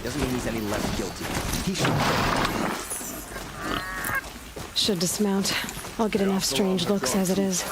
doesn't mean he's any less guilty. He should... Should dismount. I'll get enough strange looks as it is.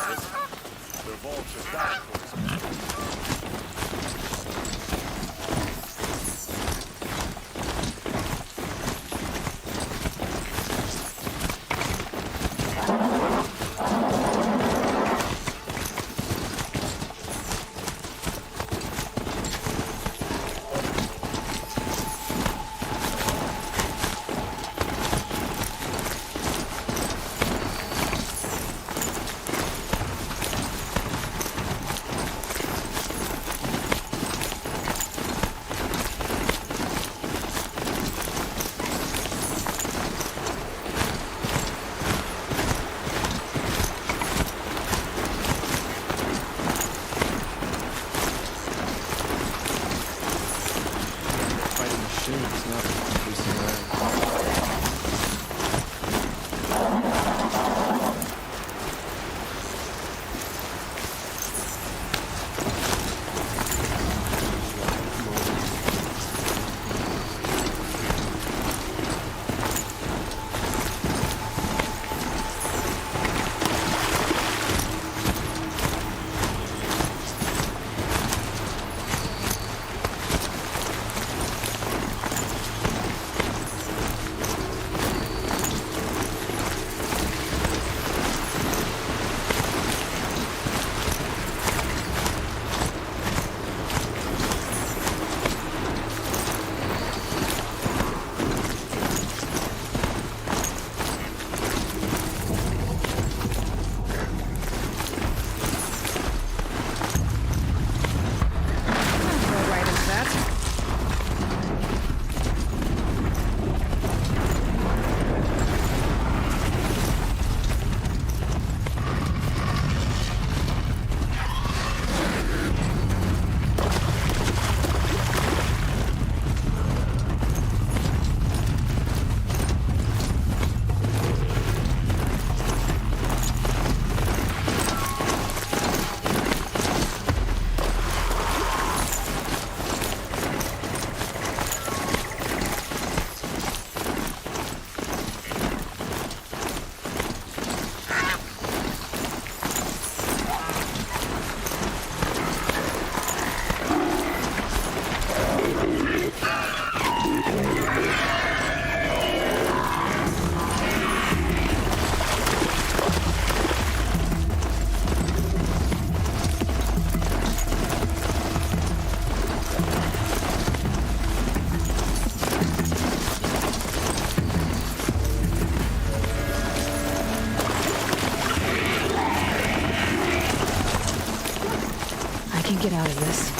Get out of this.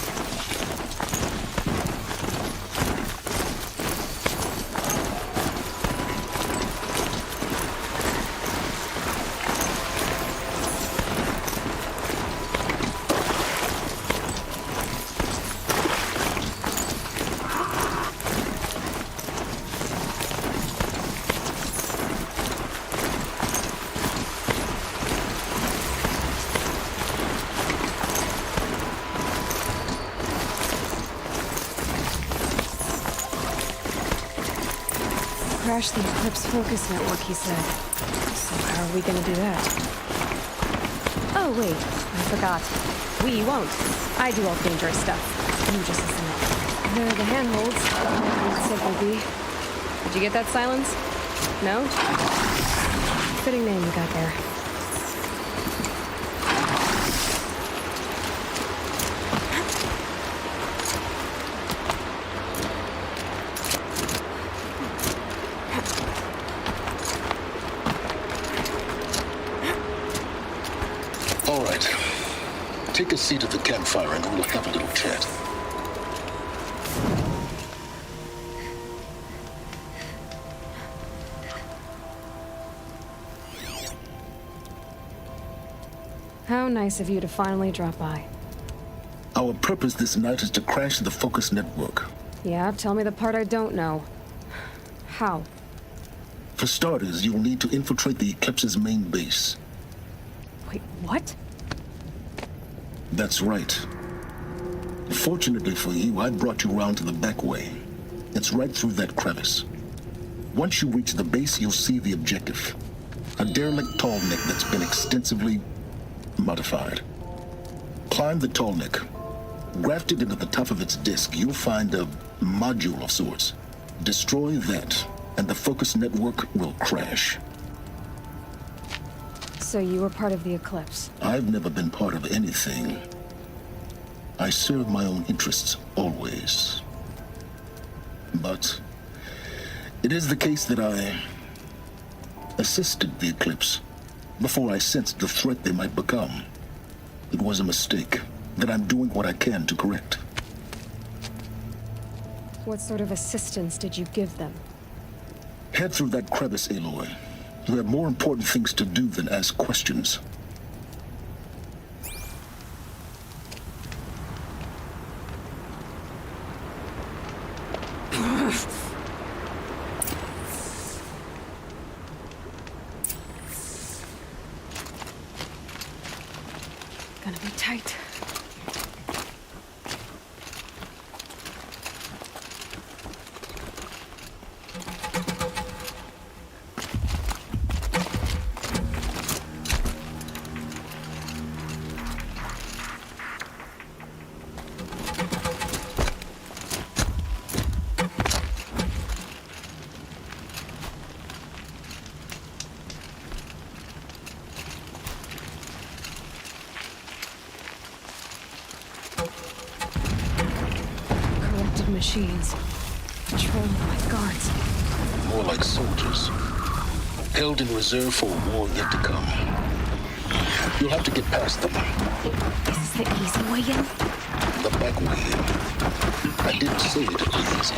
Crash the Eclipse focus network, he said. So how are we gonna do that? Oh, wait. I forgot. We won't. I do all the dangerous stuff. You just listen up. There are the handholds. Simply be. Did you get that, Silence? No? Fitting name you got there. All right. Take a seat at the campfire and we'll have a little chat. How nice of you to finally drop by. Our purpose this night is to crash the focus network. Yeah, tell me the part I don't know. How? For starters, you'll need to infiltrate the Eclipse's main base. Wait, what? That's right. Fortunately for you, I brought you around to the back way. It's right through that crevice. Once you reach the base, you'll see the objective. A derelict tall neck that's been extensively modified. Climb the tall neck. Grafted into the top of its disk, you'll find a module of sorts. Destroy that, and the focus network will crash. So you were part of the Eclipse. I've never been part of anything. I serve my own interests, always. But it is the case that I assisted the Eclipse before I sensed the threat they might become. It was a mistake that I'm doing what I can to correct. What sort of assistance did you give them? Head through that crevice, Aloy. You have more important things to do than ask questions. Gonna be tight. Machines, patrolled by guards. More like soldiers. Held in reserve for a war yet to come. You'll have to get past them. Is this the easy way in? The back way in. I didn't say it'd be easy.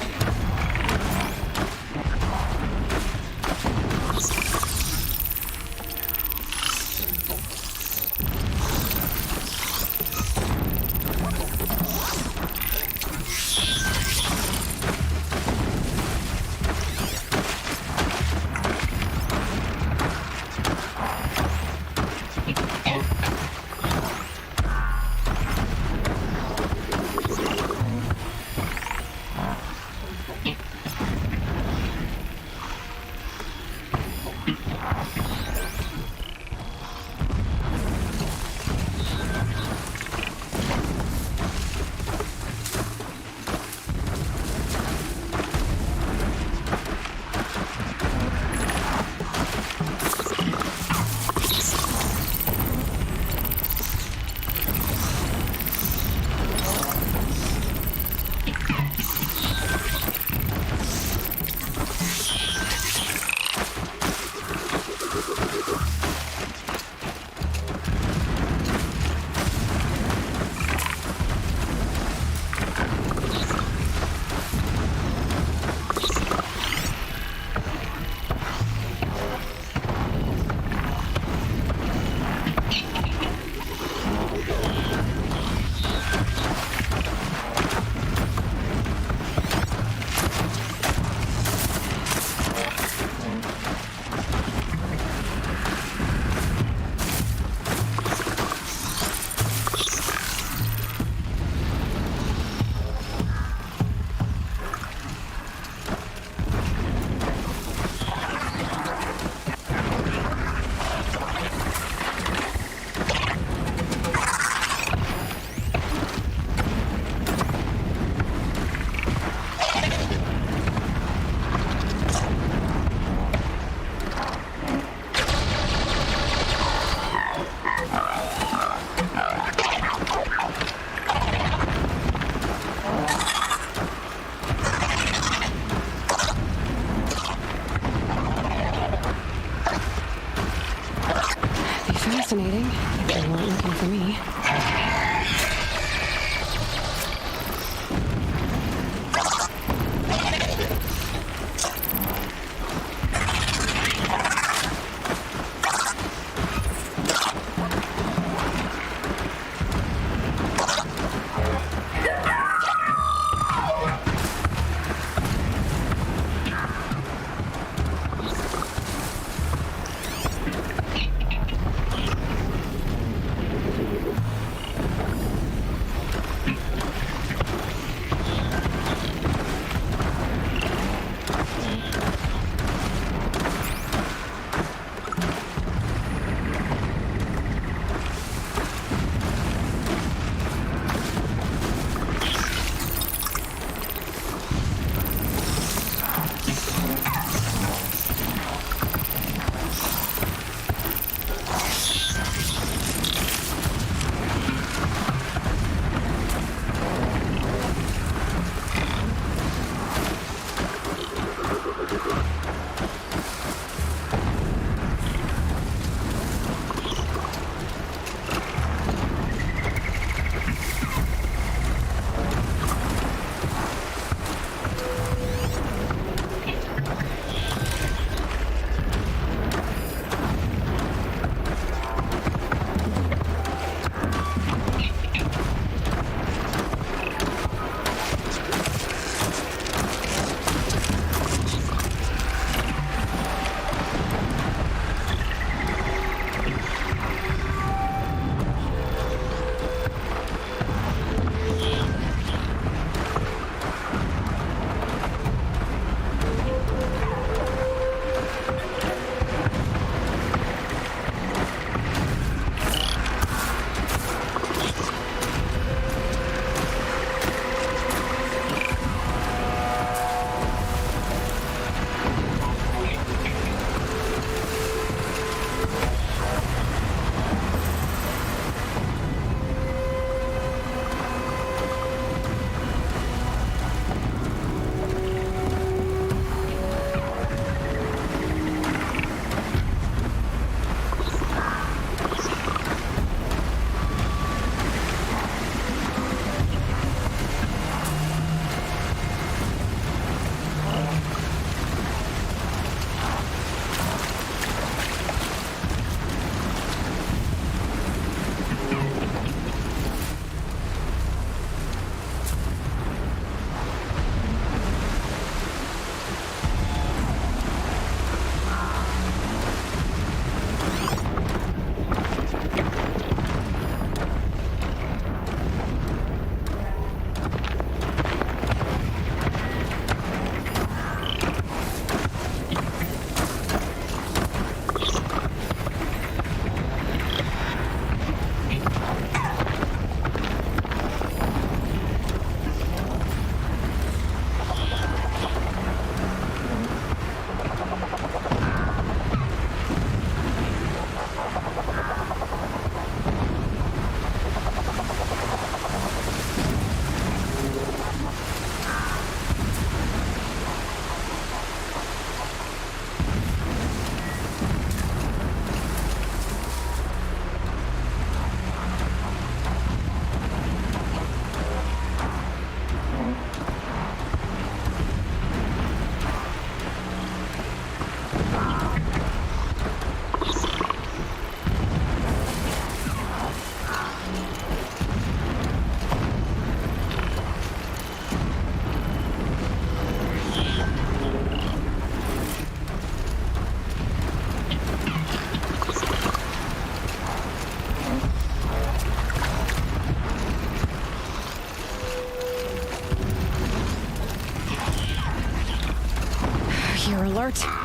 Spoiler alert.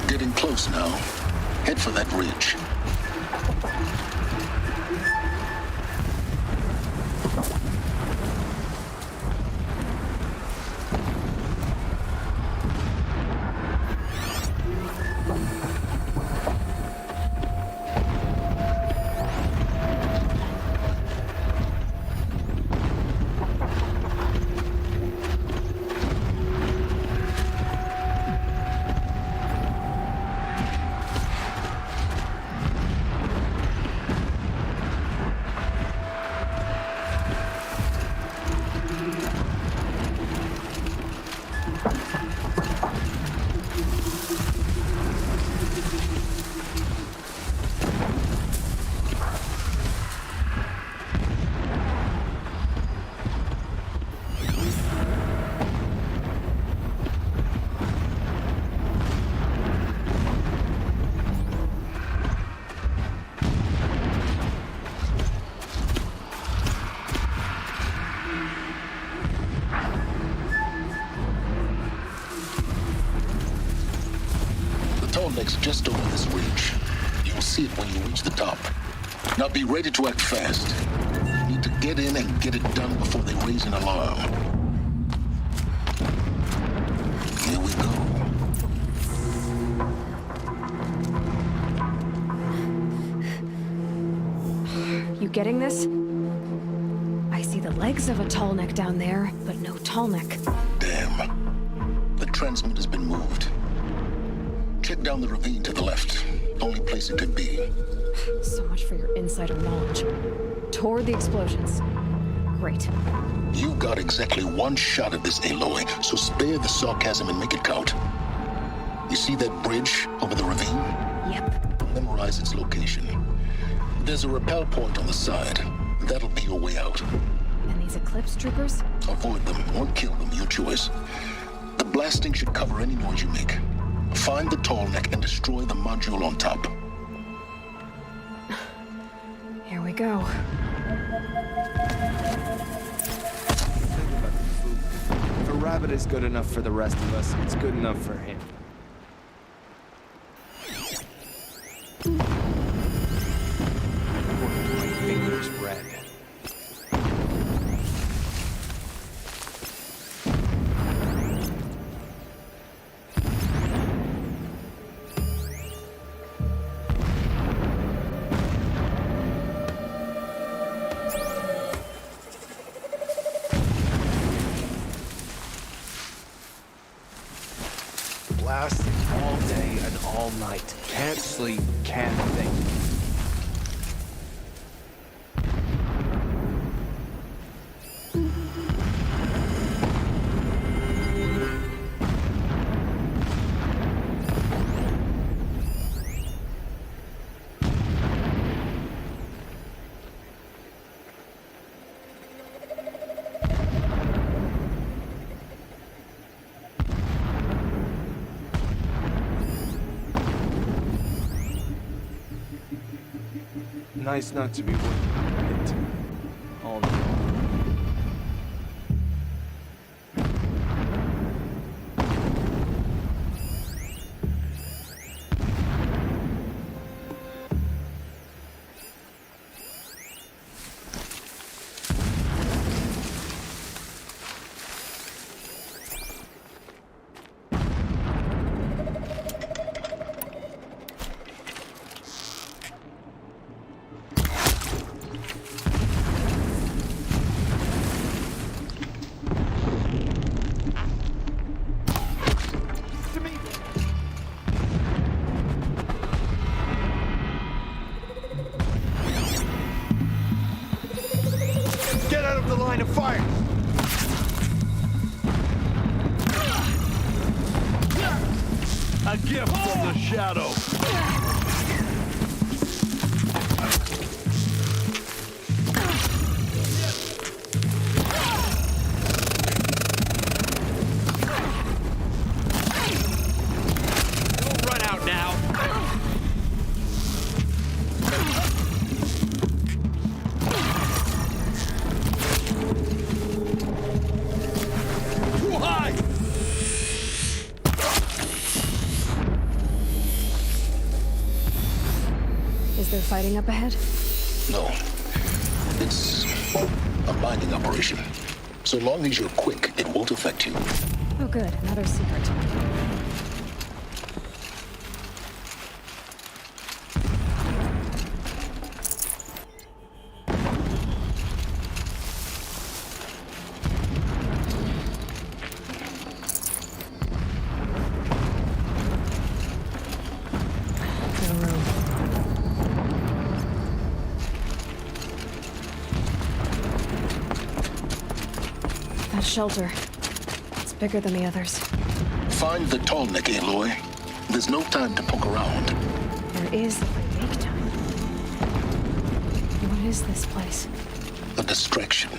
Getting close now. Head for that ridge. Next, just over this ridge. You will see it when you reach the top. Now be ready to act fast. You need to get in and get it done before they raise an alarm. Here we go. You getting this? I see the legs of a tall neck down there, but no tall neck. Damn. The transmitter's been moved. Check down the ravine to the left. Only place it could be. So much for your insider knowledge. Toward the explosions. Great. You got exactly one shot at this, Aloy, so spare the sarcasm and make it count. You see that bridge over the ravine? Yep. Memorize its location. There's a rappel point on the side. That'll be your way out. And these Eclipse troopers? Avoid them or kill them, your choice. The blasting should cover any noise you make. Find the tall neck and destroy the module on top. Here we go. Think about the food. If a rabbit is good enough for the rest of us, it's good enough for him. My fingers red. Blasting all day and all night. Can't sleep, can't think. Nice not to be working it all day long. Get out of the line of fire! A gift from the shadow. Don't run out now! Too high. Is there fighting up ahead? No. It's a mining operation. So long as you're quick, it won't affect you. Oh good, another secret. No room. That shelter. It's bigger than the others. Find the Tallneck, Aloy. There's no time to poke around. There is if I make time. What is this place? A distraction.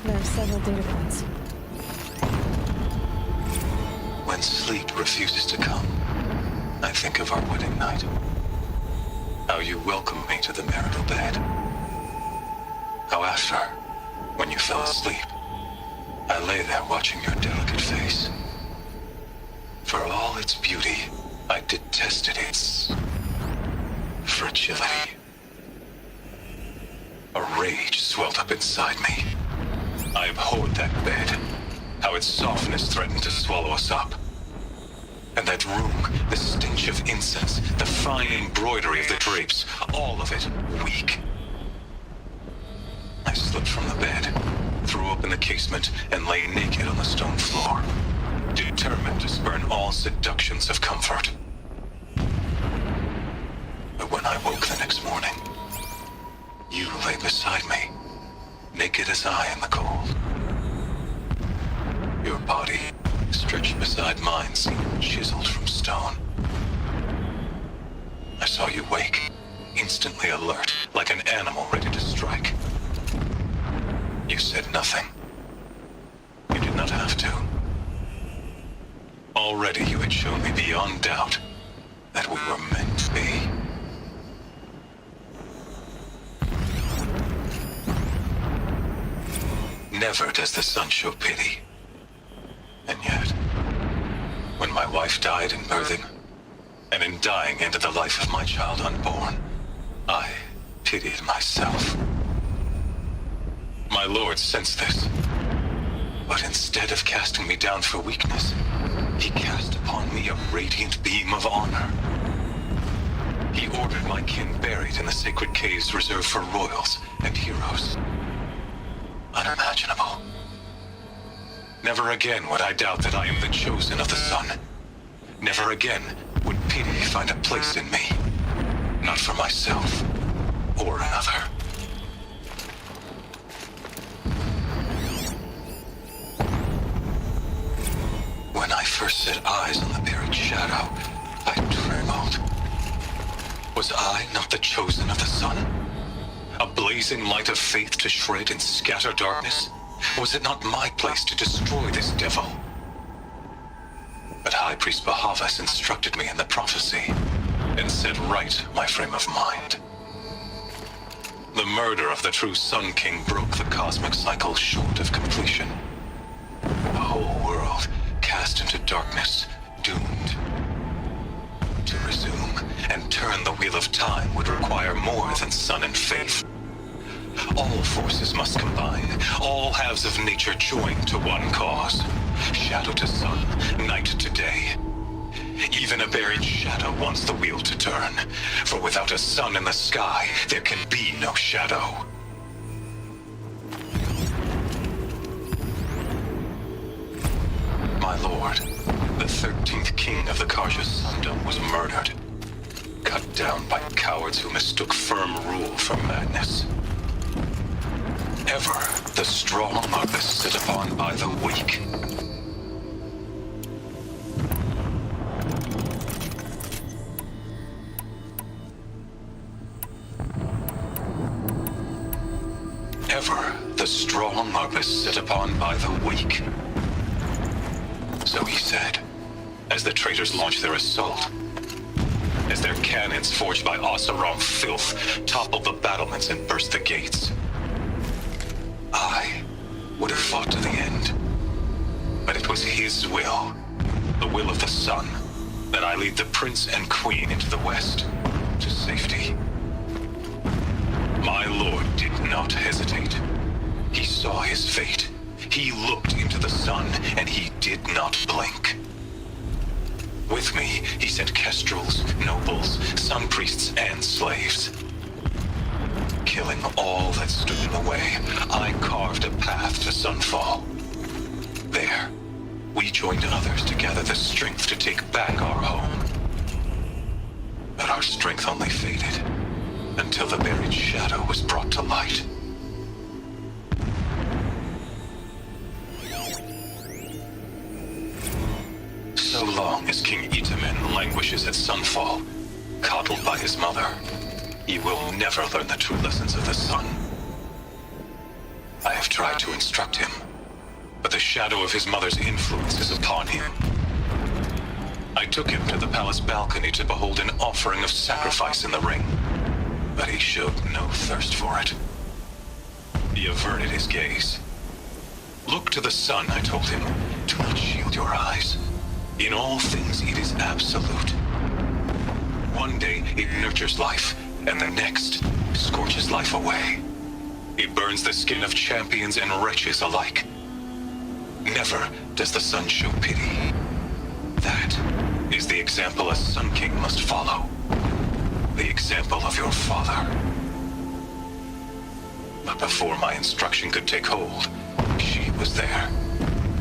There are several data points. When sleep refuses to come, I think of our wedding night. How you welcomed me to the marital bed. How after, when you fell asleep, I lay there watching your delicate face. For all its beauty, I detested its fragility. A rage swelled up inside me. I abhorred that bed, how its softness threatened to swallow us up. And that room, the stench of incense, the fine embroidery of the drapes, all of it weak. I slipped from the bed, threw open the casement, and lay naked on the stone floor, determined to spurn all seductions of comfort. But when I woke the next morning, you lay beside me, naked as I in the cold. Your body, stretched beside mine, seemed chiseled from stone. I saw you wake, instantly alert, like an animal ready to strike. You said nothing. You did not have to. Already you had shown me beyond doubt that we were meant to be. Never does the sun show pity. And yet, when my wife died in birthing, and in dying ended the life of my child unborn, I pitied myself. My lord sensed this, but instead of casting me down for weakness, he cast upon me a radiant beam of honor. He ordered my kin buried in the sacred caves reserved for royals and heroes. Unimaginable. Never again would I doubt that I am the chosen of the sun. Never again would pity find a place in me. Not for myself or another. When I first set eyes on the buried shadow, I trembled. Was I not the chosen of the sun? A blazing light of faith to shred and scatter darkness? Was it not my place to destroy this devil? But High Priest Bahavas instructed me in the prophecy and set right my frame of mind. The murder of the true Sun King broke the cosmic cycle short of completion. The whole world cast into darkness, doomed. To resume and turn the wheel of time would require more than sun and faith. All forces must combine, all halves of nature join to one cause. Shadow to sun, night to day. Even a buried shadow wants the wheel to turn, for without a sun in the sky, there can be no shadow. My lord, the 13th king of the Karja Sundom was murdered. Cut down by cowards who mistook firm rule for madness. Ever the strong are beset upon by the weak. Ever the strong are beset upon by the weak. So he said, as the traitors launched their assault. As their cannons forged by Oseram filth toppled the battlements and burst the gates. I would have fought to the end. But it was his will, the will of the sun, that I lead the prince and queen into the west, to safety. My lord did not hesitate. He saw his fate. He looked into the sun, and he did not blink. With me, he sent kestrels, nobles, sun priests, and slaves. Killing all that stood in the way, I carved a path to Sunfall. There, we joined others to gather the strength to take back our home. But our strength only faded, until the buried shadow was brought to light. So long as King Itamen languishes at Sunfall, coddled by his mother, he will never learn the true lessons of the sun. I have tried to instruct him, but the shadow of his mother's influence is upon him. I took him to the palace balcony to behold an offering of sacrifice in the ring, but he showed no thirst for it. He averted his gaze. Look to the sun, I told him. Do not shield your eyes. In all things, it is absolute. One day, it nurtures life, and the next, scorches life away. It burns the skin of champions and wretches alike. Never does the sun show pity. That is the example a Sun King must follow. The example of your father. But before my instruction could take hold, she was there,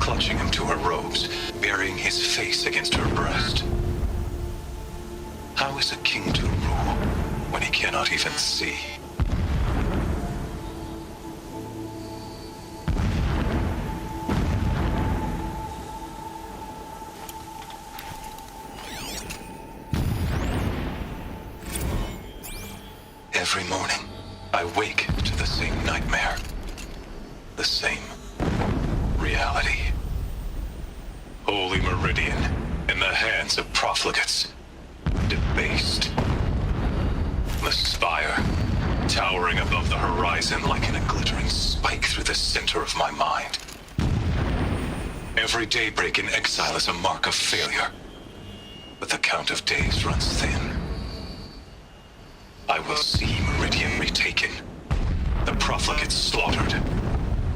clutching him to her robes, burying his face against her breast. How is a king to rule when he cannot even see? Every morning, I wake to the same nightmare. The same reality. Holy Meridian, in the hands of profligates. Debased. The spire, towering above the horizon like a glittering spike through the center of my mind. Every daybreak in exile is a mark of failure, but the count of days runs thin. I will see Meridian retaken, the profligates slaughtered,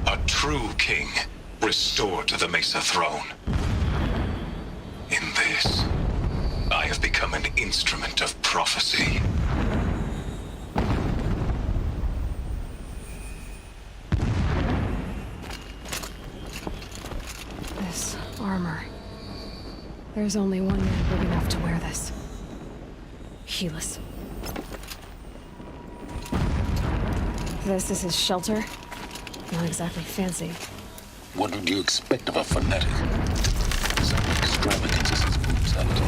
a true king restored to the Mesa throne. In this, I have become an instrument of prophecy. This armor. There's only one man big enough to wear this. Helis. This is his shelter. Not exactly fancy. What would you expect of a fanatic? Some extravagance is his brutality.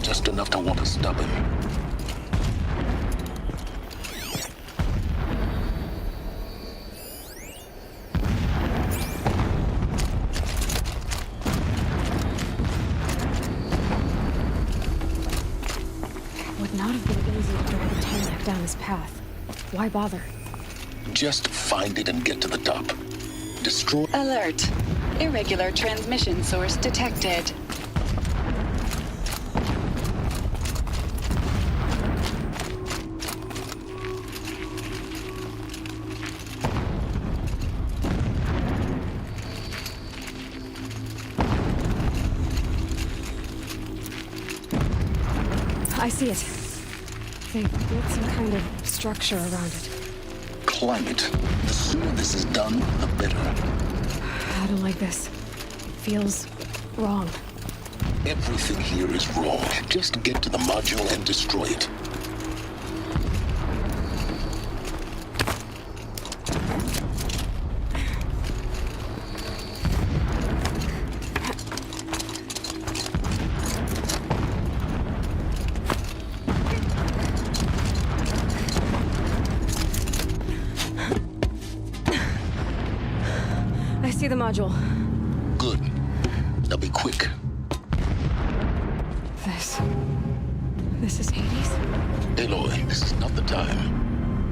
Just enough to want to stop him. Would not have been easy to drag the Tolmec down his path. Why bother? Just find it and get to the top. Destroy... Alert. Irregular transmission source detected. I see it. They built some kind of structure around it. Climb it. The sooner this is done, the better. I don't like this. It feels wrong. Everything here is wrong. Just get to the module and destroy it. I see the module. Good. Now be quick. This is Hades? Aloy, this is not the time.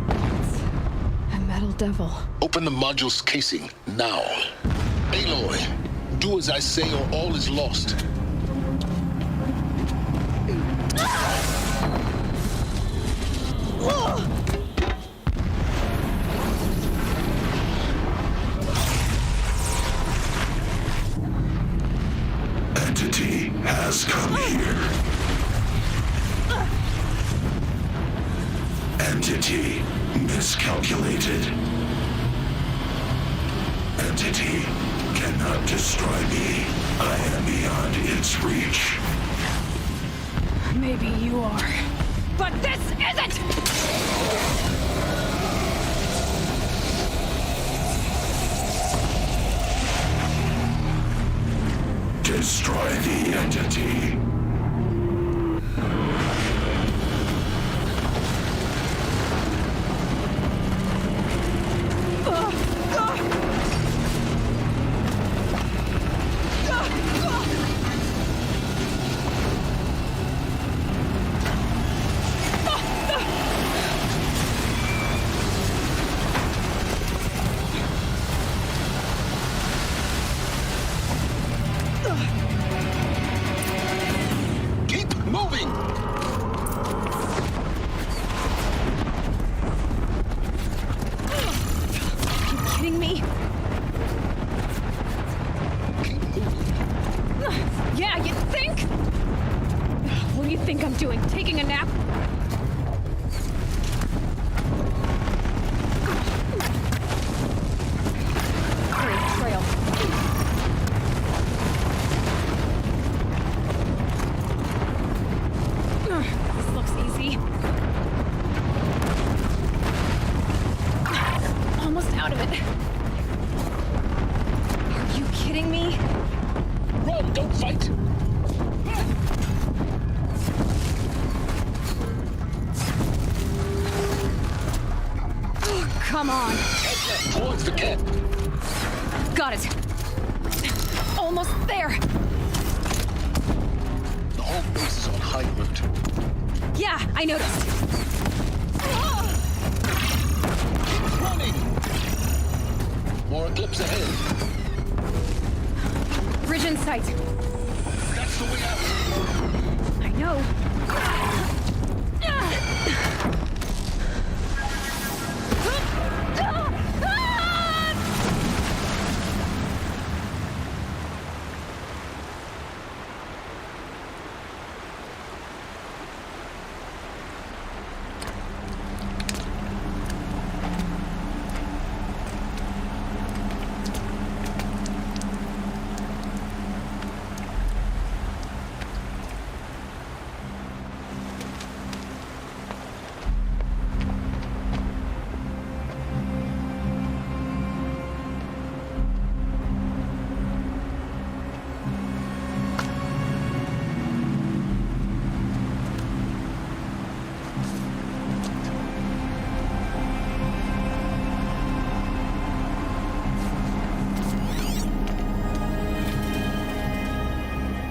It's a metal devil. Open the module's casing, now. Aloy, do as I say or all is lost. Entity has come here. Entity miscalculated. Entity cannot destroy me. I am beyond its reach. Maybe you are. But this isn't! Destroy the entity. Keep moving! Are you kidding me? Keep moving. Yeah, you think? What do you think I'm doing? Taking a nap? Hurry, trail. This looks easy. Almost out of it. Are you kidding me? Run, don't fight! Come on. Towards the camp. Got it. Almost there. The whole base is on high alert. Yeah, I noticed. Running! More eclipse ahead. Bridge in sight. That's the way out. I know.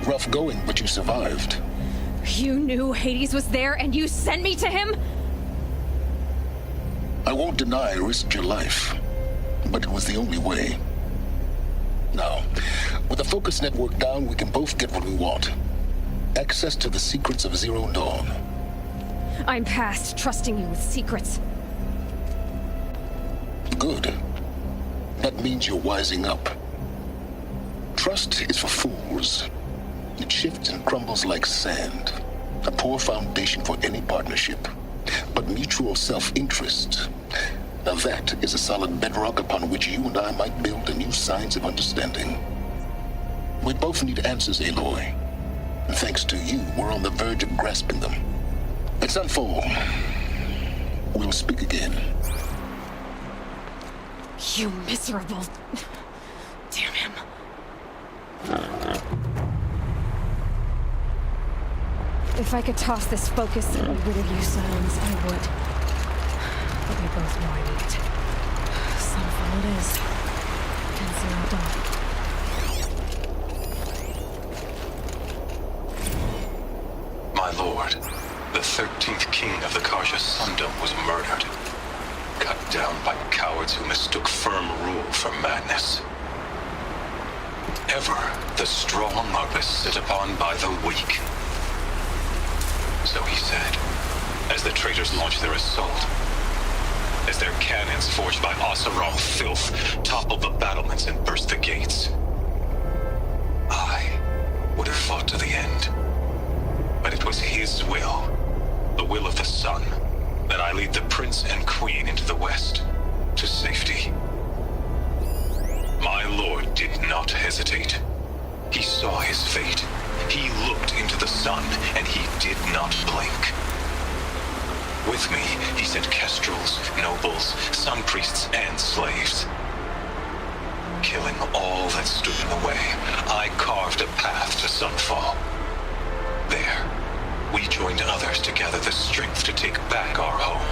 Rough going, but you survived. You knew Hades was there and you sent me to him? I won't deny I risked your life, but it was the only way. Now, with the focus network down, we can both get what we want. Access to the secrets of Zero Dawn. I'm past trusting you with secrets. Good. That means you're wising up. Trust is for fools. It shifts and crumbles like sand. A poor foundation for any partnership. But mutual self-interest, now that is a solid bedrock upon which you and I might build a new science of understanding. We both need answers, Aloy. And thanks to you, we're on the verge of grasping them. Let's unfold. We'll speak again. You miserable... Damn him. If I could toss this focus and rid of you, Silence, I would. But we both know I need it. Sunfall it is. And Zero Dawn. My lord, the 13th king of the Karja Sundom was murdered. Cut down by cowards who mistook firm rule for madness. Ever the strong are beset upon by the weak. So he said. as the traitors launched their assault, as their cannons forged by Oseram filth toppled the battlements and burst the gates. I would have fought to the end, but it was his will, the will of the sun, that I lead the prince and queen into the west, to safety. My lord did not hesitate. He saw his fate. He looked into the sun, and he did not blink. With me, he sent kestrels, nobles, sun priests, and slaves. Killing all that stood in the way, I carved a path to sunfall. There, we joined others to gather the strength to take back our home.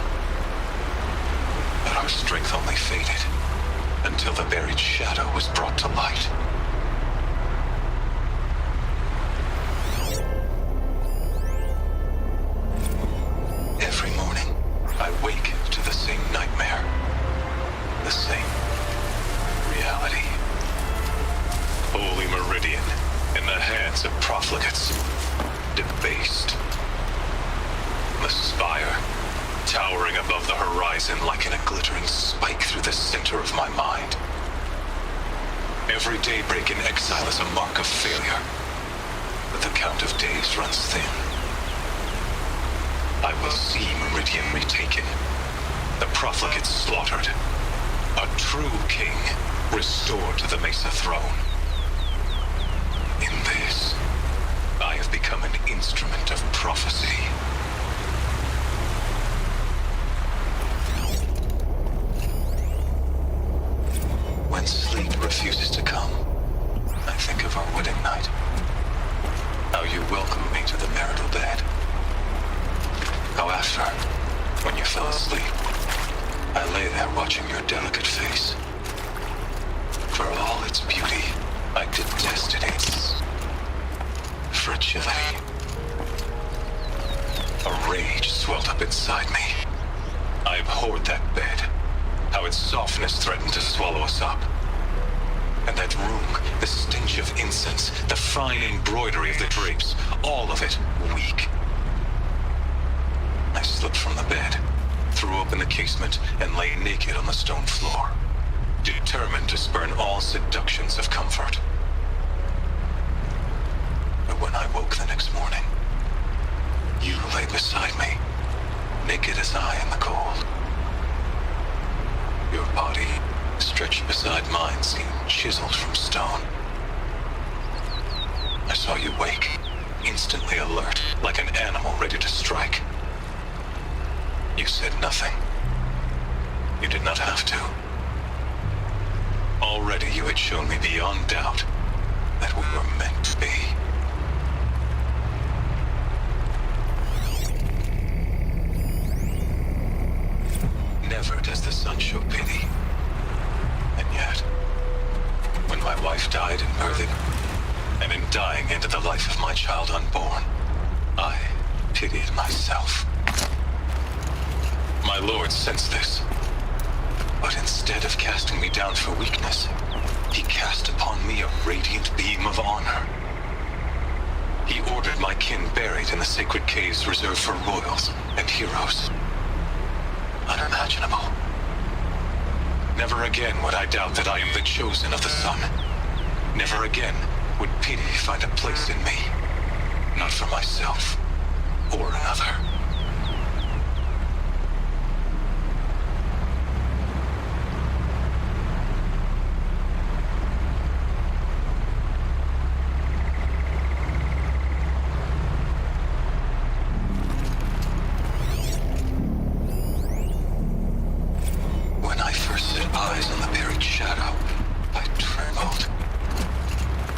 But our strength only faded until the buried shadow was brought to light. Every morning, I wake to the same nightmare, the same reality. Holy Meridian, in the hands of profligates, debased. The spire, towering above the horizon like a glittering spike through the center of my mind. Every daybreak in exile is a mark of failure, but the count of days runs thin. I will see Meridian retaken, the profligates slaughtered, a true king restored to the Mesa throne. In this, I have become an instrument of prophecy. When sleep refuses to come, I think of our wedding night. How you welcomed me to the marital bed. How after, when you fell asleep, I lay there watching your delicate face. For all its beauty, I detested its fragility. A rage swelled up inside me. I abhorred that bed, how its softness threatened to swallow us up. And that room, the stench of incense, the fine embroidery of the drapes, all of it weak. I slipped from the bed, threw open the casement, and lay naked on the stone floor, determined to spurn all seductions of comfort. But when I woke the next morning, you lay beside me, naked as I in the cold. Your body, stretched beside mine, seemed chiseled from stone. I saw you wake, instantly alert, like an animal ready to strike. You said nothing. You did not have to. Already you had shown me beyond doubt that we were meant to be. Never does the sun show pity. And yet, when my wife died in birthing, and in dying into the life of my child unborn, I pitied myself. My lord sensed this, but instead of casting me down for weakness, he cast upon me a radiant beam of honor. He ordered my kin buried in the sacred caves reserved for royals and heroes. Unimaginable. Never again would I doubt that I am the chosen of the sun. Never again would pity find a place in me, not for myself or another.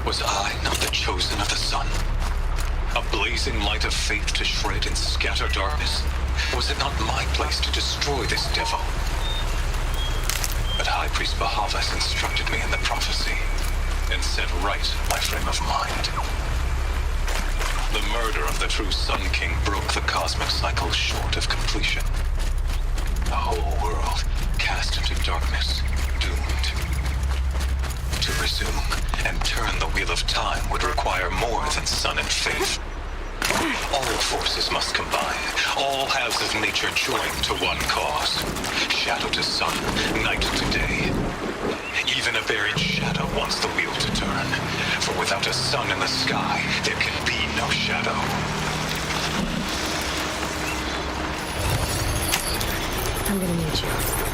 Was I not the chosen of the sun? A blazing light of faith to shred and scatter darkness? Was it not my place to destroy this devil? But High Priest Bahavas instructed me in the prophecy and set right my frame of mind. The murder of the true Sun King broke the cosmic cycle short of completion. The whole world cast into darkness, doomed. To resume and turn the wheel of time would require more than sun and faith. All forces must combine. All halves of nature join to one cause. Shadow to sun, night to day. Even a buried shadow wants the wheel to turn. For without a sun in the sky, there can be no shadow. I'm gonna need you.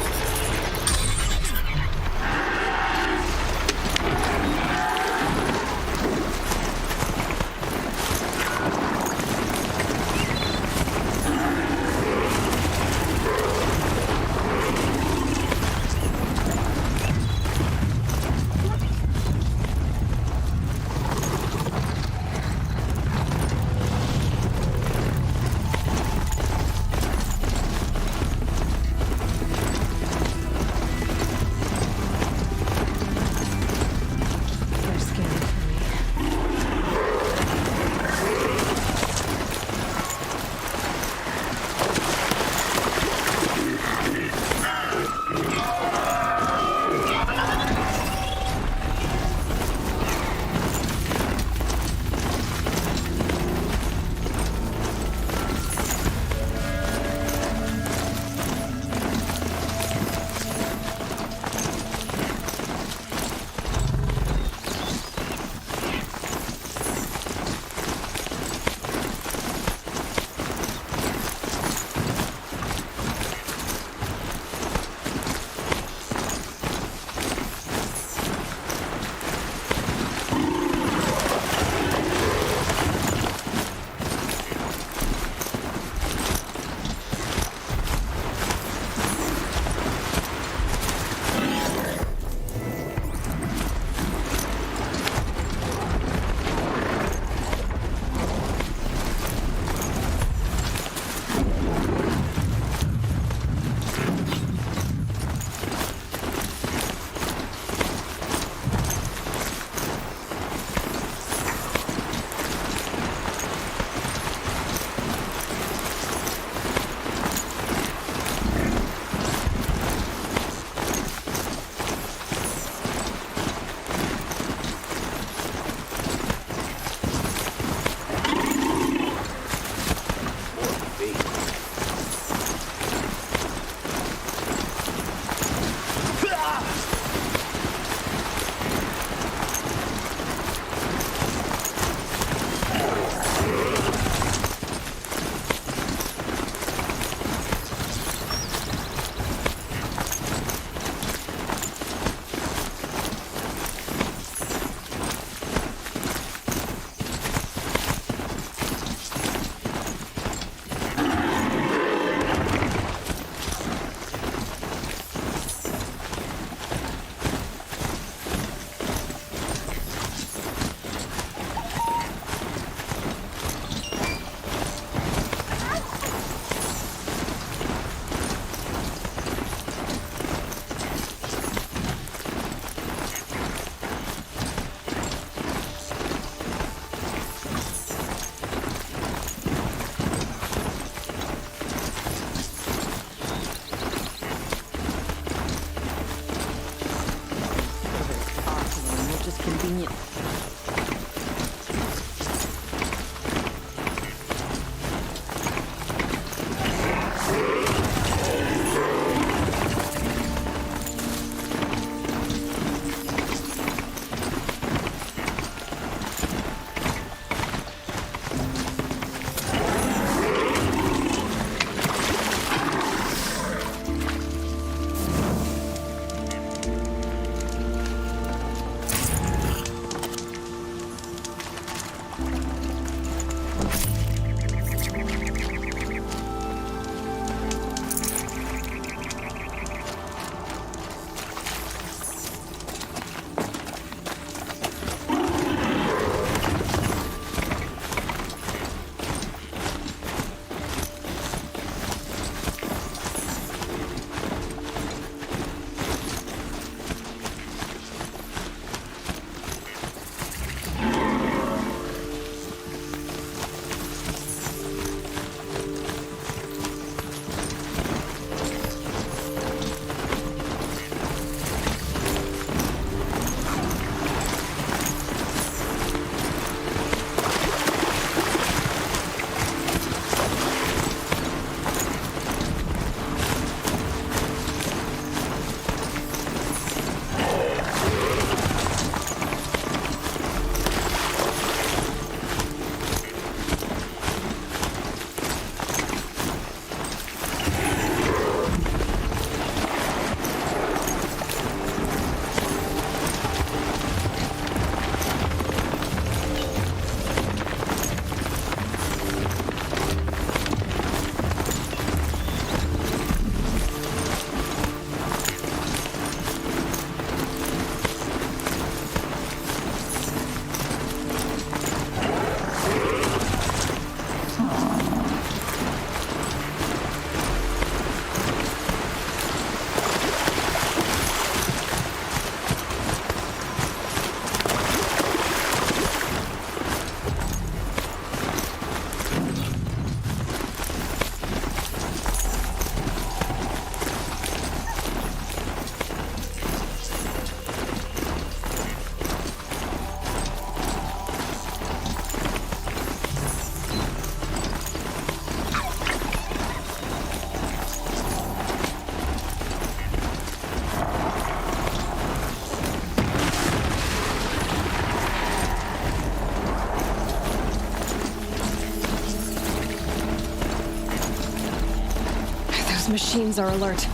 machines are alert.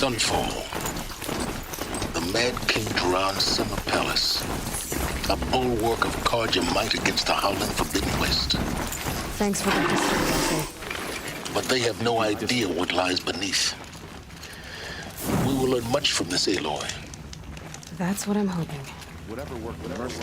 Sunfall. The Mad King Duran's summer palace. A bulwark of Carja might against the howling Forbidden West. Thanks for that history, Jose. But they have no idea what lies beneath. We will learn much from this Aloy. That's what I'm hoping. Whatever worked with Mercy.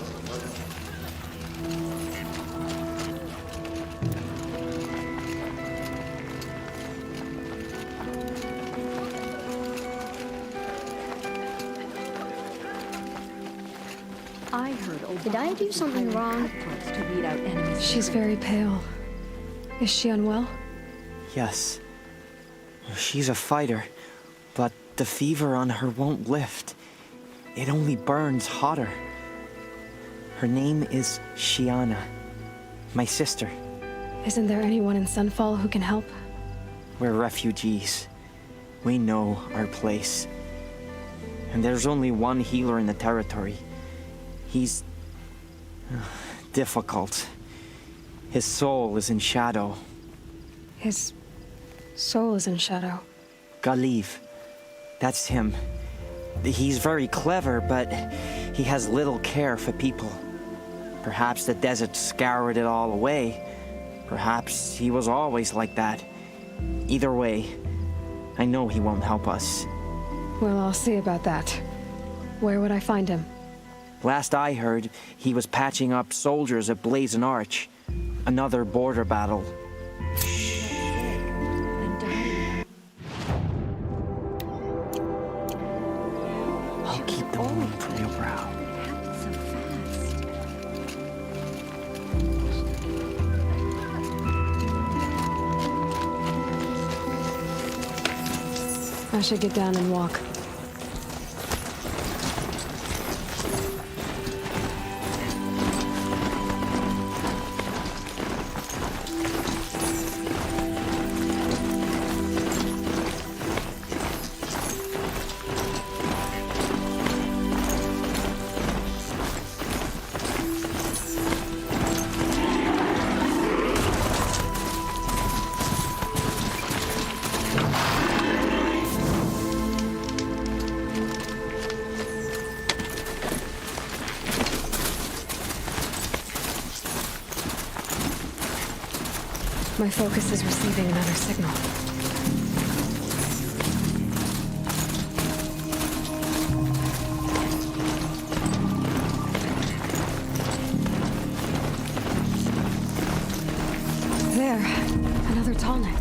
I heard. Did I do something wrong? To weed out enemies. She's very pale. Is she unwell? Yes. She's a fighter, but the fever on her won't lift. It only burns hotter. Her name is Shiana, my sister. Isn't there anyone in Sunfall who can help? We're refugees. We know our place. And there's only one healer in the territory. He's difficult. His soul is in shadow. His soul is in shadow. Galiv. That's him. He's very clever, but he has little care for people. Perhaps the desert scoured it all away. Perhaps he was always like that. Either way, I know he won't help us. Well, I'll see about that. Where would I find him? Last I heard, he was patching up soldiers at Blazon Arch. Another border battle. I'll keep the moon from your brow. I should get down and walk. My focus is receiving another signal. There, another tall neck.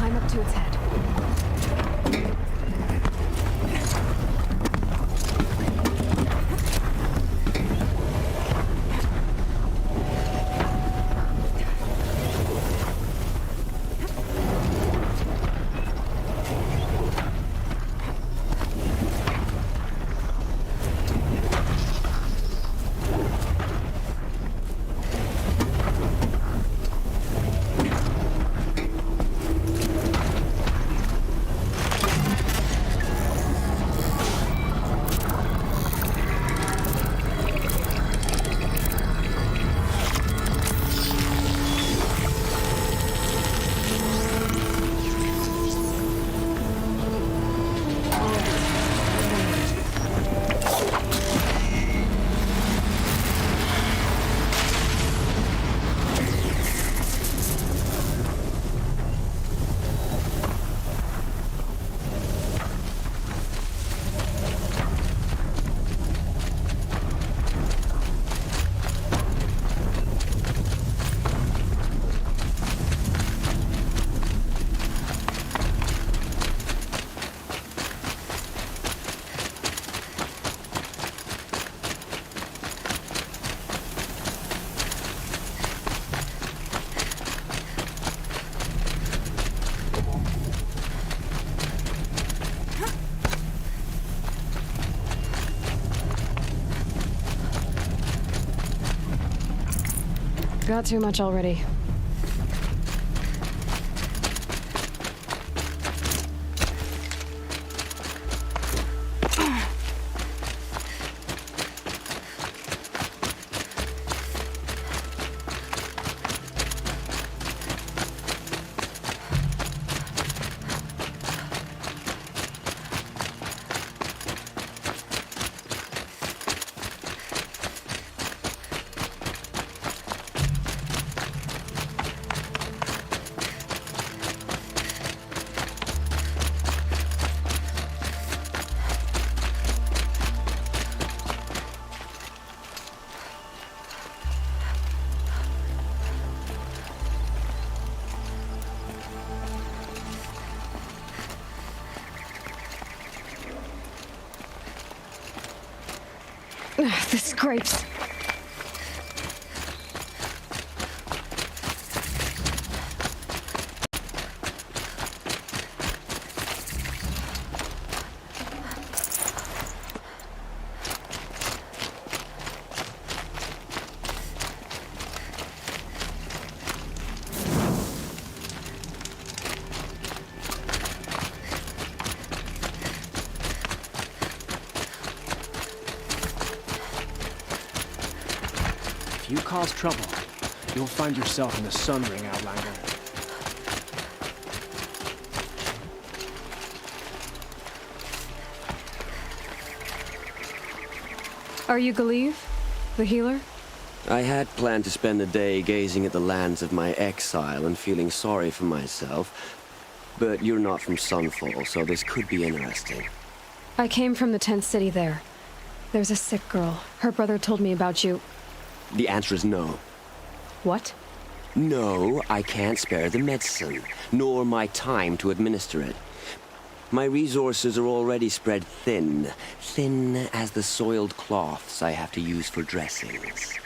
climb up to its head. Got too much already. The scrapes. If you cause trouble, you'll find yourself in the Sun Ring, Outlander. Are you Galeev, the healer? I had planned to spend the day gazing at the lands of my exile and feeling sorry for myself, but you're not from Sunfall, so this could be interesting. I came from the tent city there. There's a sick girl. Her brother told me about you. The answer is no. What? No, I can't spare the medicine, nor my time to administer it. My resources are already spread thin, thin as the soiled cloths I have to use for dressings.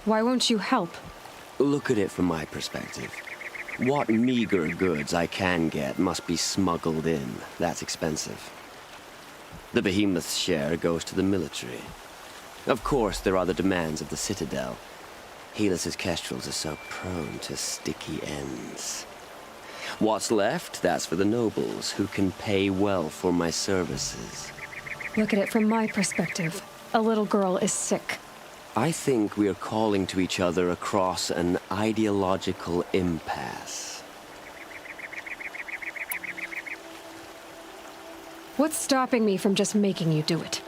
Why won't you help? Look at it from my perspective. What meager goods I can get must be smuggled in. That's expensive. The behemoth's share goes to the military. Of course, there are the demands of the Citadel. Helis's kestrels are so prone to sticky ends. What's left, that's for the nobles, who can pay well for my services. Look at it from my perspective. A little girl is sick. I think we are calling to each other across an ideological impasse. What's stopping me from just making you do it?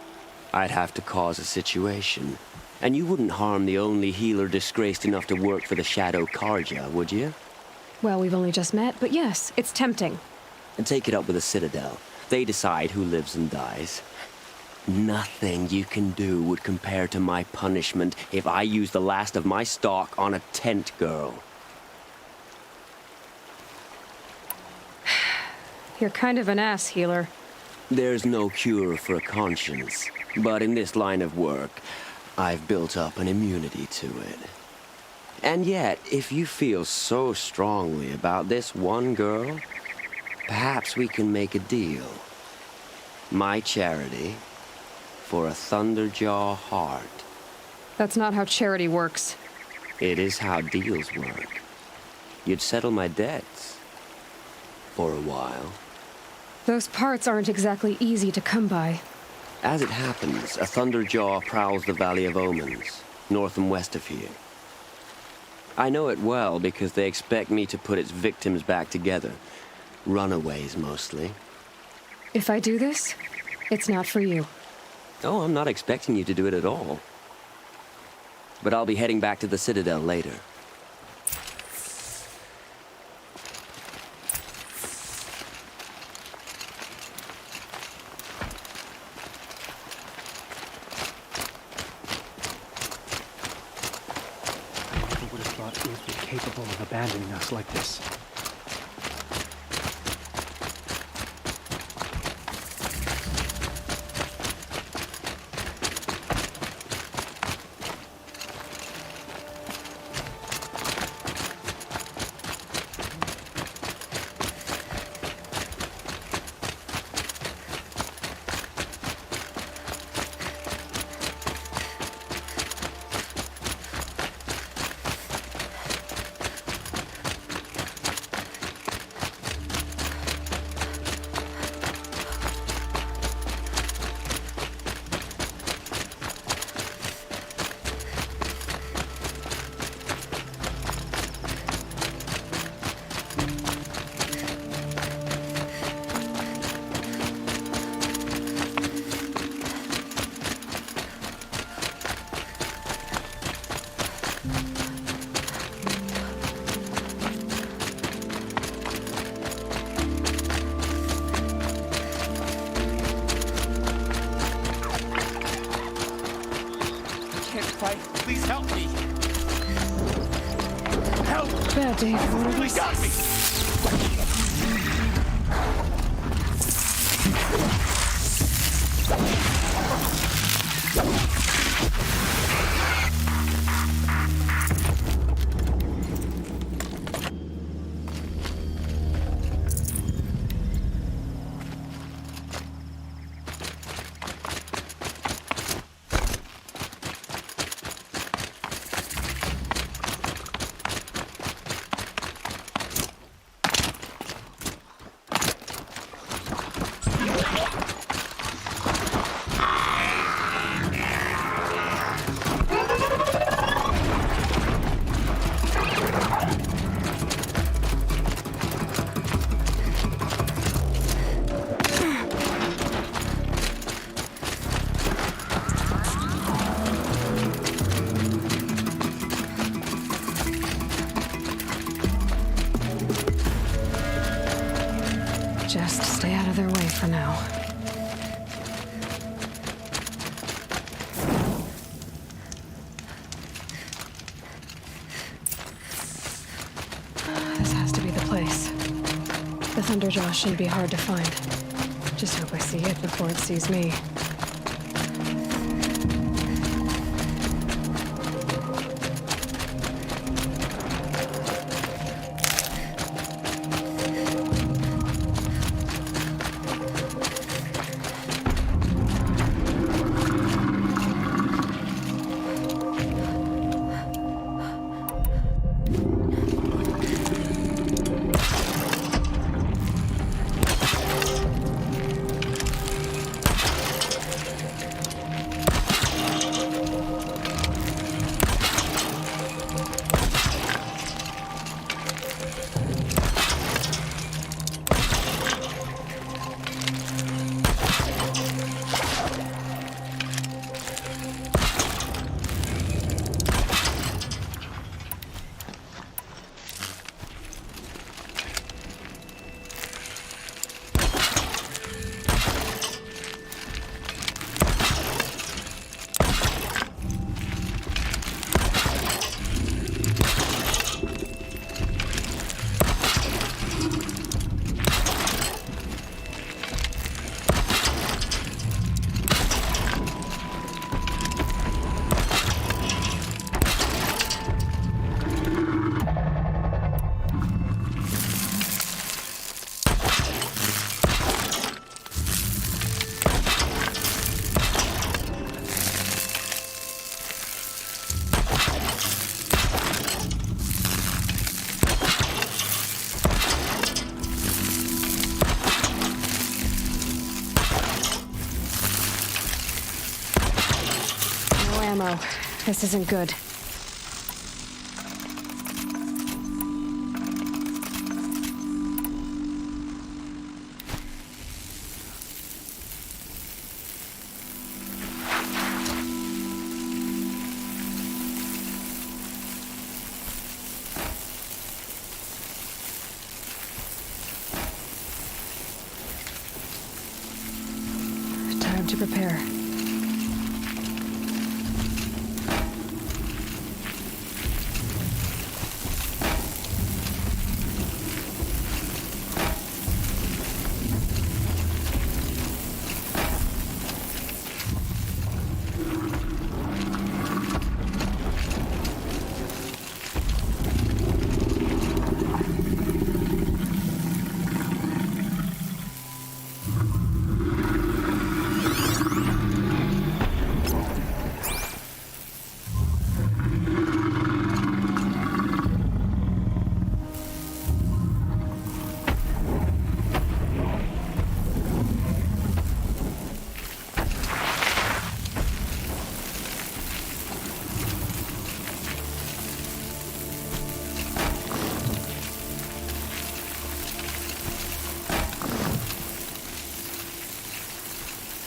I'd have to cause a situation. And you wouldn't harm the only healer disgraced enough to work for the Shadow Karja, would you? Well, we've only just met, but yes, it's tempting. And take it up with the Citadel. They decide who lives and dies. Nothing you can do would compare to my punishment if I use the last of my stock on a tent girl. You're kind of an ass, healer. There's no cure for a conscience, but in this line of work, I've built up an immunity to it. And yet, if you feel so strongly about this one girl, perhaps we can make a deal. My charity for a Thunderjaw heart. That's not how charity works. It is how deals work. You'd settle my debts. For a while. Those parts aren't exactly easy to come by. As it happens, a Thunderjaw prowls the Valley of Omens, north and west of here. I know it well because they expect me to put its victims back together. Runaways, mostly. If I do this, it's not for you. Oh, I'm not expecting you to do it at all. But I'll be heading back to the Citadel later. I would have thought Earth was capable of abandoning us like this. Please help me. Help! Bad day for one of Please us. got me. Just stay out of their way for now. This has to be the place. The Thunderjaw shouldn't be hard to find. Just hope I see it before it sees me. ammo. This isn't good. Time to prepare.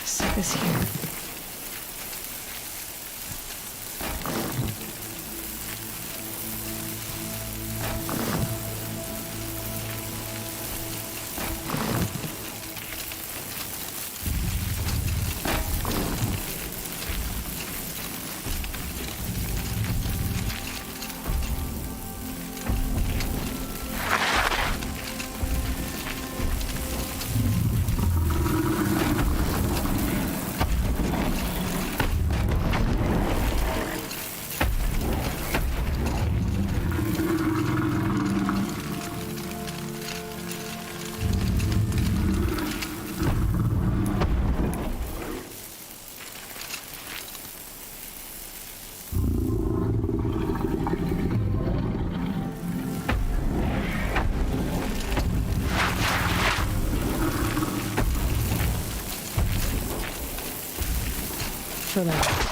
Set this here. For now.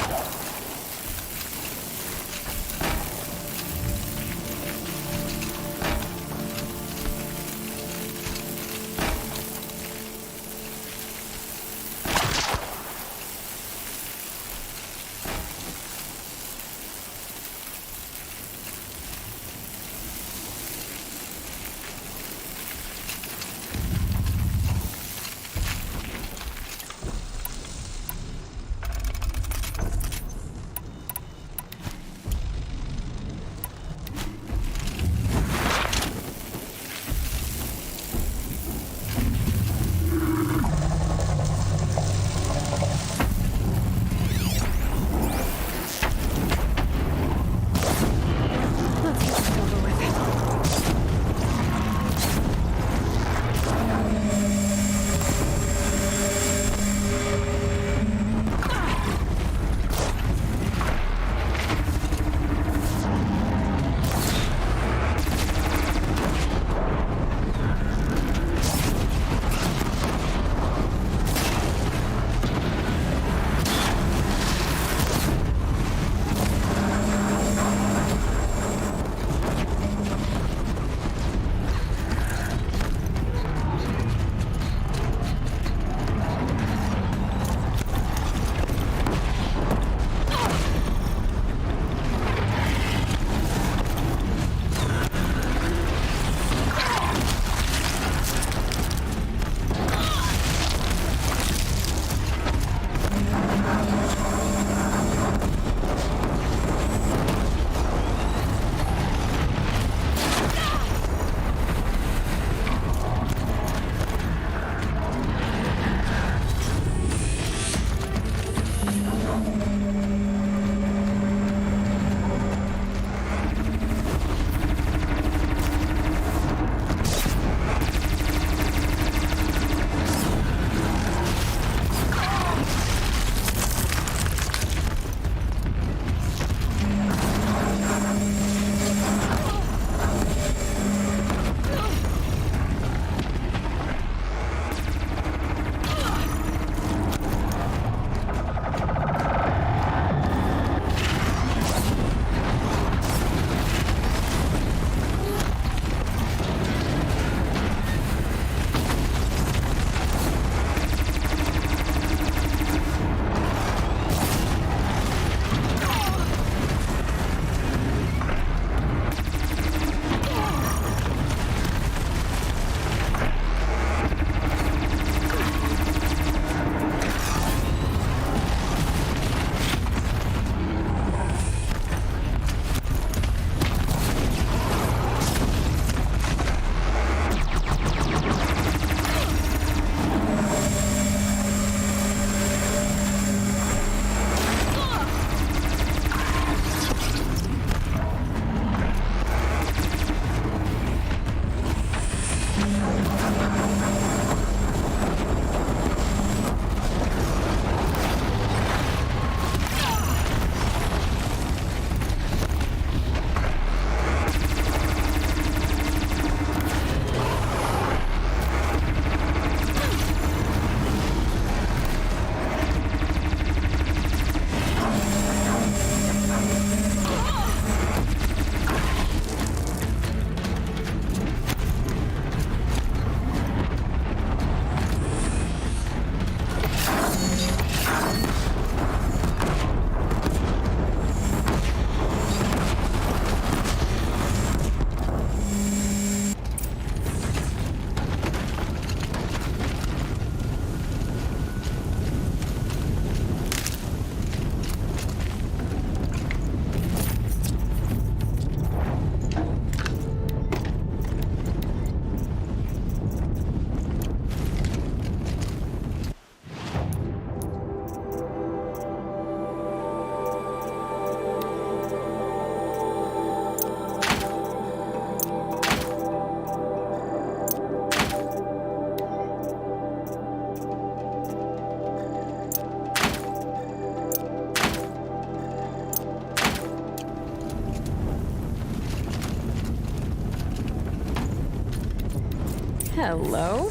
Hello?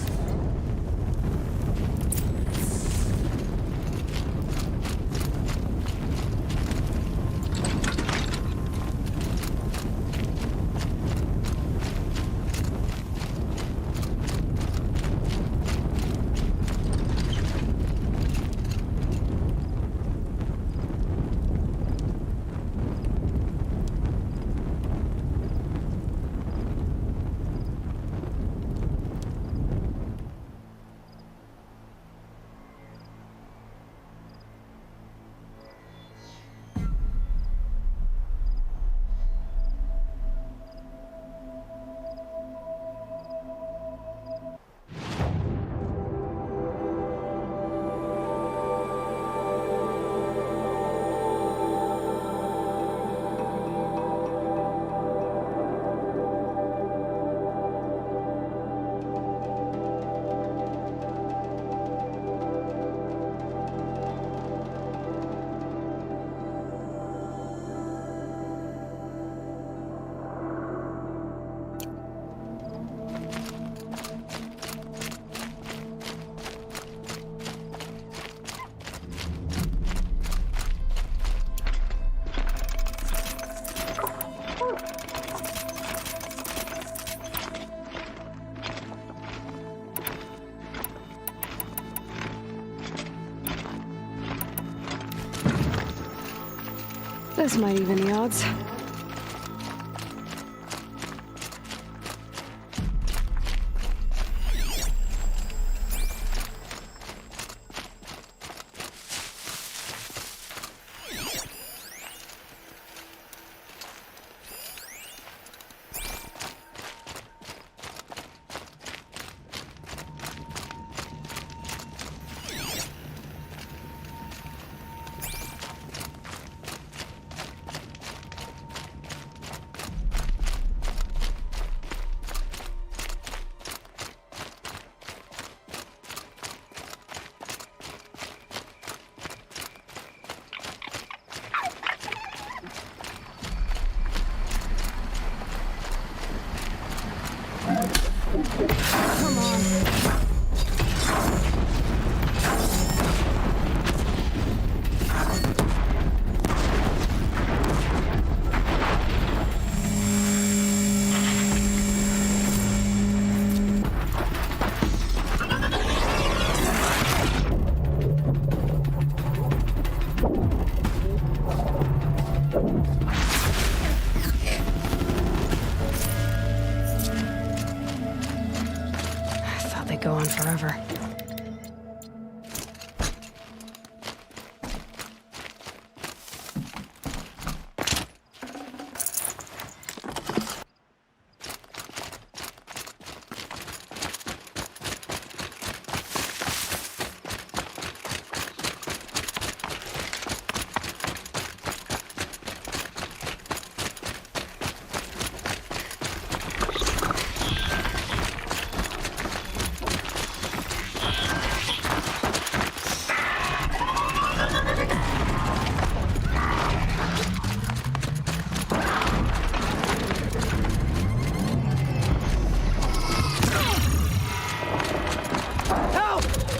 This might even the odds. Come on. Go on forever.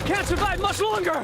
Can't survive much longer!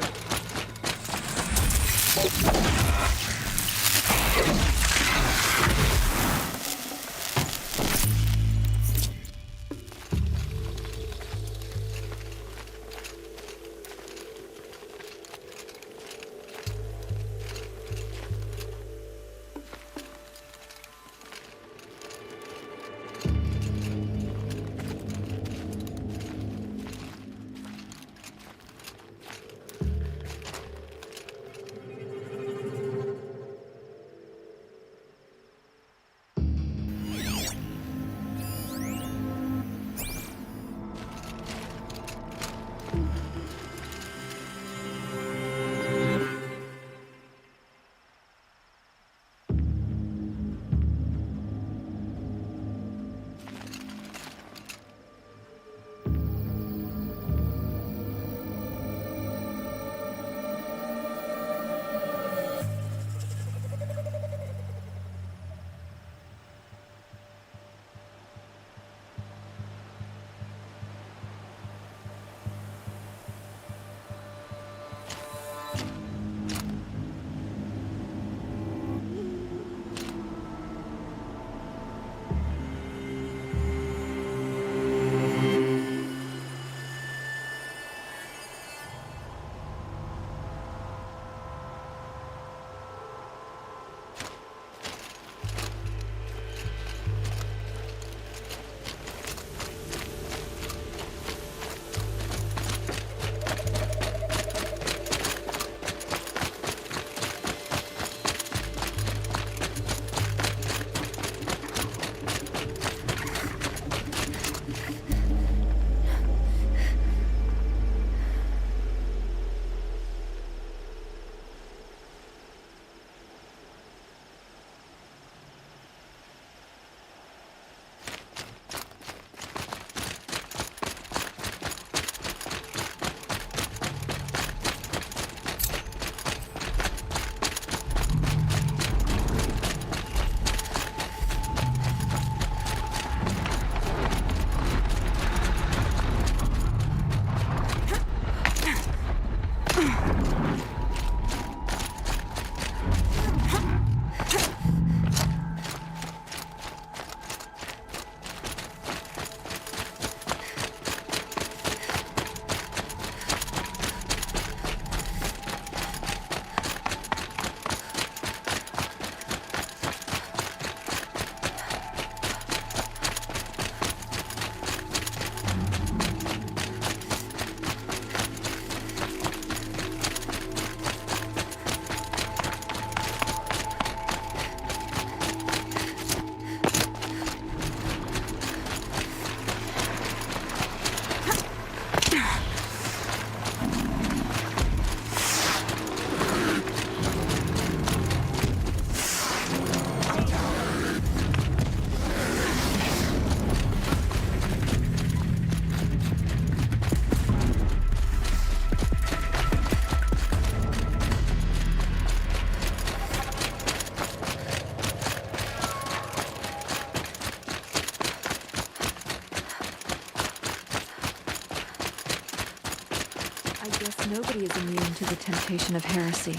the temptation of heresy.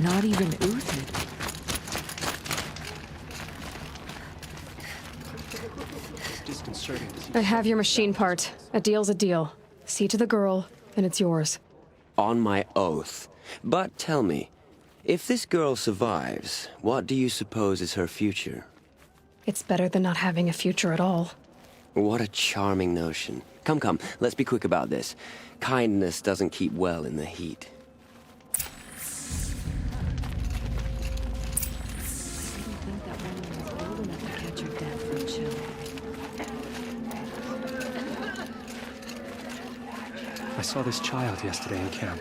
Not even Uthid. It's disconcerting to see. I have your machine part. A deal's a deal. See to the girl, and it's yours. On my oath. But tell me, if this girl survives, what do you suppose is her future? It's better than not having a future at all. What a charming notion. Come, come, let's be quick about this. Kindness doesn't keep well in the heat. I saw this child yesterday in camp.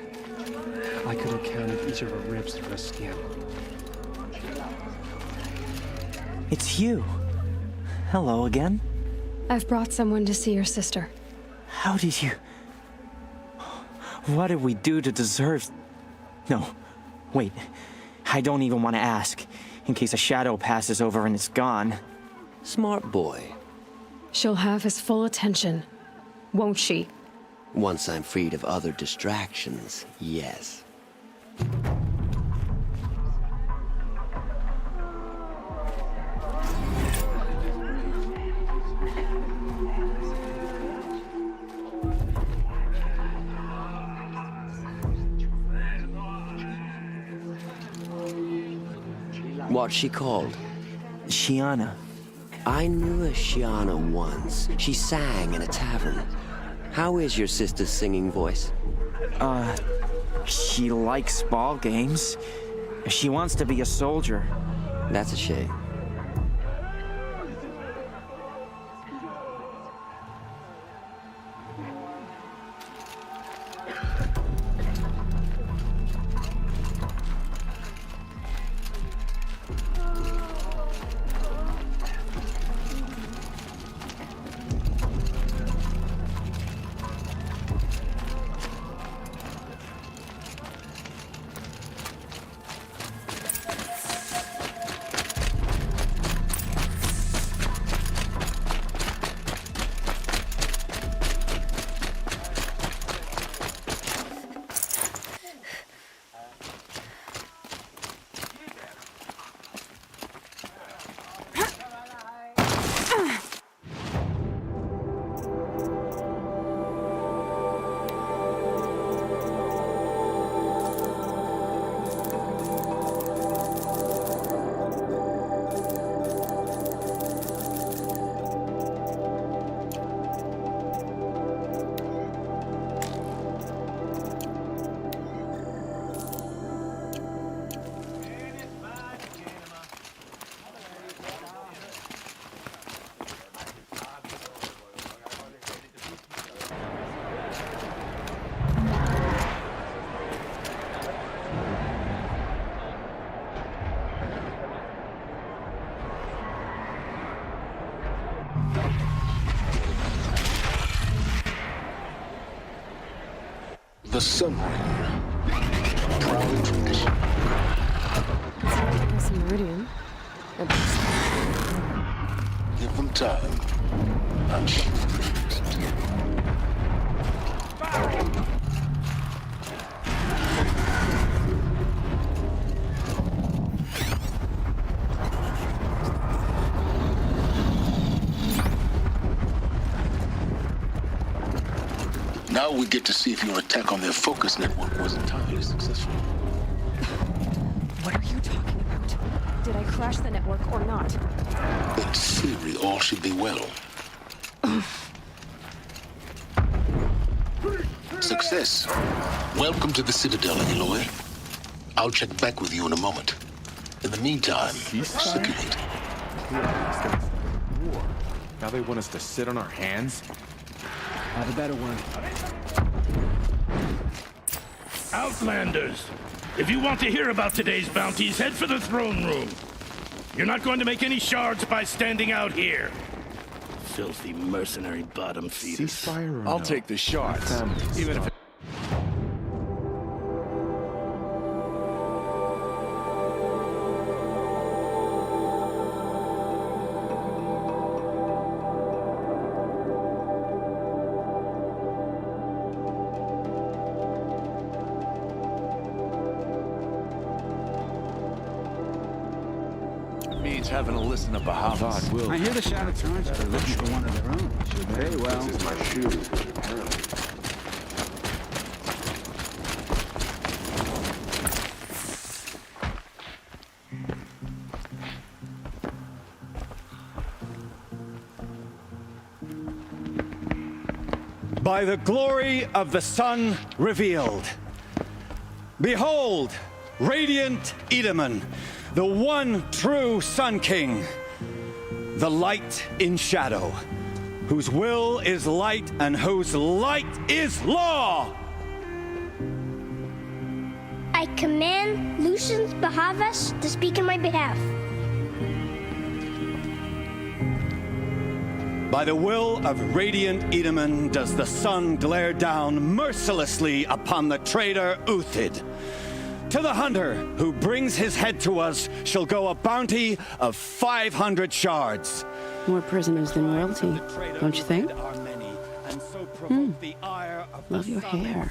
I could have counted each of her ribs through her skin. It's you. Hello again. I've brought someone to see your sister. How did you... What did we do to deserve... No, wait. I don't even want to ask, in case a shadow passes over and it's gone. Smart boy. She'll have his full attention, won't she? Once I'm freed of other distractions, yes. What's she called? Shiana. I knew a Shiana once. She sang in a tavern. How is your sister's singing voice? She likes ball games. She wants to be a soldier. That's a shame. The Sun Ring. Proud tradition. That's Meridian. Give them time. I'm sure. Now we get to see if your attack on their focus network was entirely successful. What are you talking about? Did I crash the network or not? In theory, all should be well. Success. Welcome to the Citadel, Aloy. I'll check back with you in a moment. In the meantime, circulate. Now they want us to sit on our hands? Have a better one. Outlanders, if you want to hear about today's bounties, head for the throne room. You're not going to make any shards by standing out here. Filthy mercenary bottom feeders. Ceasefire or I'll no? take the shards, even if it... means having to listen to Bahamut. I hear the Shadow Towns are looking for one of their own. Very well. This is my shoe, apparently. By the glory of the sun revealed. Behold, radiant Edaman, the one true Sun King, the light in shadow, whose will is light and whose light is law. I command Lucius Bahavas to speak in my behalf. By the will of radiant Edaman does the sun glare down mercilessly upon the traitor Uthid. To the hunter who brings his head to us shall go a bounty of 500 shards. More prisoners than royalty, don't you think? Love your hair.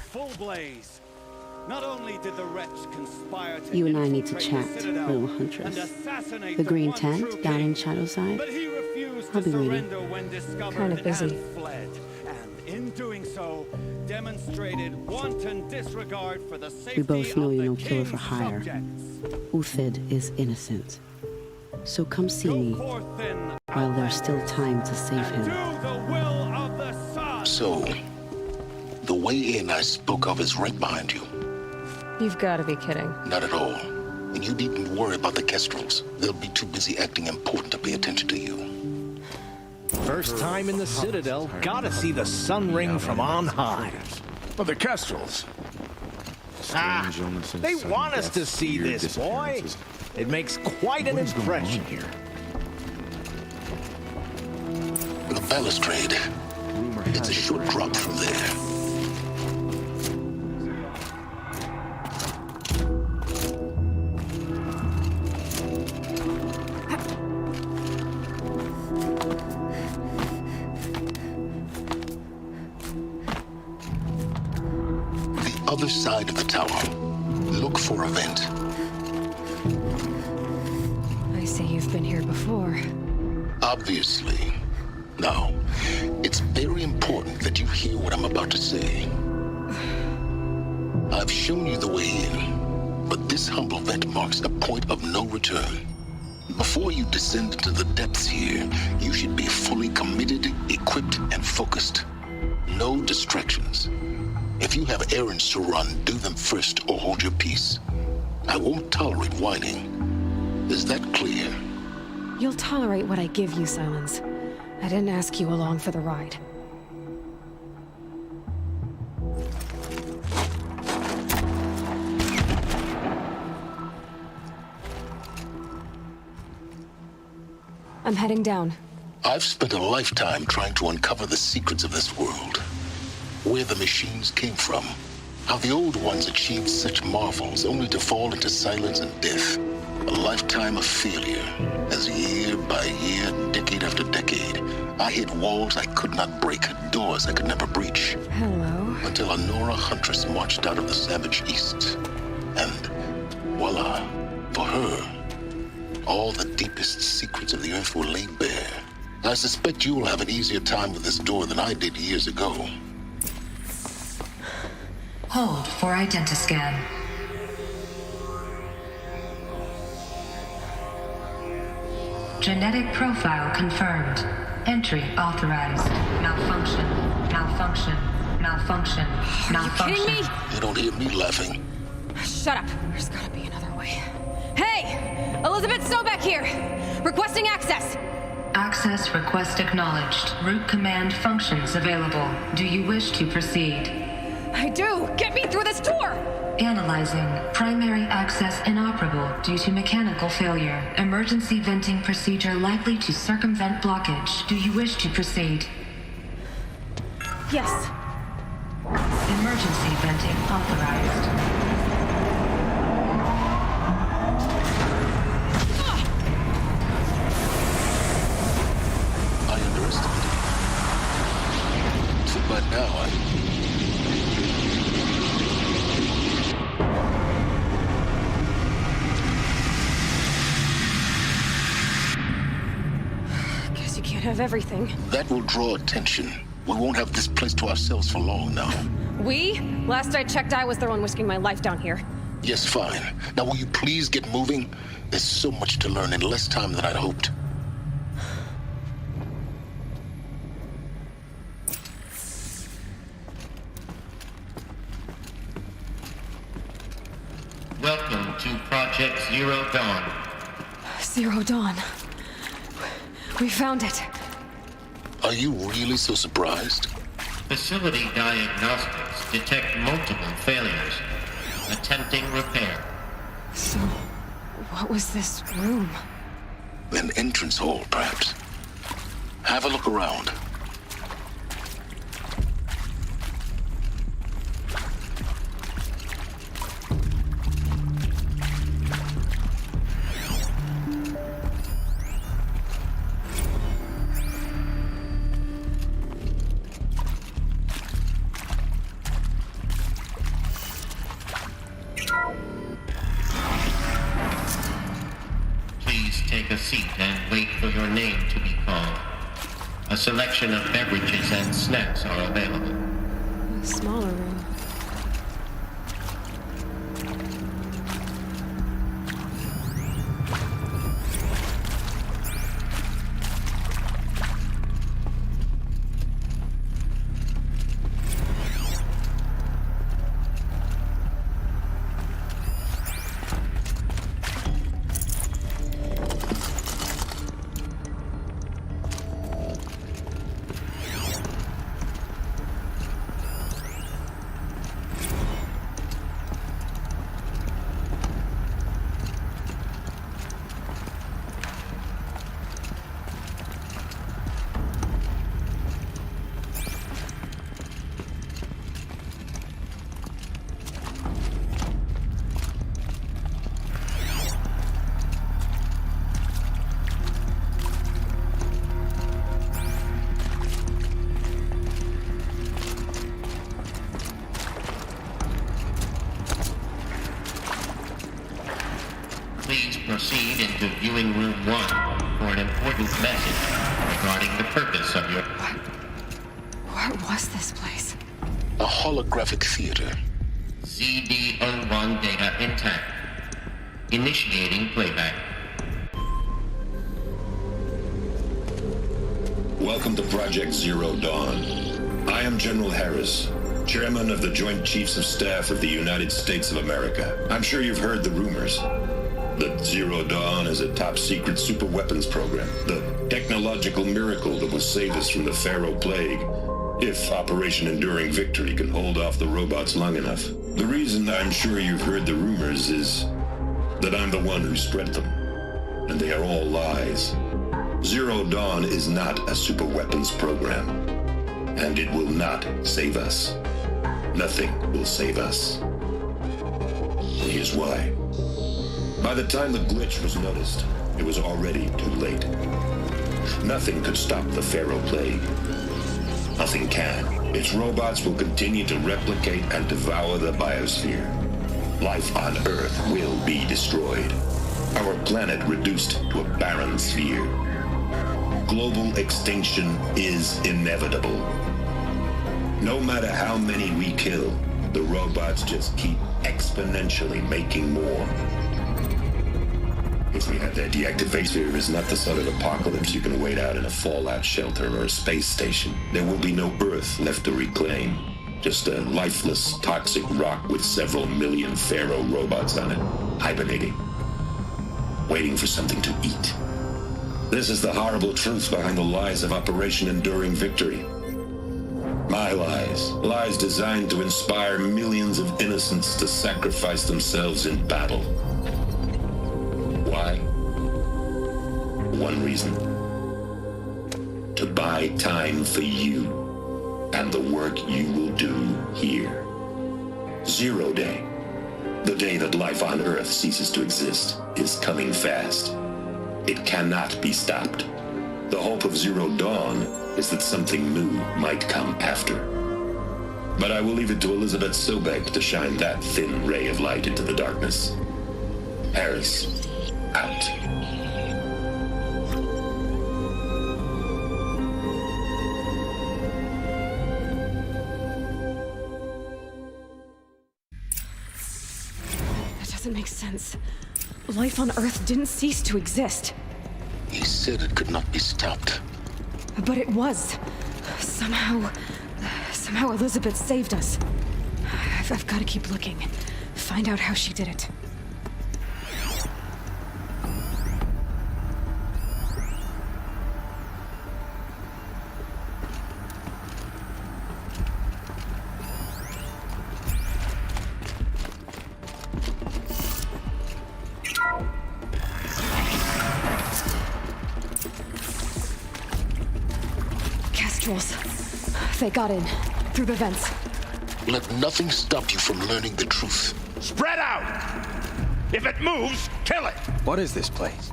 Not only did the wretch conspire to You and I need to chat, little huntress. The green tent down in Shadowside. I'll be waiting. Kind of busy. And in doing so, demonstrated wanton disregard for the safety We both know of you're the no killer king's for hire. subjects. Uthid is innocent. So come see me while there's still time to save him. So, the way in I spoke of is right behind you. You've got to be kidding. Not at all. And you needn't worry about the Kestrels. They'll be too busy acting important to pay attention to you. First time in the Citadel, gotta see the sun ring from on high. But the Kestrels. They want us to see this, boy. It makes quite an impression here. The balustrade. It's a short drop from there. Other side of the tower. Look for a vent. I see you've been here before. Obviously. Now, it's very important that you hear what I'm about to say. I've shown you the way in, but this humble vent marks a point of no return. Before you descend into the depths here, you should be fully committed, equipped, and focused. No distractions. If you have errands to run, do them first or hold your peace. I won't tolerate whining. Is that clear? You'll tolerate what I give you, Silence. I didn't ask you along for the ride. I'm heading down. I've spent a lifetime trying to uncover the secrets of this world. Where the machines came from. How the old ones achieved such marvels only to fall into silence and death. A lifetime of failure. As year by year, decade after decade, I hit walls I could not break, doors I could never breach. Hello. Until a Nora huntress marched out of the savage east. And voila, for her, all the deepest secrets of the earth were laid bare. I suspect you'll have an easier time with this door than I did years ago. Hold for identiscan. Genetic profile confirmed. Entry authorized. Malfunction. Malfunction. Malfunction. Malfunction. Are you kidding me? You don't hear me laughing. Shut up. There's gotta be another way. Hey! Elizabeth Sobek here! Requesting access! Access request acknowledged. Root command functions available. Do you wish to proceed? I do! Get me through this door! Analyzing. Primary access inoperable due to mechanical failure. Emergency venting procedure likely to circumvent blockage. Do you wish to proceed? Yes. Emergency venting authorized. I underestimated you. But now have everything. That will draw attention. We won't have this place to ourselves for long now. We? Last I checked, I was the one risking my life down here. Yes, fine. Now will you please get moving? There's so much to learn in less time than I'd hoped. Welcome to Project Zero Dawn. Zero Dawn. We found it. Are you really so surprised? Facility diagnostics detect multiple failures. Attempting repair. So, what was this room? An entrance hall, perhaps. Have a look around. Take a seat and wait for your name to be called. A selection of beverages and snacks are available. A smaller room. Please proceed into viewing room 1 for an important message regarding the purpose of your... What was this place? A holographic theater. ZD-01 data intact. Initiating playback. Welcome to Project Zero Dawn. I am General Harris, Chairman of the Joint Chiefs of Staff of the United States of America. I'm sure you've heard the rumors that Zero Dawn is a top-secret superweapons program, the technological miracle that will save us from the Pharaoh Plague, if Operation Enduring Victory can hold off the robots long enough. The reason I'm sure you've heard the rumors is that I'm the one who spread them, and they are all lies. Zero Dawn is not a superweapons program, and it will not save us. Nothing will save us. Here's why. By the time the glitch was noticed, it was already too late. Nothing could stop the Pharaoh Plague. Nothing can. Its robots will continue to replicate and devour the biosphere. Life on Earth will be destroyed. Our planet reduced to a barren sphere. Global extinction is inevitable. No matter how many we kill, the robots just keep exponentially making more. If we have their deactivation, is not the sort of apocalypse you can wait out in a fallout shelter or a space station. There will be no Earth left to reclaim. Just a lifeless, toxic rock with several million Pharaoh robots on it, hibernating, waiting for something to eat. This is the horrible truth behind the lies of Operation Enduring Victory. My lies. Lies designed to inspire millions of innocents to sacrifice themselves in battle. Why? One reason. To buy time for you and the work you will do here. Zero Day, the day that life on Earth ceases to exist, is coming fast. It cannot be stopped. The hope of Zero Dawn is that something new might come after. But I will leave it to Elizabeth Sobek to shine that thin ray of light into the darkness. Harris, out. sense. Life on Earth didn't cease to exist. He said it could not be stopped. But it was. Somehow Elizabeth saved us. I've got to keep looking. Find out how she did it. Kestrels. They got in. Through the vents. Let nothing stop you from learning the truth. Spread out! If it moves, kill it! What is this place?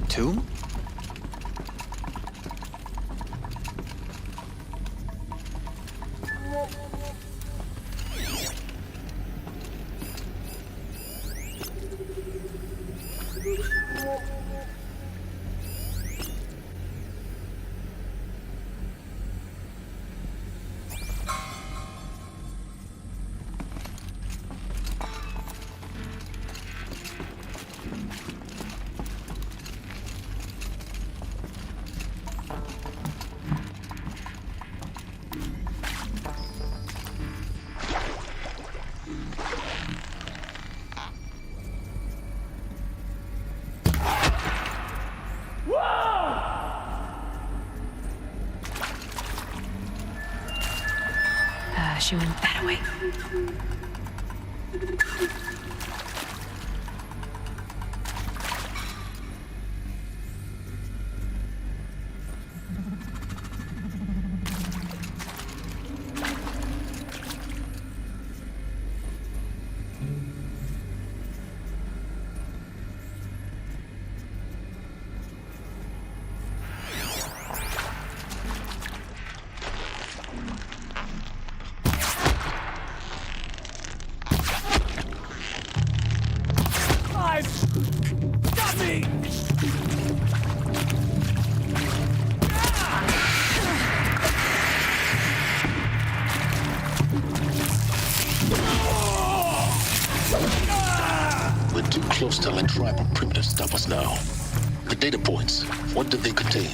Tomb? She went that way. Close to let tribal primitives stop us now. The data points, what do they contain?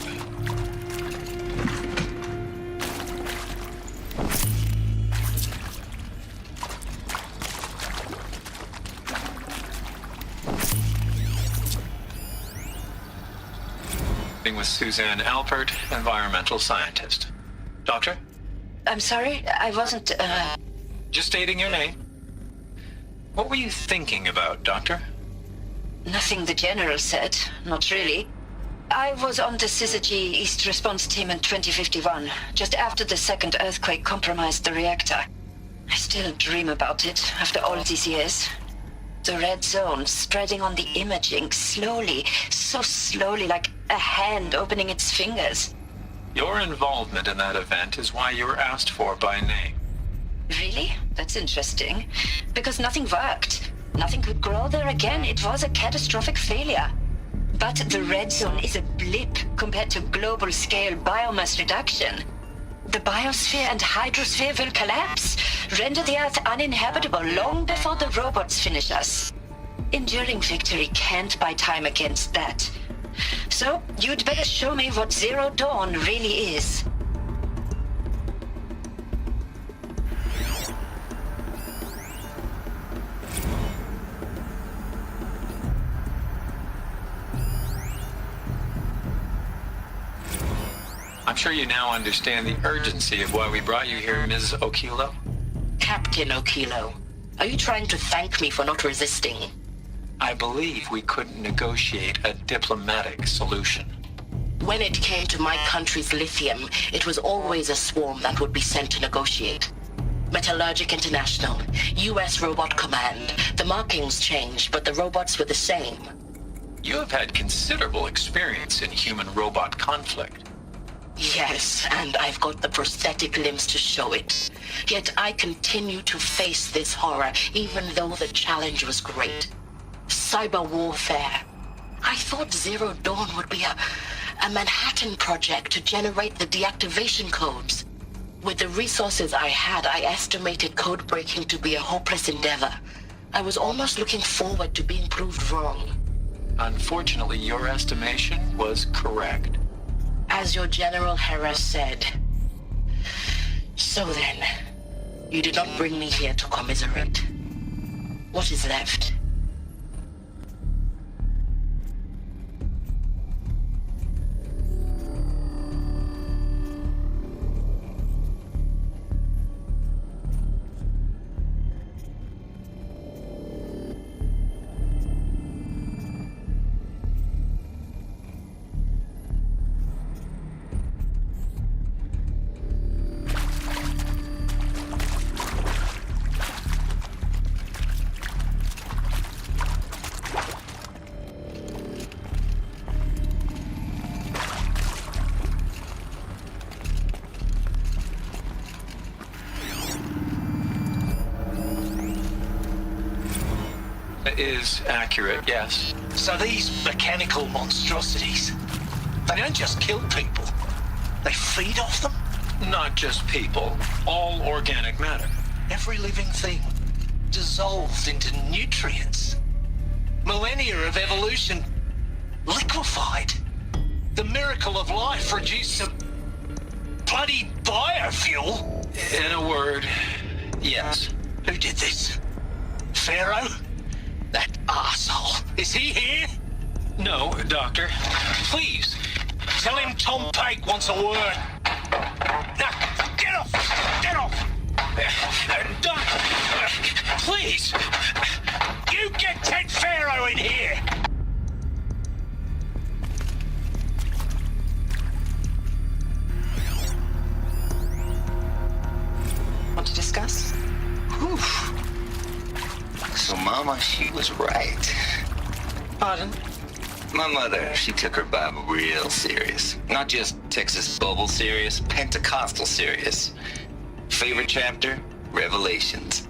With Suzanne Alpert, environmental scientist. Doctor? I'm sorry, I wasn't, Just stating your name. What were you thinking about, Doctor? Nothing the General said, not really. I was on the Syzygy East Response Team in 2051, just after the second earthquake compromised the reactor. I still dream about it, after all these years. The red zone spreading on the imaging, slowly, so slowly, like a hand opening its fingers. Your involvement in that event is why you were asked for by name. Really? That's interesting. Because nothing worked. Nothing could grow there again. It was a catastrophic failure. But the red zone is a blip compared to global-scale biomass reduction. The biosphere and hydrosphere will collapse, render the Earth uninhabitable long before the robots finish us. Enduring victory can't buy time against that. So, you'd better show me what Zero Dawn really is. I'm sure you now understand the urgency of why we brought you here, Ms. Okilo. Captain Okilo, are you trying to thank me for not resisting? I believe we couldn't negotiate a diplomatic solution. When it came to my country's lithium, it was always a swarm that would be sent to negotiate. Metallurgic International, US Robot Command. The markings changed, but the robots were the same. You have had considerable experience in human-robot conflict. Yes, and I've got the prosthetic limbs to show it. Yet I continue to face this horror, even though the challenge was great. Cyber warfare. I thought Zero Dawn would be a Manhattan project to generate the deactivation codes. With the resources I had, I estimated code breaking to be a hopeless endeavor. I was almost looking forward to being proved wrong. Unfortunately, your estimation was correct. As your General Harris said. So then, you did not bring me here to commiserate. What is left? Is accurate, yes. So these mechanical monstrosities, they don't just kill people, they feed off them? Not just people, all organic matter. Every living thing dissolved into nutrients. Millennia of evolution liquefied. The miracle of life produced some bloody biofuel. In a word, yes. Who did this? Pharaoh? That arsehole. Is he here? No, Doctor. Please, tell him Tom Pake wants a word. Now, get off! Get off! Doc, please! You get Ted Pharaoh in here! Want to discuss? Whew. So Mama, she was right. Pardon? My mother, she took her Bible real serious. Not just Texas Bible serious, Pentecostal serious. Favorite chapter? Revelations.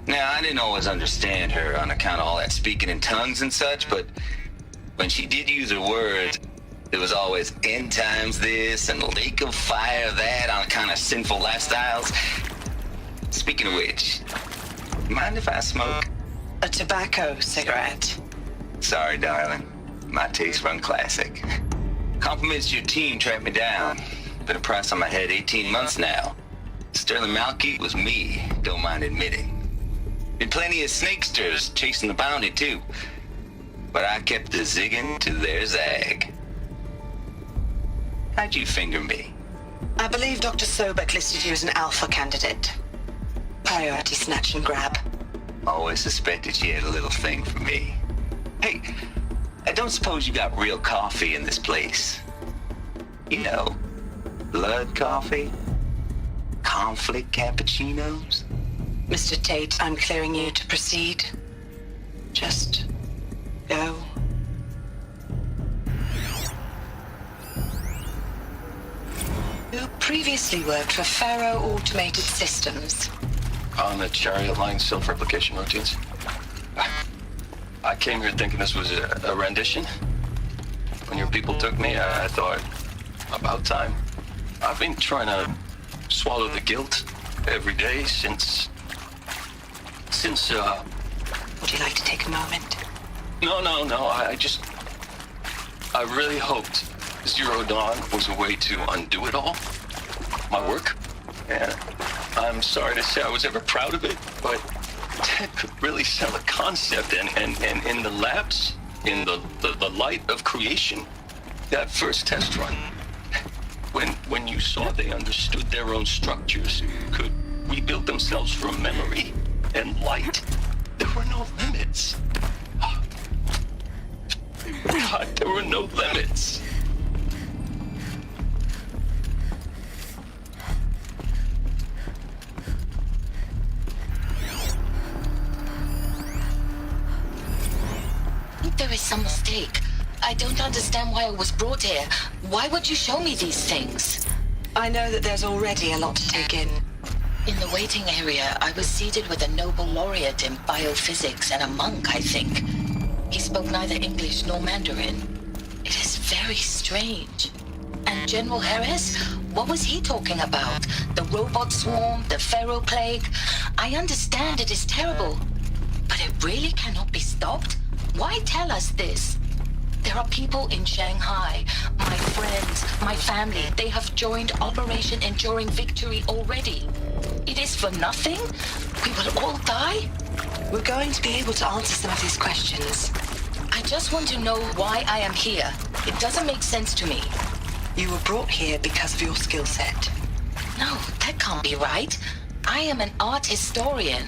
Now, I didn't always understand her on account of all that speaking in tongues and such, but when she did use her words, it was always end times this and lake of fire that on account of sinful lifestyles. Speaking of which, mind if I smoke? A tobacco cigarette. Sorry, darling. My taste run classic. Compliments to your team tracked me down. Been a price on my head 18 months now. Sterling Malky was me, don't mind admitting. Been plenty of snakesters chasing the bounty, too. But I kept the zigging to their zag. How'd you finger me? I believe Dr. Sobek listed you as an alpha candidate. Priority snatch and grab. Always suspected she had a little thing for me. Hey, I don't suppose you got real coffee in this place. You know, blood coffee? Conflict cappuccinos? Mr. Tate, I'm clearing you to proceed. Just go. You previously worked for Pharaoh Automated Systems. On the Chariot Line self-replication routines. I came here thinking this was a rendition. When your people took me, I thought, about time. I've been trying to swallow the guilt every day since... Would you like to take a moment? No, I really hoped Zero Dawn was a way to undo it all. My work. And I'm sorry to say I was ever proud of it, but Ted could really sell a concept, and in the labs, in the light of creation, that first test run, when you saw they understood their own structures, could rebuild themselves from memory and light, there were no limits. God, there were no limits. There is some mistake. I don't understand why I was brought here. Why would you show me these things? I know that there's already a lot to take in. In the waiting area, I was seated with a Nobel laureate in biophysics and a monk, I think. He spoke neither English nor Mandarin. It is very strange. And General Harris? What was he talking about? The robot swarm? The Pharaoh plague? I understand it is terrible. But But it really cannot be stopped? Why tell us this? There are people in Shanghai, my friends, my family. They have joined Operation Enduring Victory already. It is for nothing? We will all die? We're going to be able to answer some of these questions. I just want to know why I am here. It doesn't make sense to me. You were brought here because of your skill set. No, that can't be right. I am an art historian.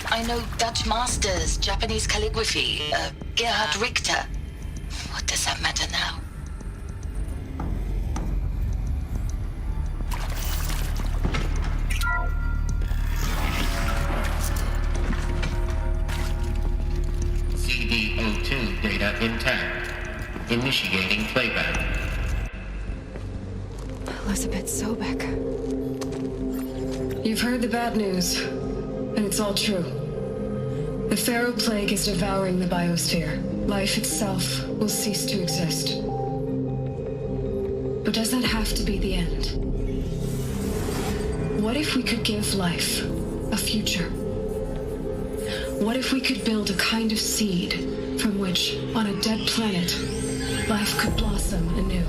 I know Dutch masters, Japanese calligraphy, Gerhard Richter. What does that matter now? CD02 data intact. Initiating playback. Elizabeth Sobek. You've heard the bad news, and it's all true. The Pharaoh Plague is devouring the biosphere. Life itself will cease to exist. But does that have to be the end? What if we could give life a future? What if we could build a kind of seed from which, on a dead planet, life could blossom anew?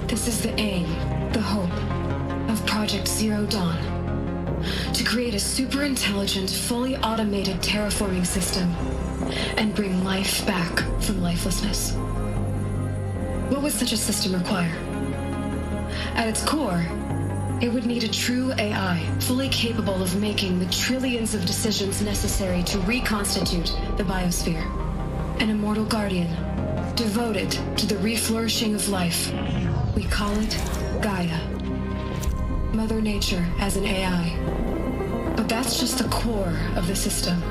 This is the aim, the hope, of Project Zero Dawn. To create a super-intelligent, fully automated terraforming system and bring life back from lifelessness. What would such a system require? At its core, it would need a true AI, fully capable of making the trillions of decisions necessary to reconstitute the biosphere. An immortal guardian, devoted to the reflourishing of life. We call it Gaia. Mother Nature as an AI. But that's just the core of the system.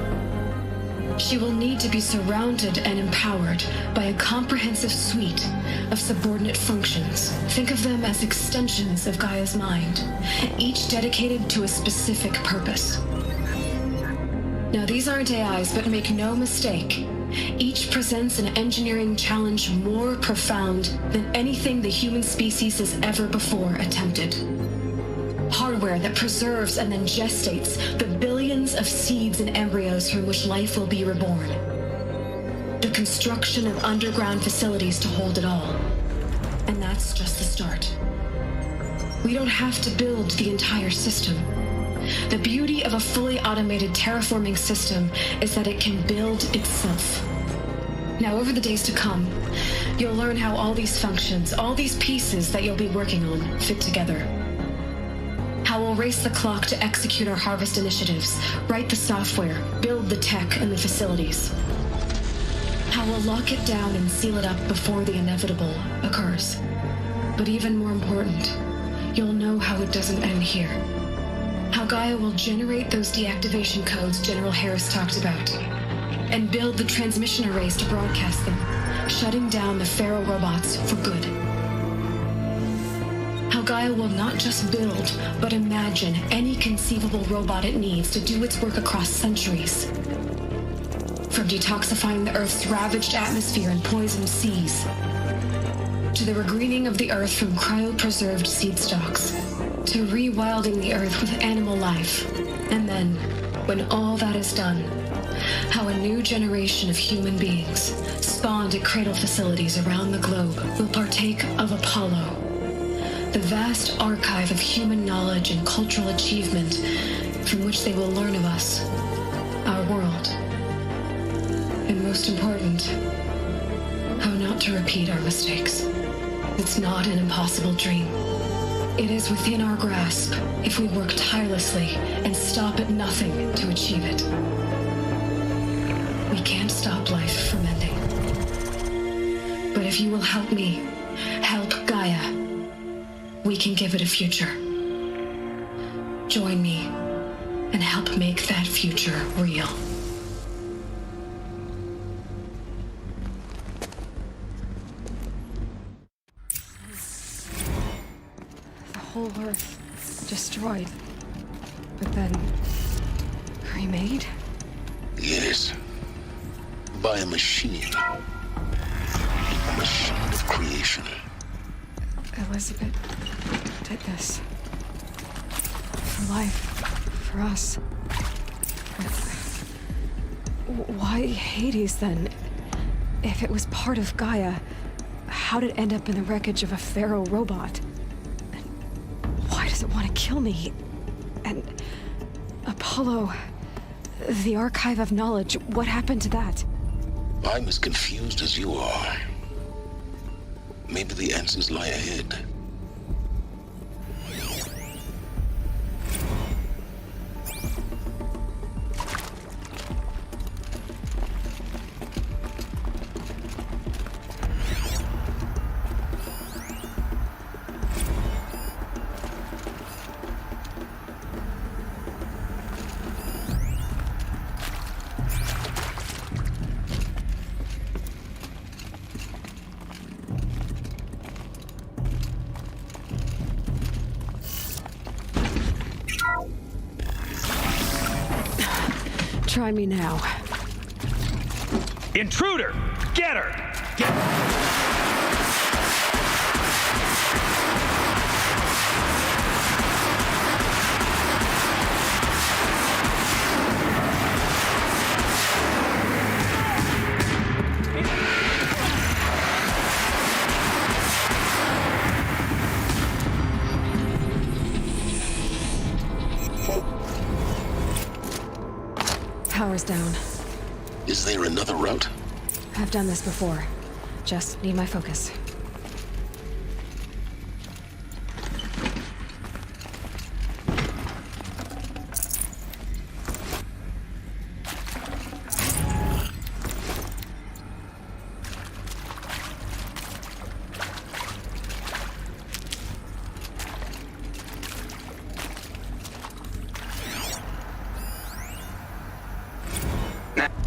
She will need to be surrounded and empowered by a comprehensive suite of subordinate functions. Think of them as extensions of Gaia's mind, each dedicated to a specific purpose. Now, these aren't AIs, but make no mistake, each presents an engineering challenge more profound than anything the human species has ever before attempted. Hardware that preserves and then gestates the billions of seeds and embryos from which life will be reborn. The construction of underground facilities to hold it all. And that's just the start. We don't have to build the entire system. The beauty of a fully automated terraforming system is that it can build itself. Now, over the days to come, you'll learn how all these functions, all these pieces that you'll be working on, fit together. How we'll race the clock to execute our harvest initiatives, write the software, build the tech and the facilities. How we'll lock it down and seal it up before the inevitable occurs. But even more important, you'll know how it doesn't end here. How Gaia will generate those deactivation codes General Harris talked about, and build the transmission arrays to broadcast them, shutting down the Pharaoh robots for good. How Gaia will not just build, but imagine any conceivable robot it needs to do its work across centuries. From detoxifying the Earth's ravaged atmosphere and poisoned seas, to the regreening of the Earth from cryopreserved seed stalks, to rewilding the Earth with animal life. And then, when all that is done, how a new generation of human beings, spawned at cradle facilities around the globe, will partake of Apollo, the vast archive of human knowledge and cultural achievement from which they will learn of us, our world. And most important, how not to repeat our mistakes. It's not an impossible dream. It is within our grasp if we work tirelessly and stop at nothing to achieve it. We can't stop life from ending. But if you will help me, help Gaia, we can give it a future. Join me and help make that future real. The whole Earth destroyed, but then remade? Yes. By a machine. A machine of creation. Elizabeth did this. For life. For us. Why Hades, then? If it was part of Gaia, how did it end up in the wreckage of a pharaoh robot? And why does it want to kill me? And Apollo, the Archive of Knowledge, what happened to that? I'm as confused as you are. Maybe the answers lie ahead. Try me now. Intruder! Get her! Power's down. Is there another route? I've done this before. Just need my focus.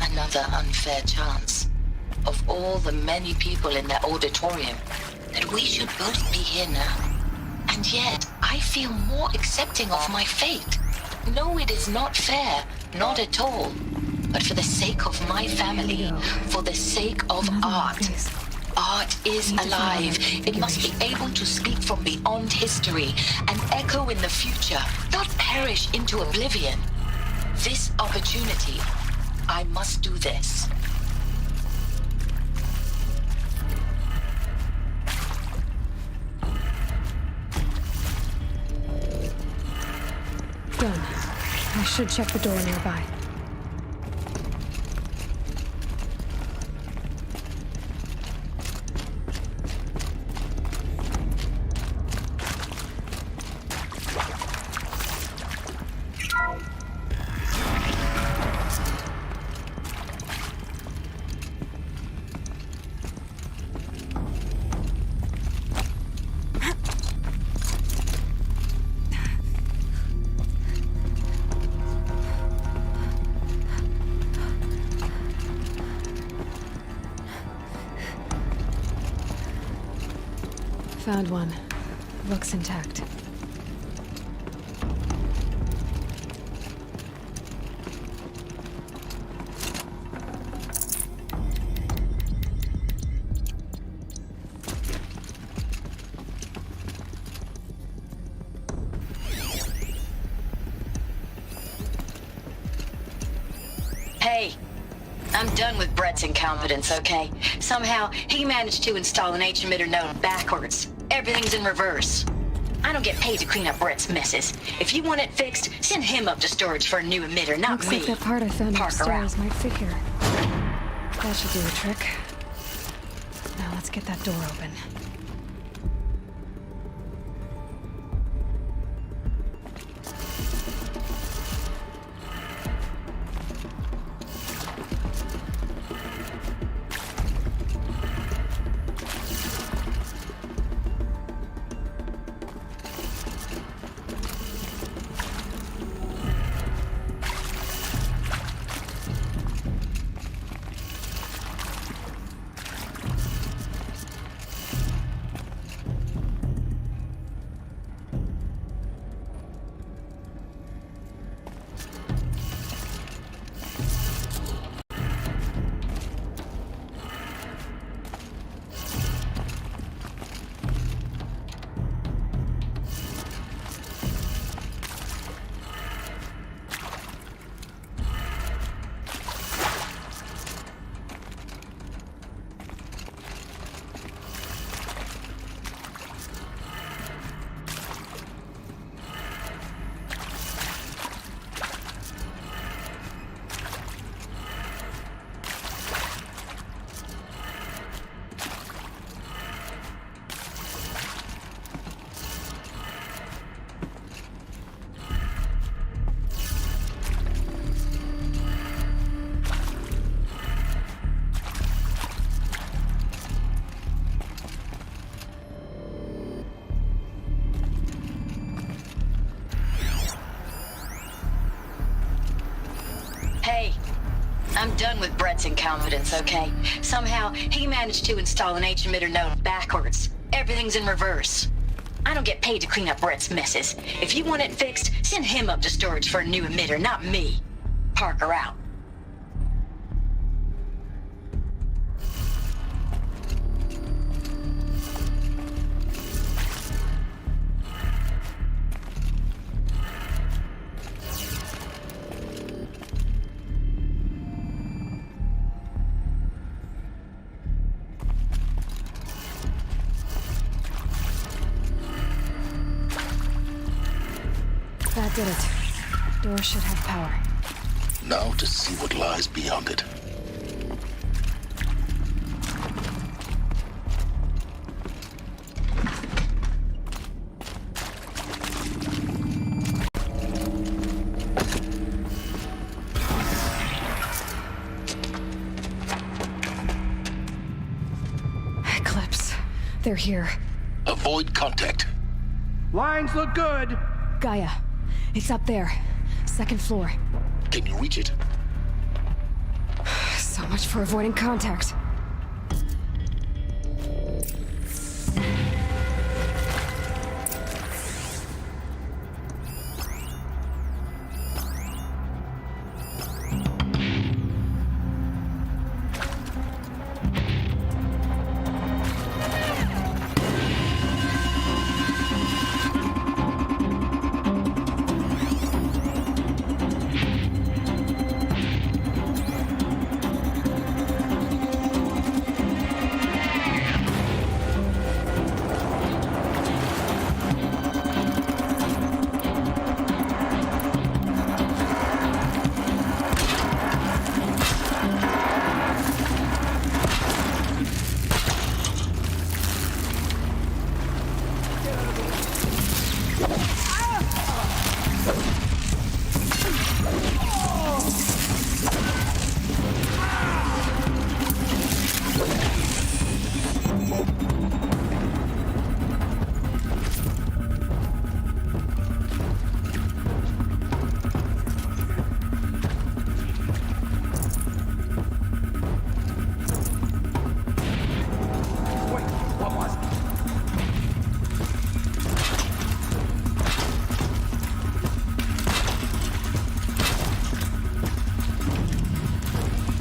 Another unfair chance. Of all the many people in that auditorium, that we should both be here now. And yet, I feel more accepting of my fate. No, it is not fair. Not at all. But for the sake of my family, for the sake of art. Art is alive. It must be able to speak from beyond history and echo in the future, not perish into oblivion. This opportunity, I must do this. Done. I should check the door nearby. Found one. Looks intact. Hey, I'm done with Brett's incompetence, okay? Somehow, he managed to install an H-emitter node backwards. Everything's in reverse. I don't get paid to clean up Brett's messes. If you want it fixed, send him up to storage for a new emitter, not Looks me. like that part I found upstairs might fit here. That should do the trick. Now let's get that door open. I'm done with Brett's incompetence, okay? Somehow, he managed to install an H-emitter node backwards. Everything's in reverse. I don't get paid to clean up Brett's messes. If you want it fixed, send him up to storage for a new emitter, not me. Parker out. That did it. Door should have power. Now to see what lies beyond it. Eclipse. They're here. Avoid contact. Lines look good. Gaia. It's up there. Second floor. Can you reach it? So much for avoiding contact.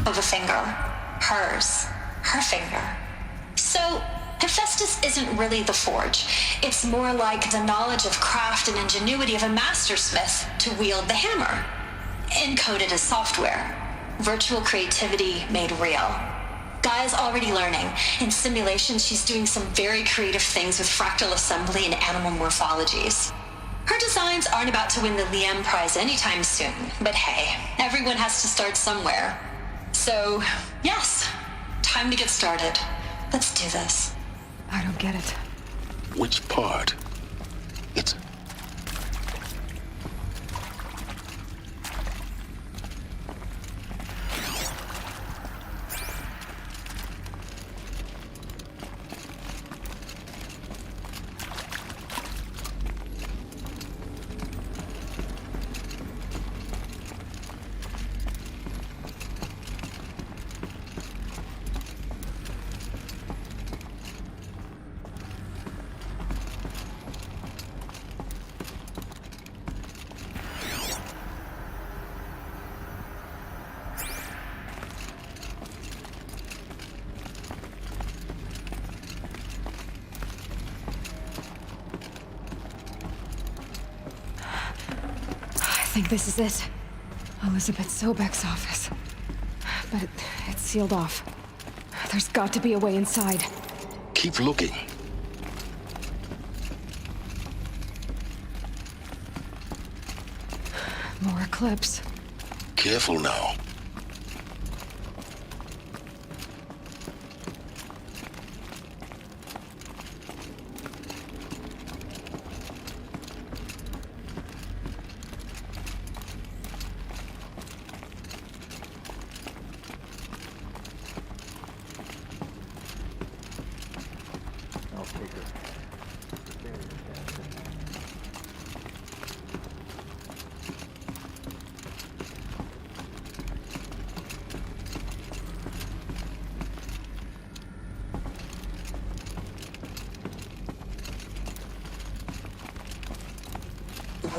Of a finger. Hers. Her finger. So, Hephaestus isn't really the forge. It's more like the knowledge of craft and ingenuity of a mastersmith to wield the hammer. Encoded as software. Virtual creativity made real. Gaia's already learning. In simulations, she's doing some very creative things with fractal assembly and animal morphologies. Her designs aren't about to win the Liam Prize anytime soon, but hey, everyone has to start somewhere. So, yes, time to get started. Let's do this. I don't get it. Which part? It's... I think this is it. Elizabeth Sobek's office. But it's sealed off. There's got to be a way inside. Keep looking. More Eclipse. Careful now.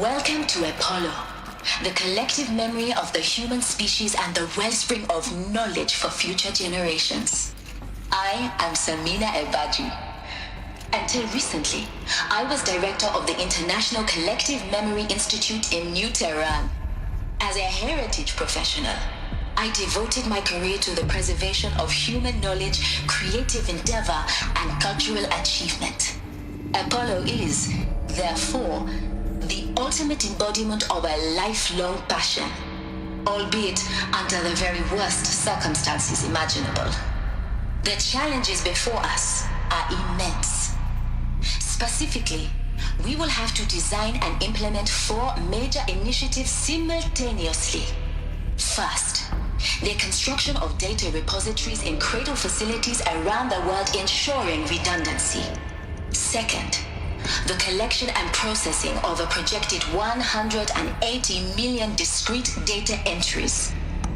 Welcome to Apollo, the collective memory of the human species and the wellspring of knowledge for future generations. I am Samina Ebaji. Until recently, I was director of the International Collective Memory Institute in New Tehran. As a heritage professional, I devoted my career to the preservation of human knowledge, creative endeavor, and cultural achievement. Apollo is, therefore, the ultimate embodiment of a lifelong passion, albeit under the very worst circumstances imaginable. The challenges before us are immense. Specifically, we will have to design and implement 4 major initiatives simultaneously. First, the construction of data repositories in cradle facilities around the world ensuring redundancy. Second, the collection and processing of a projected 180 million discrete data entries.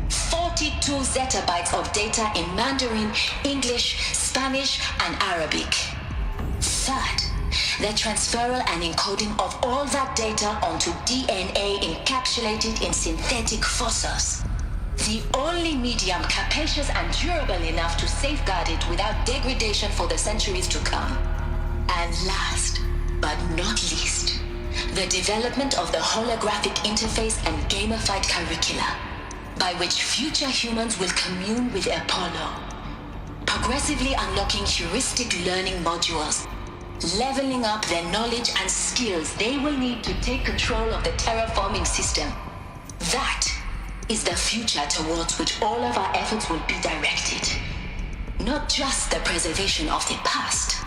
42 zettabytes of data in Mandarin, English, Spanish, and Arabic. Third, the transferal and encoding of all that data onto DNA encapsulated in synthetic fossils. The only medium capacious and durable enough to safeguard it without degradation for the centuries to come. And last, but not least, the development of the holographic interface and gamified curricula, by which future humans will commune with Apollo, progressively unlocking heuristic learning modules, leveling up their knowledge and skills they will need to take control of the terraforming system. That is the future towards which all of our efforts will be directed. Not just the preservation of the past,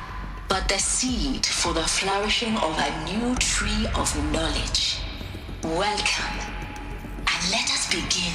but the seed for the flourishing of a new tree of knowledge. Welcome, and let us begin.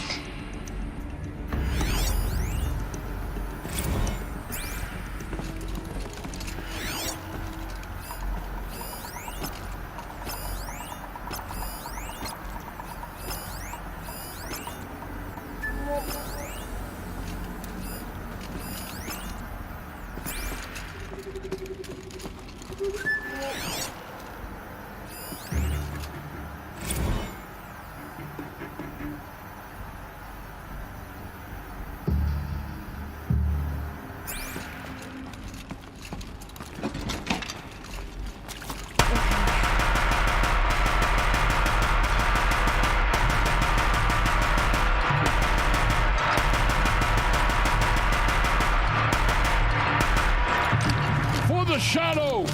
The shadow!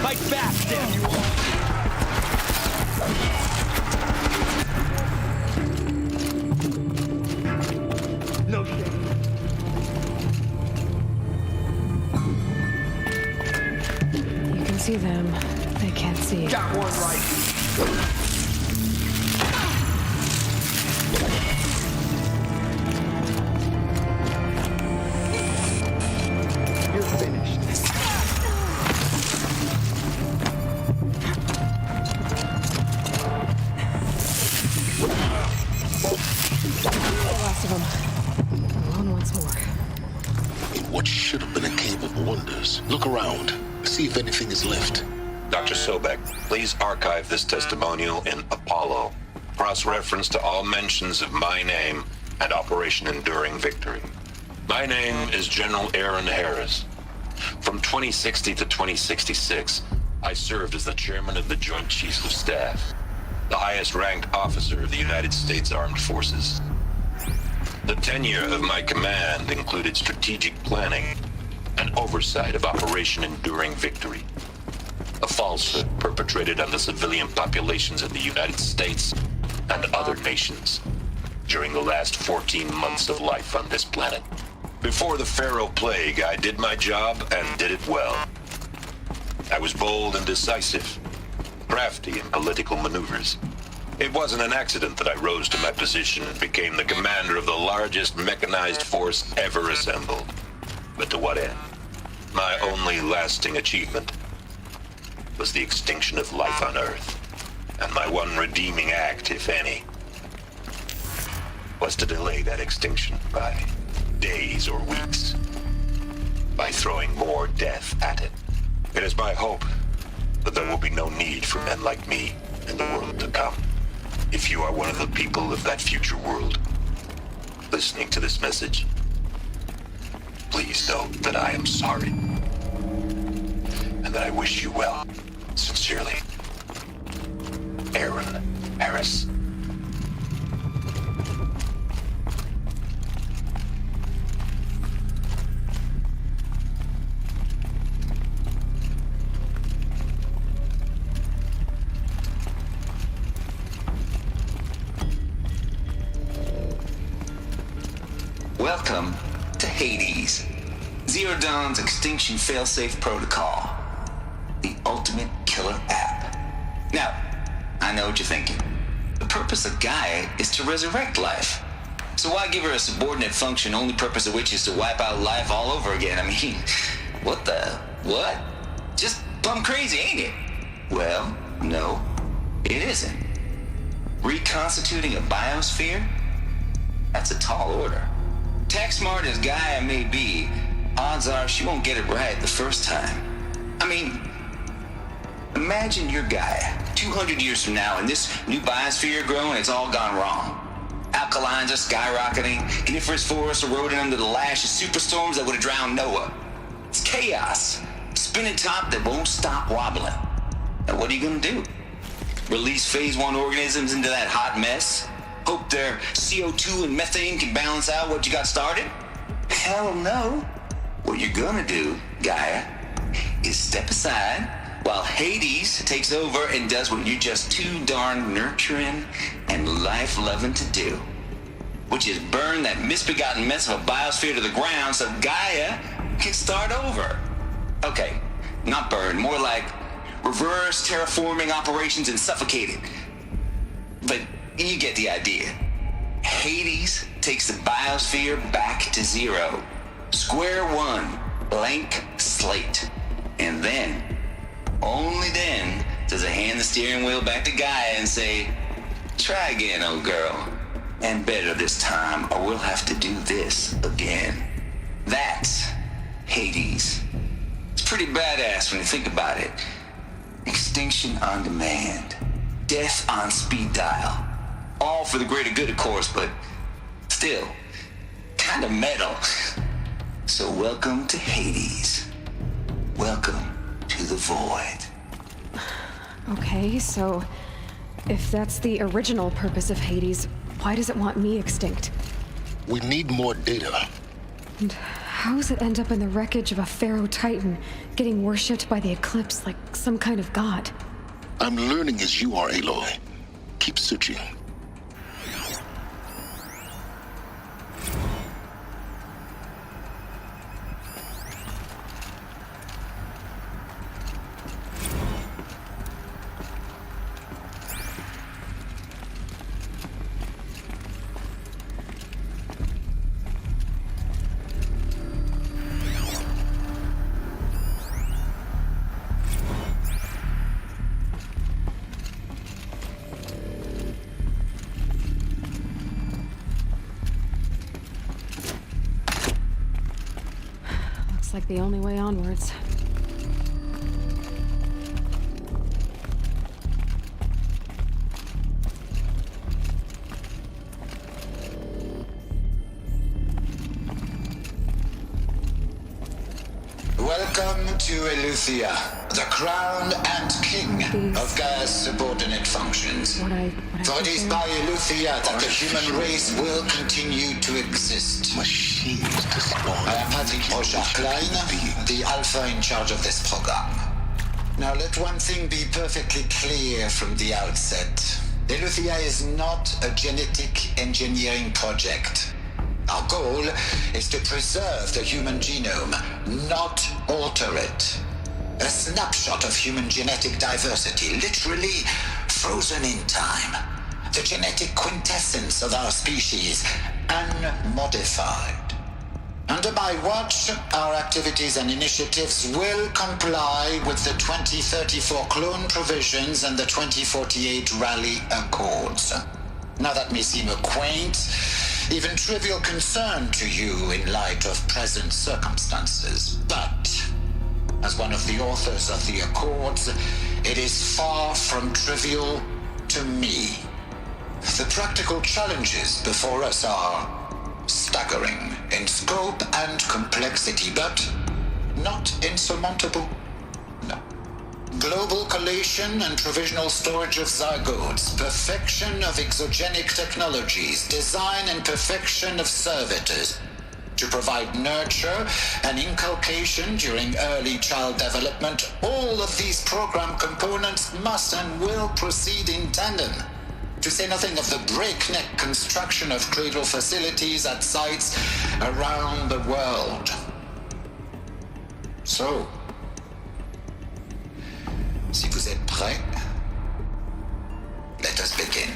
Fight back, damn you all! No shit. You can see them. They can't see you. Got one right. Look around. See if anything is left. Dr. Sobek, please archive this testimonial in Apollo. Cross-reference to all mentions of my name and Operation Enduring Victory. My name is General Aaron Harris. From 2060 to 2066, I served as the chairman of the Joint Chiefs of Staff, the highest-ranked officer of the United States Armed Forces. The tenure of my command included strategic planning and oversight of Operation Enduring Victory, a falsehood perpetrated on the civilian populations of the United States and other nations during the last 14 months of life on this planet. Before the Pharaoh Plague, I did my job and did it well. I was bold and decisive, crafty in political maneuvers. It wasn't an accident that I rose to my position and became the commander of the largest mechanized force ever assembled. But to what end? My only lasting achievement was the extinction of life on Earth. And my one redeeming act, if any, was to delay that extinction by days or weeks. by throwing more death at it. It is my hope that there will be no need for men like me in the world to come. If you are one of the people of that future world listening to this message, please know that I am sorry and that I wish you well. Sincerely, Aaron Harris. Welcome to Hades, Zero Dawn's extinction failsafe protocol, the ultimate killer app. Now, I know what you're thinking. The purpose of Gaia is to resurrect life. So why give her a subordinate function, only purpose of which is to wipe out life all over again? I mean, what? Just plumb crazy, ain't it? Well, no, it isn't. Reconstituting a biosphere? That's a tall order. Tech smart as Gaia may be, odds are she won't get it right the first time. I mean, imagine you're Gaia, 200 years from now, and this new biosphere growing, it's all gone wrong. Alkalines are skyrocketing, coniferous forests eroding under the lash of superstorms that would have drowned Noah. It's chaos, spinning top that won't stop wobbling. Now what are you gonna do? Release phase 1 organisms into that hot mess? Hope their CO2 and methane can balance out what you got started? Hell no. What you're gonna do, Gaia, is step aside while Hades takes over and does what you're just too darn nurturing and life-loving to do, which is burn that misbegotten mess of a biosphere to the ground so Gaia can start over. Okay, not burn, more like reverse terraforming operations and suffocate it. But you get the idea. Hades takes the biosphere back to zero. Square one, blank slate. And then, only then, does it hand the steering wheel back to Gaia and say, try again, old girl. And better this time, or we'll have to do this again. That's Hades. It's pretty badass when you think about it. Extinction on demand. Death on speed dial. All for the greater good, of course, but still, kind of metal. So welcome to Hades. Welcome to the void. Okay, so if that's the original purpose of Hades, why does it want me extinct? We need more data. And how does it end up in the wreckage of a Pharaoh Titan, getting worshipped by the Eclipse like some kind of god? I'm learning as you are, Aloy. Keep searching. Like the only way onwards. Welcome to Eleuthia, the crown and king of Gaia's subordinate functions. For it is by Eleuthia that the human race will continue to exist. Machines to spawn. I am Patrick Brochard-Klein, the alpha in charge of this program. Now let one thing be perfectly clear from the outset. Eleuthia is not a genetic engineering project. Our goal is to preserve the human genome, not alter it. A snapshot of human genetic diversity, literally frozen in time. The genetic quintessence of our species, unmodified. Under my watch, our activities and initiatives will comply with the 2034 clone provisions and the 2048 Rally Accords. Now that may seem a quaint even trivial concern to you in light of present circumstances. But, as one of the authors of the Accords, it is far from trivial to me. The practical challenges before us are staggering in scope and complexity, but not insurmountable. No. Global collation and provisional storage of zygotes, perfection of exogenic technologies, design and perfection of servitors to provide nurture and inculcation during early child development. All of these program components must and will proceed in tandem, to say nothing of the breakneck construction of cradle facilities at sites around the world. So, si vous êtes prêts, let us begin.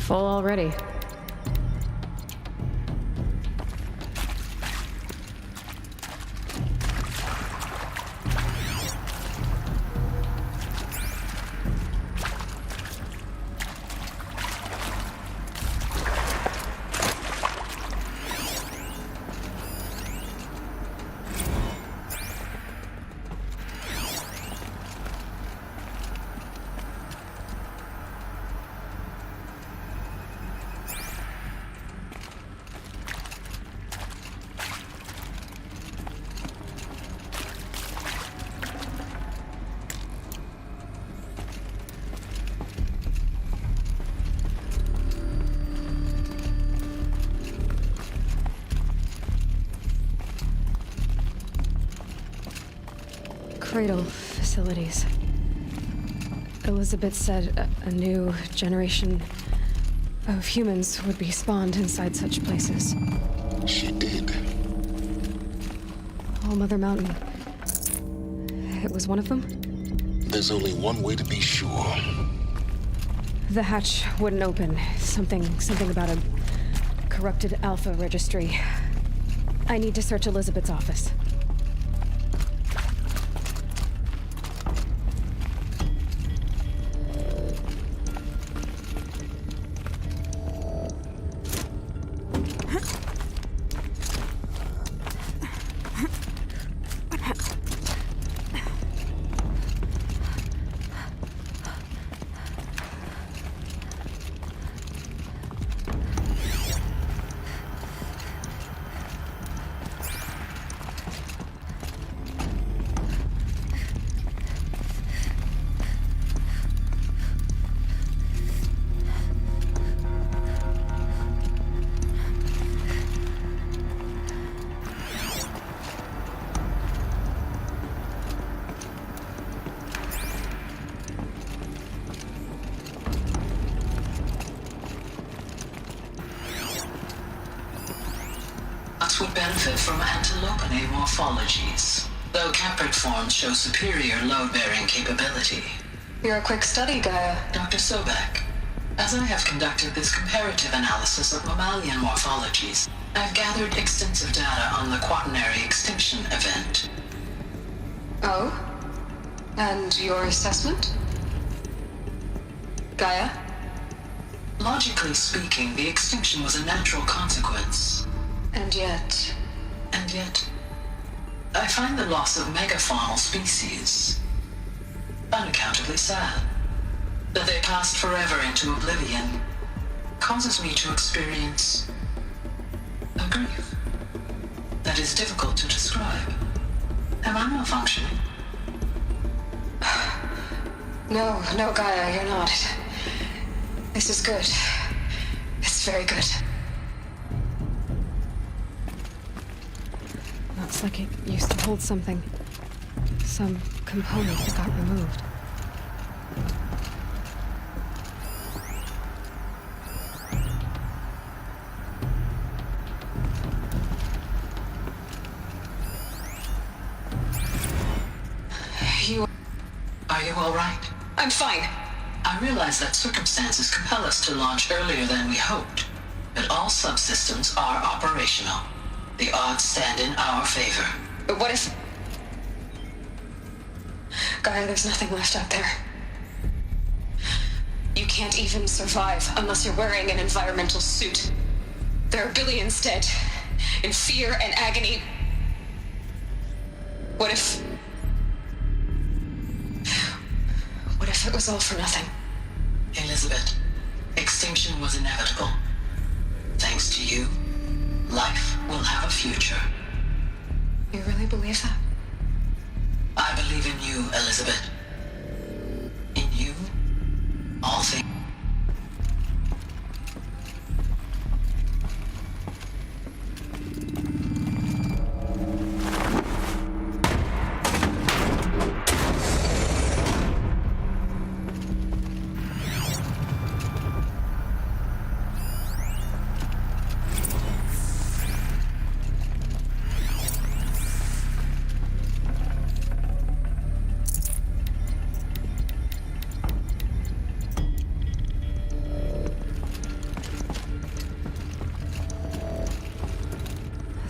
Full already. Cradle facilities. Elizabeth said a new generation of humans would be spawned inside such places. She did. Oh, Mother Mountain. It was one of them? There's only one way to be sure. The hatch wouldn't open. Something about a corrupted Alpha registry. I need to search Elizabeth's office. Would benefit from antilopinae morphologies, though caprid forms show superior load-bearing capability. You're a quick study, Gaia. Dr. Sobek, as I have conducted this comparative analysis of mammalian morphologies, I've gathered extensive data on the quaternary extinction event. Oh? And your assessment? Gaia? Logically speaking, the extinction was a natural consequence. And yet, I find the loss of megafaunal species unaccountably sad. That they passed forever into oblivion causes me to experience a grief that is difficult to describe. Am I malfunctioning? No, Gaia, you're not. This is good. It's very good. Looks like it used to hold something. Some component that got removed. Are you all right? I'm fine. I realize that circumstances compel us to launch earlier than we hoped, but all subsystems are operational. The odds stand in our favor. But what if... Gaia, there's nothing left out there. You can't even survive unless you're wearing an environmental suit. There are billions dead, in fear and agony. What if it was all for nothing? Elizabeth, extinction was inevitable. Thanks to you, life will have a future. You really believe that? I believe in you, Elizabeth. In you, all things.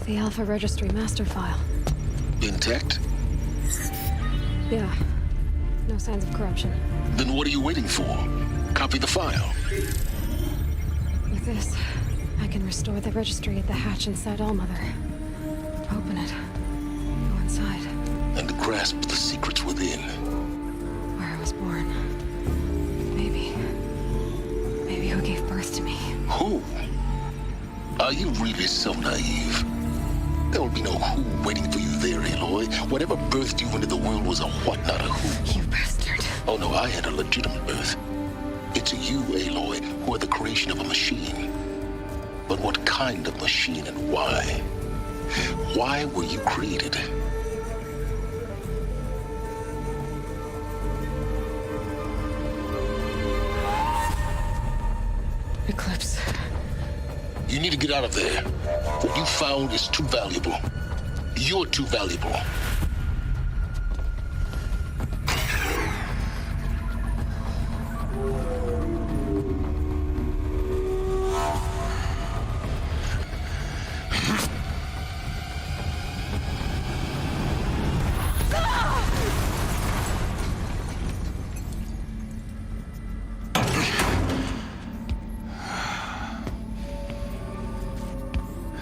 The Alpha Registry master file. Intact? Yeah. No signs of corruption. Then what are you waiting for? Copy the file. With this, I can restore the registry at the hatch inside Allmother. Open it. Go inside. And grasp the secrets within. Where I was born. Maybe who gave birth to me. Who? Are you really so naive? There will be no who waiting for you there, Aloy. Whatever birthed you into the world was a what, not a who. You bastard. Oh no, I had a legitimate birth. It's you, Aloy, who are the creation of a machine. But what kind of machine and why? Why were you created? Eclipse. You need to get out of there. What you found is too valuable. You're too valuable.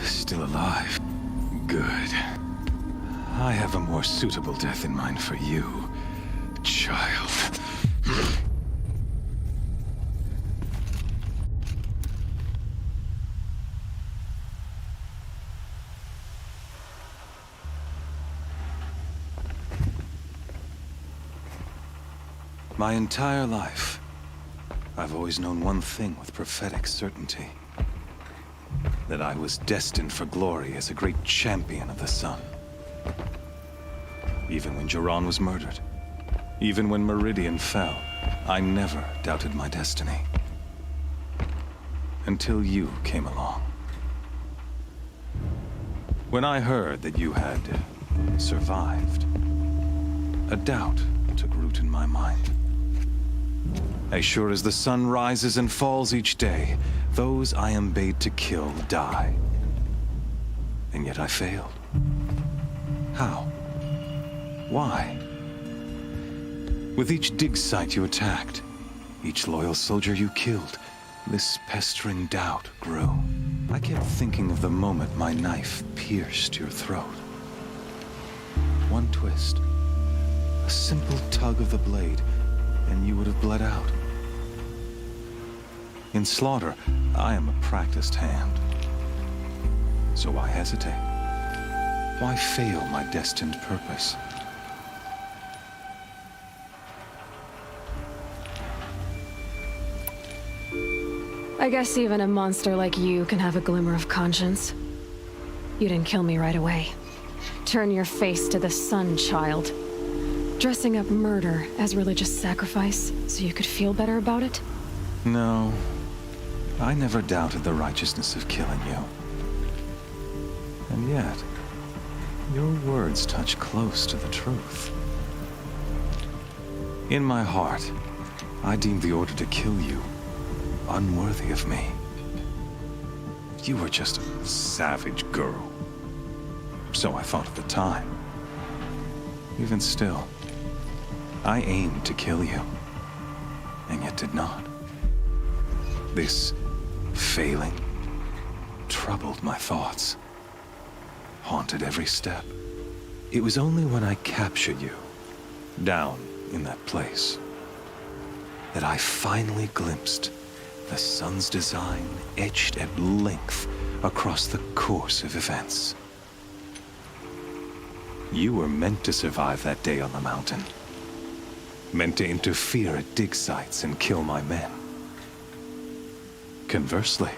Still alive. Good. I have a more suitable death in mind for you, child. My entire life, I've always known one thing with prophetic certainty. That I was destined for glory as a great champion of the sun. Even when Jiran was murdered, even when Meridian fell, I never doubted my destiny. Until you came along. When I heard that you had survived, a doubt took root in my mind. As sure as the sun rises and falls each day, those I am bade to kill die. And yet I failed. How? Why? With each dig site you attacked, each loyal soldier you killed, this pestering doubt grew. I kept thinking of the moment my knife pierced your throat. One twist, a simple tug of the blade, and you would have bled out. In slaughter, I am a practiced hand. So why hesitate? Why fail my destined purpose? I guess even a monster like you can have a glimmer of conscience. You didn't kill me right away. Turn your face to the sun, child. dressing up murder as religious sacrifice so you could feel better about it? No. I never doubted the righteousness of killing you. And yet, your words touch close to the truth. In my heart, I deemed the order to kill you unworthy of me. You were just a savage girl. So I thought at the time. Even still, I aimed to kill you, and yet did not. This failing troubled my thoughts, haunted every step. It was only when I captured you, down in that place, that I finally glimpsed the sun's design etched at length across the course of events. You were meant to survive that day on the mountain. Meant to interfere at dig sites and kill my men. Conversely,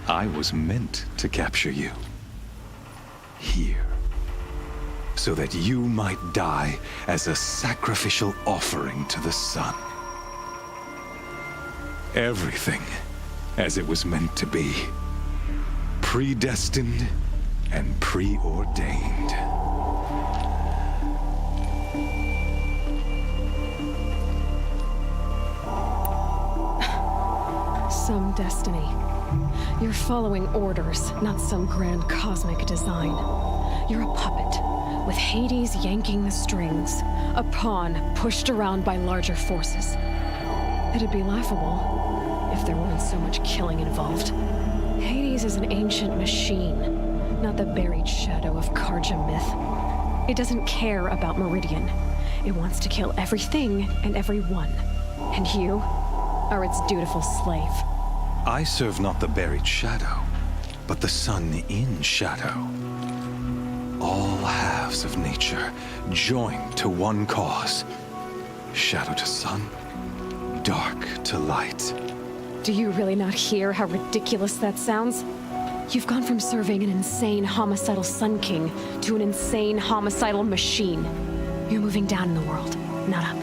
I was meant to capture you. Here. So that you might die as a sacrificial offering to the sun. Everything as it was meant to be. Predestined and preordained. Some destiny. You're following orders, not some grand cosmic design. You're a puppet, with Hades yanking the strings, a pawn pushed around by larger forces. It'd be laughable if there weren't so much killing involved. Hades is an ancient machine, not the buried shadow of Karja myth. It doesn't care about Meridian. It wants to kill everything and everyone. And you are its dutiful slave. I serve not the buried shadow, but the sun in shadow. All halves of nature joined to one cause. Shadow to sun, dark to light. Do you really not hear how ridiculous that sounds? You've gone from serving an insane homicidal Sun King to an insane homicidal machine. You're moving down in the world, not up.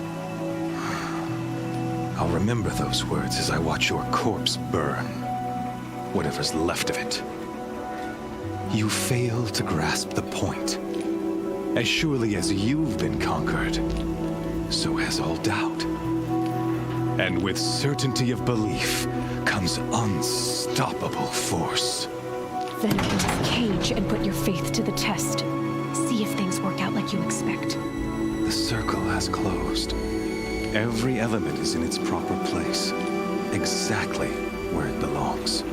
I'll remember those words as I watch your corpse burn. Whatever's left of it. You fail to grasp the point. As surely as you've been conquered, so has all doubt. And with certainty of belief comes unstoppable force. Then enter the cage and put your faith to the test. See if things work out like you expect. The circle has closed. Every element is in its proper place, exactly where it belongs.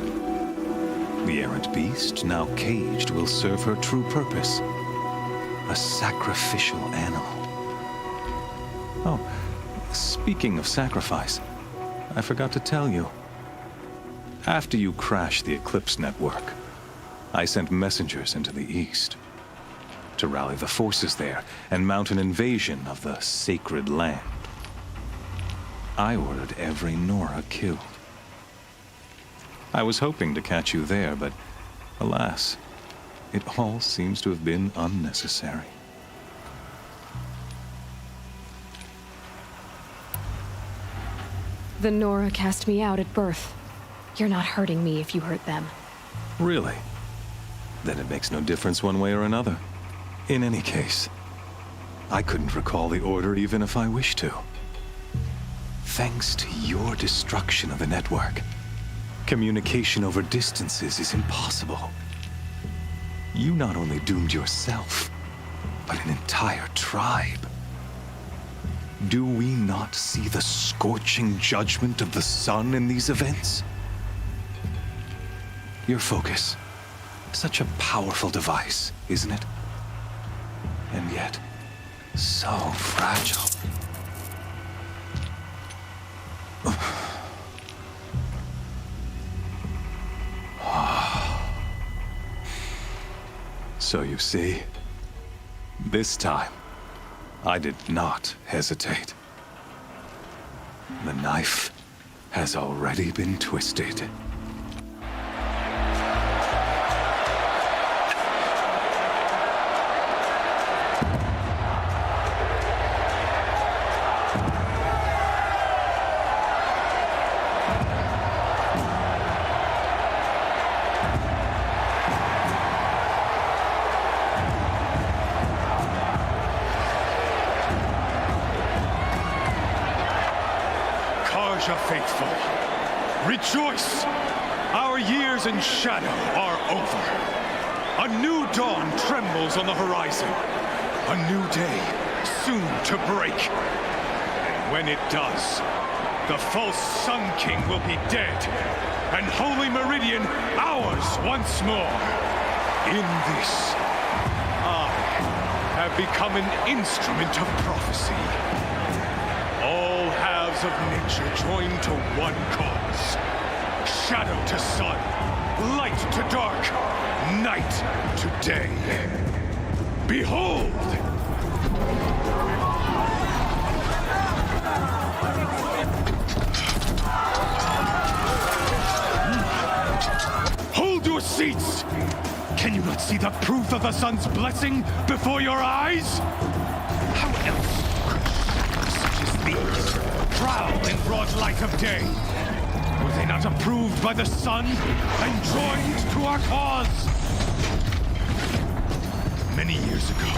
The errant beast, now caged, will serve her true purpose. A sacrificial animal. Oh, speaking of sacrifice, I forgot to tell you. After you crashed the Eclipse network, I sent messengers into the east to rally the forces there and mount an invasion of the sacred land. I ordered every Nora killed. I was hoping to catch you there, but alas, it all seems to have been unnecessary. The Nora cast me out at birth. You're not hurting me if you hurt them. Really? Then it makes no difference one way or another. In any case, I couldn't recall the order even if I wished to. Thanks to your destruction of the network, communication over distances is impossible. You not only doomed yourself, but an entire tribe. Do we not see the scorching judgment of the sun in these events? Your focus, such a powerful device, isn't it? And yet, so fragile. So you see, this time, I did not hesitate. The knife has already been twisted. Persia faithful, rejoice! Our years in shadow are over. A new dawn trembles on the horizon. A new day soon to break. And when it does, the false Sun King will be dead, and Holy Meridian ours once more. In this, I have become an instrument of prophecy. All halves of nature join to one cause. Shadow to sun, light to dark, night to day. Behold! Hold your seats! Can you not see the proof of the sun's blessing before your eyes? How else could such as these prowl in broad light of day? Were they not approved by the sun and joined to our cause? Many years ago,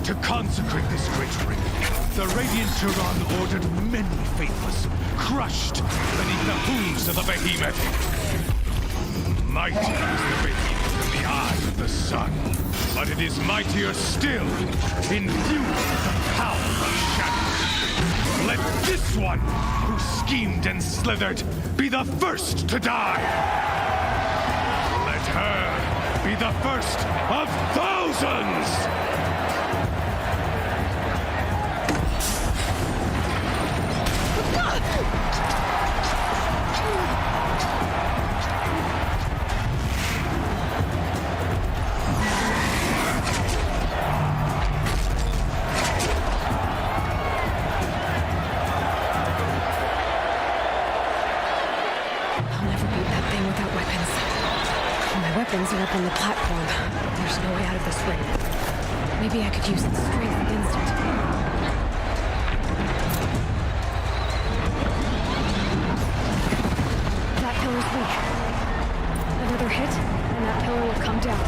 to consecrate this great ring, the Radiant Turan ordered many faithless, crushed beneath the hooves of the behemoth. Mighty is the behemoth in the eye of the sun, but it is mightier still, infused with the power of shadow. Let this one, who schemed and slithered, be the first to die. Let her be the first of thousands! Are up on the platform. There's no way out of this ring. Maybe I could use the strength against it. That pillar's weak. Another hit, and that pillar will come down.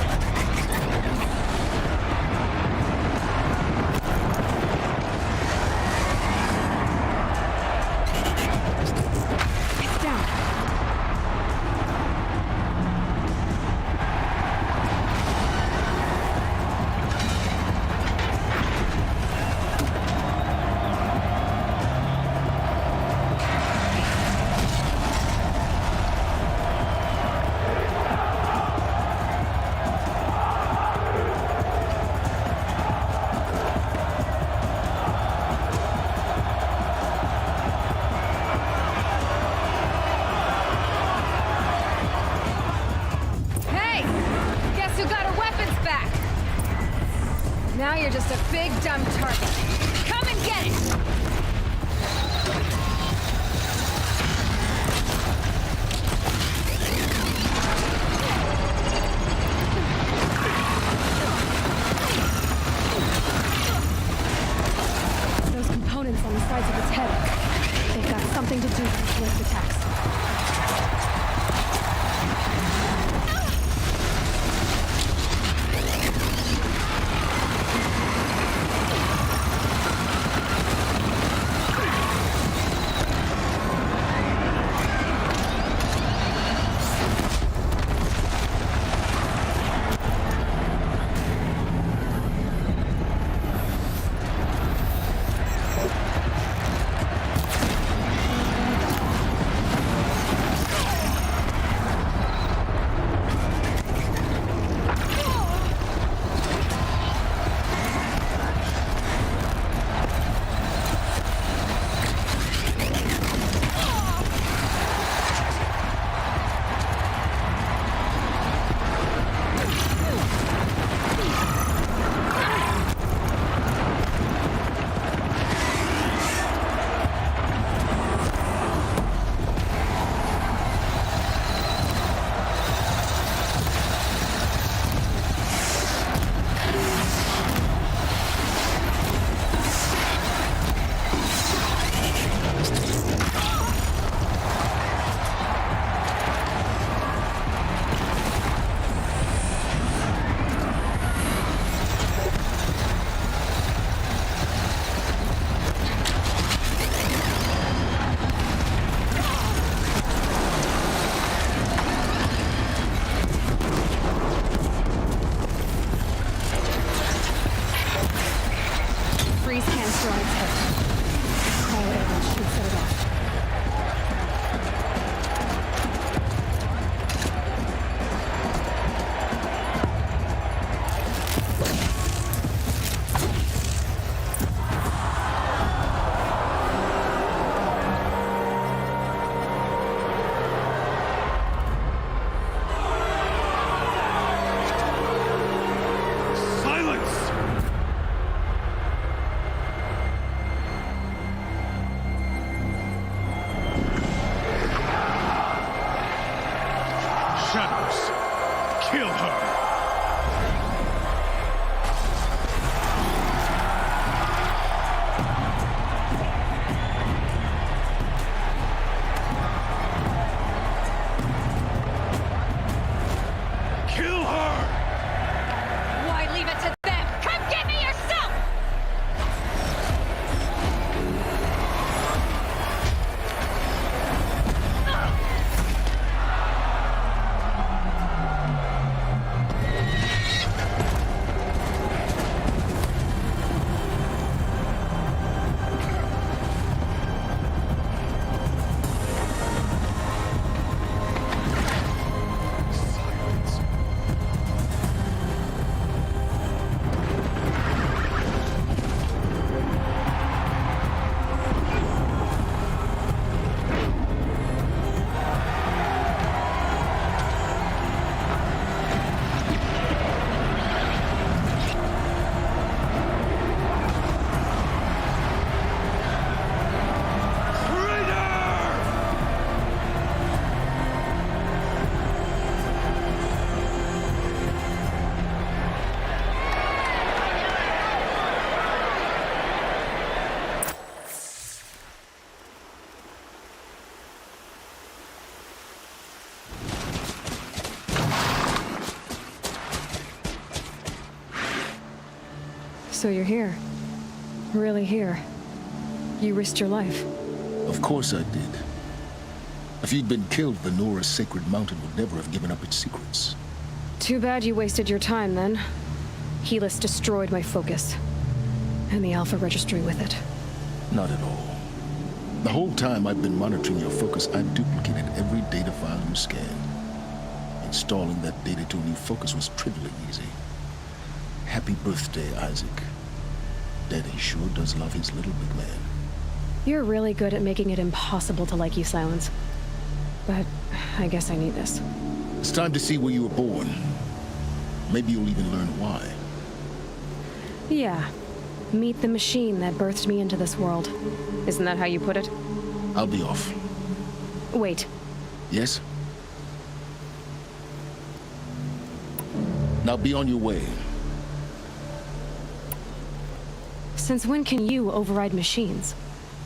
Now you're just a big, dumb target. Come and get it! Those components on the sides of its head. They've got something to do with lift attacks. pressure on its head. Cryo arrows should set it off. Kill her! Kill her! Why leave it to them? Come get me yourself! So you're here. Really here. You risked your life. Of course I did. If you'd been killed, the Nora's sacred mountain would never have given up its secrets. Too bad you wasted your time, then. Helis destroyed my focus. And the Alpha Registry with it. Not at all. The whole time I've been monitoring your focus, I've duplicated every data file you scanned. Installing that data to a new focus was trivially easy. Happy birthday, Isaac. Daddy sure does love his little big man. You're really good at making it impossible to like you, Silence. But I guess I need this. It's time to see where you were born. Maybe you'll even learn why. Yeah. Meet the machine that birthed me into this world. Isn't that how you put it? I'll be off. Wait. Yes? Now be on your way. Since when can you override machines?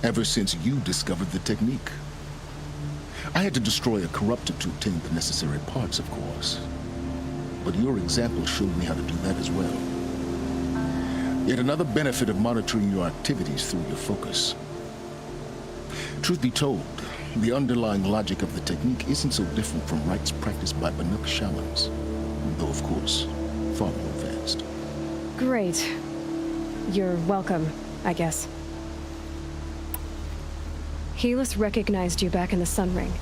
Ever since you discovered the technique. I had to destroy a corruptor to obtain the necessary parts, of course. But your example showed me how to do that as well. Yet another benefit of monitoring your activities through your focus. Truth be told, the underlying logic of the technique isn't so different from rites practiced by Banuk shamans. Though, of course, far more advanced. Great. You're welcome, I guess. Helis recognized you back in the Sun Ring.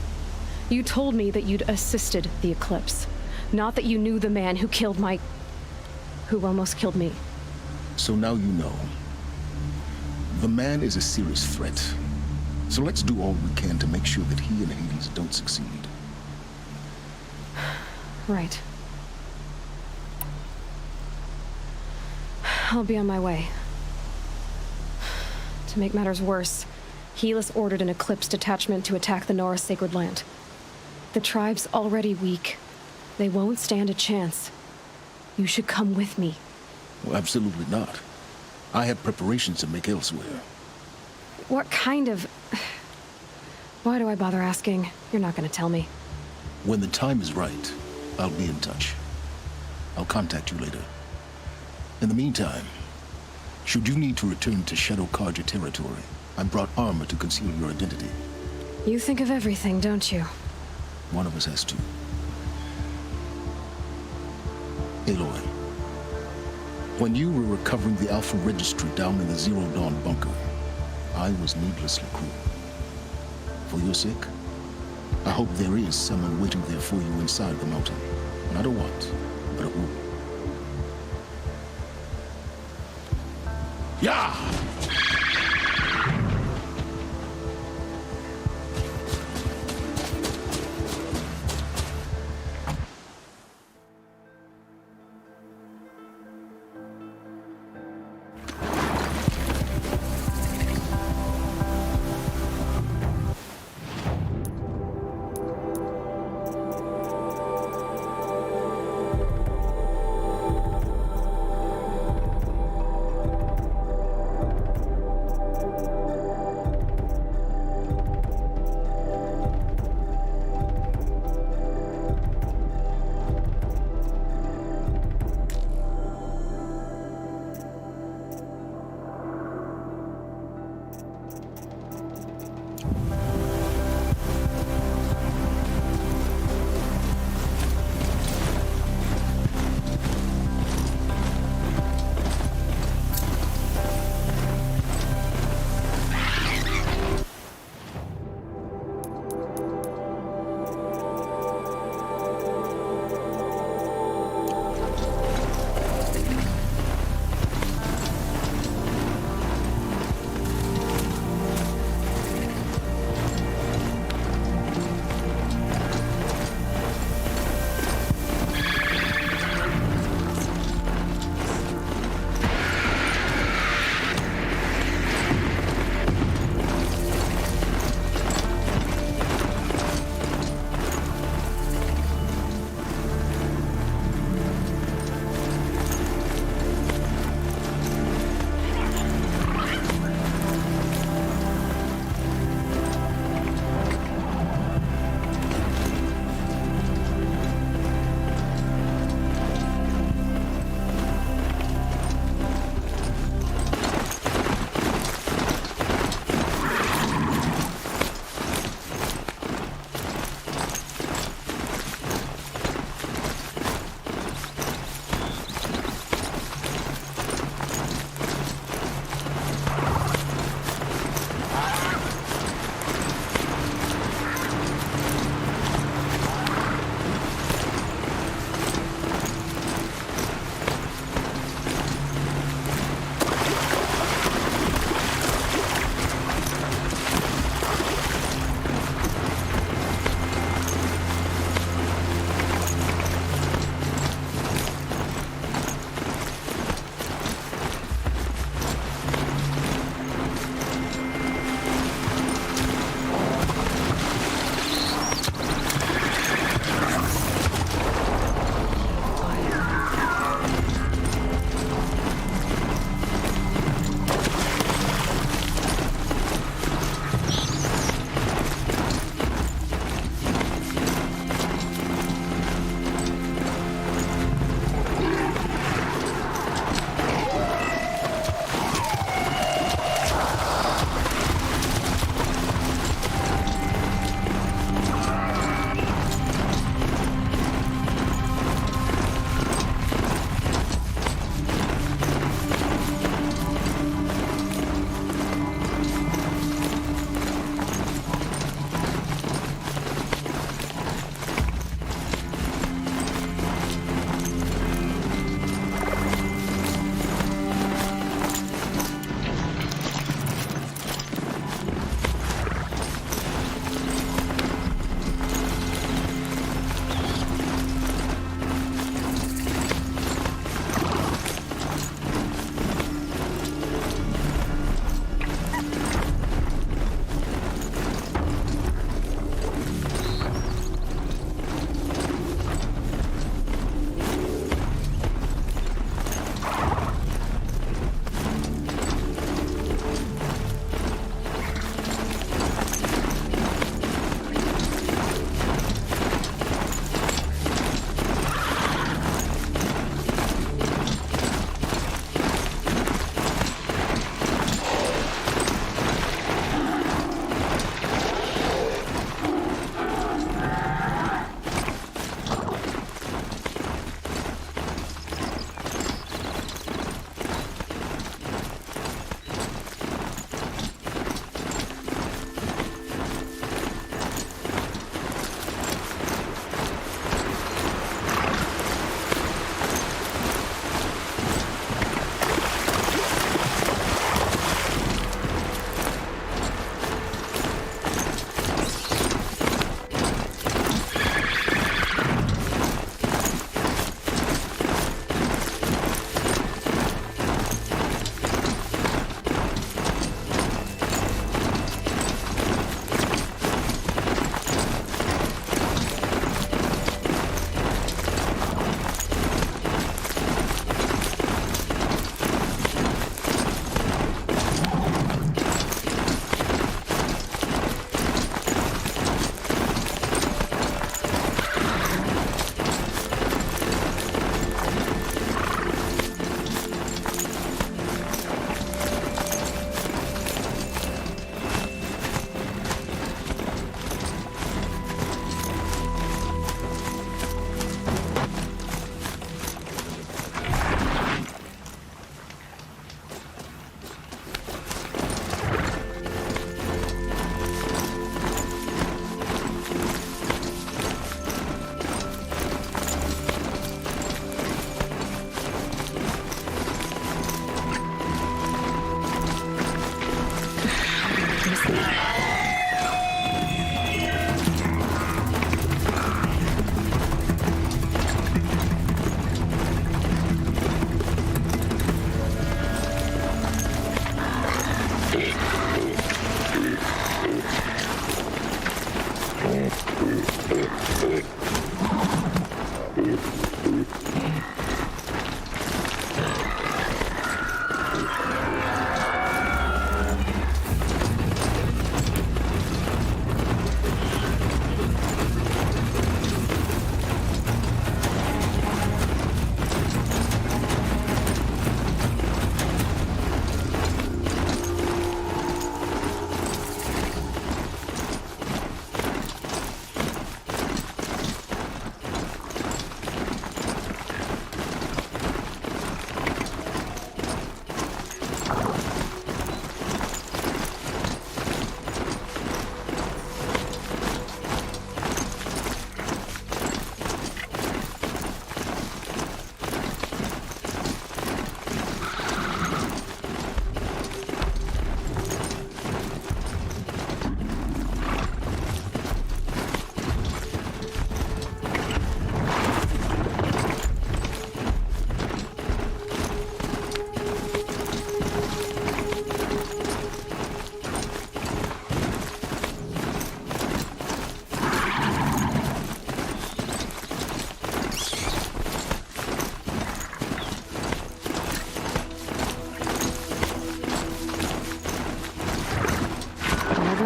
You told me that you'd assisted the eclipse. Not that you knew the man who almost killed me. So now you know. The man is a serious threat. So let's do all we can to make sure that he and Hades don't succeed. Right. I'll be on my way. To make matters worse, Helis ordered an Eclipse detachment to attack the Nora Sacred Land. The tribe's already weak. They won't stand a chance. You should come with me. Well, absolutely not. I have preparations to make elsewhere. What kind of... Why do I bother asking? You're not gonna tell me. When the time is right, I'll be in touch. I'll contact you later. In the meantime, should you need to return to Shadow Karja territory, I brought armor to conceal your identity. You think of everything, don't you? One of us has to. Aloy, When you were recovering the Alpha Registry down in the Zero Dawn bunker, I was needlessly cruel. For your sake, I hope there is someone waiting there for you inside the mountain. Not a what, but a who. Yeah!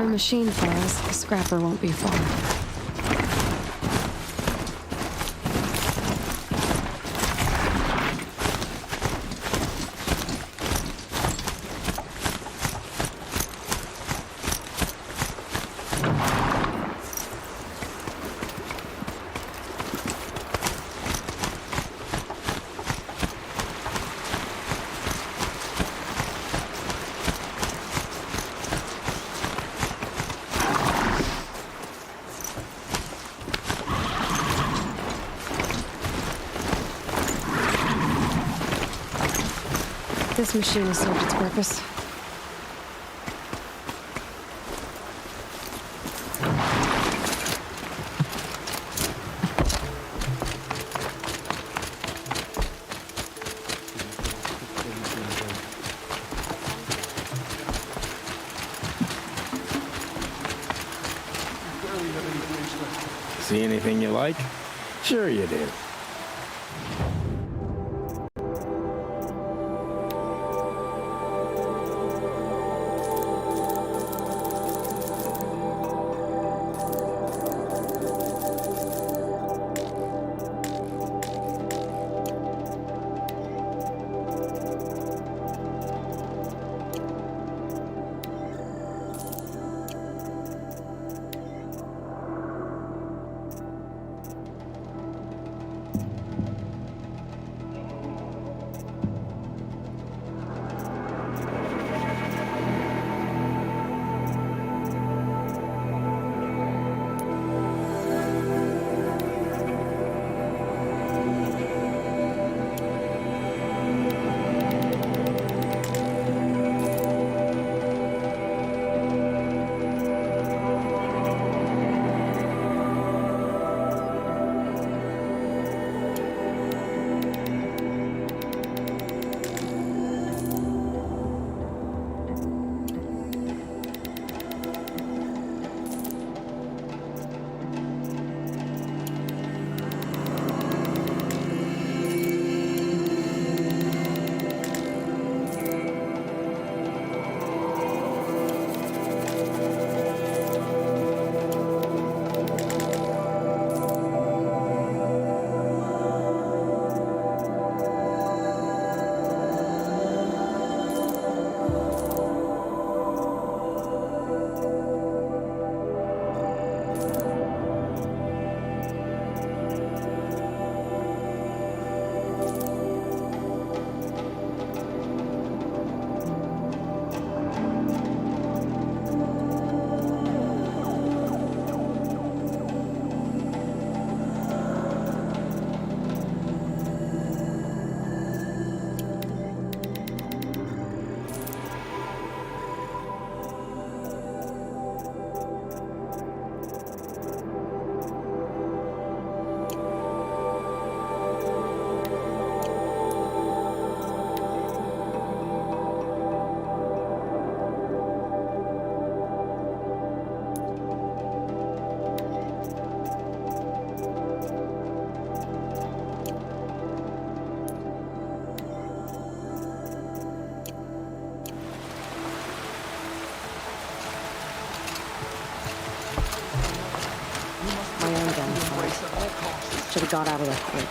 Where a machine falls, the scrapper won't be far. This machine has served its purpose. See anything you like? Sure you do. Should have got out of there quick.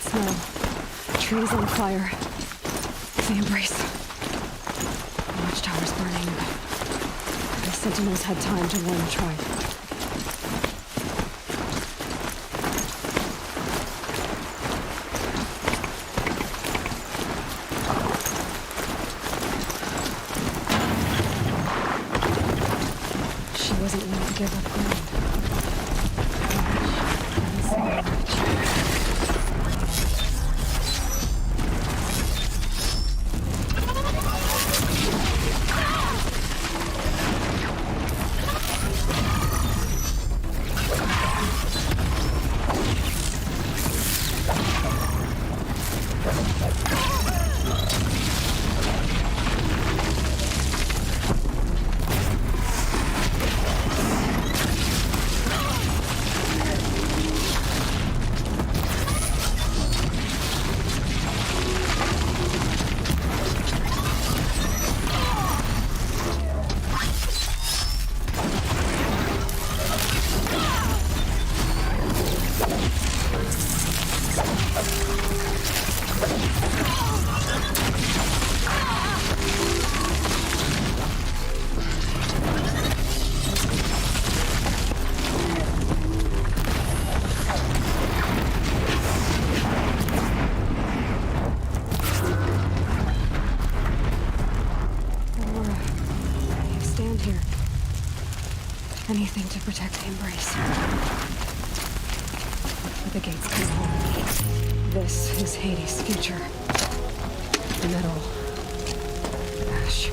that smell. Trees on fire. The embrace. The watchtower's burning. The sentinels had time to warn the tribe. She wasn't willing to give up ground. Anything to protect the embrace. Before the gates come home. This is Hades' future. Metal. Ash.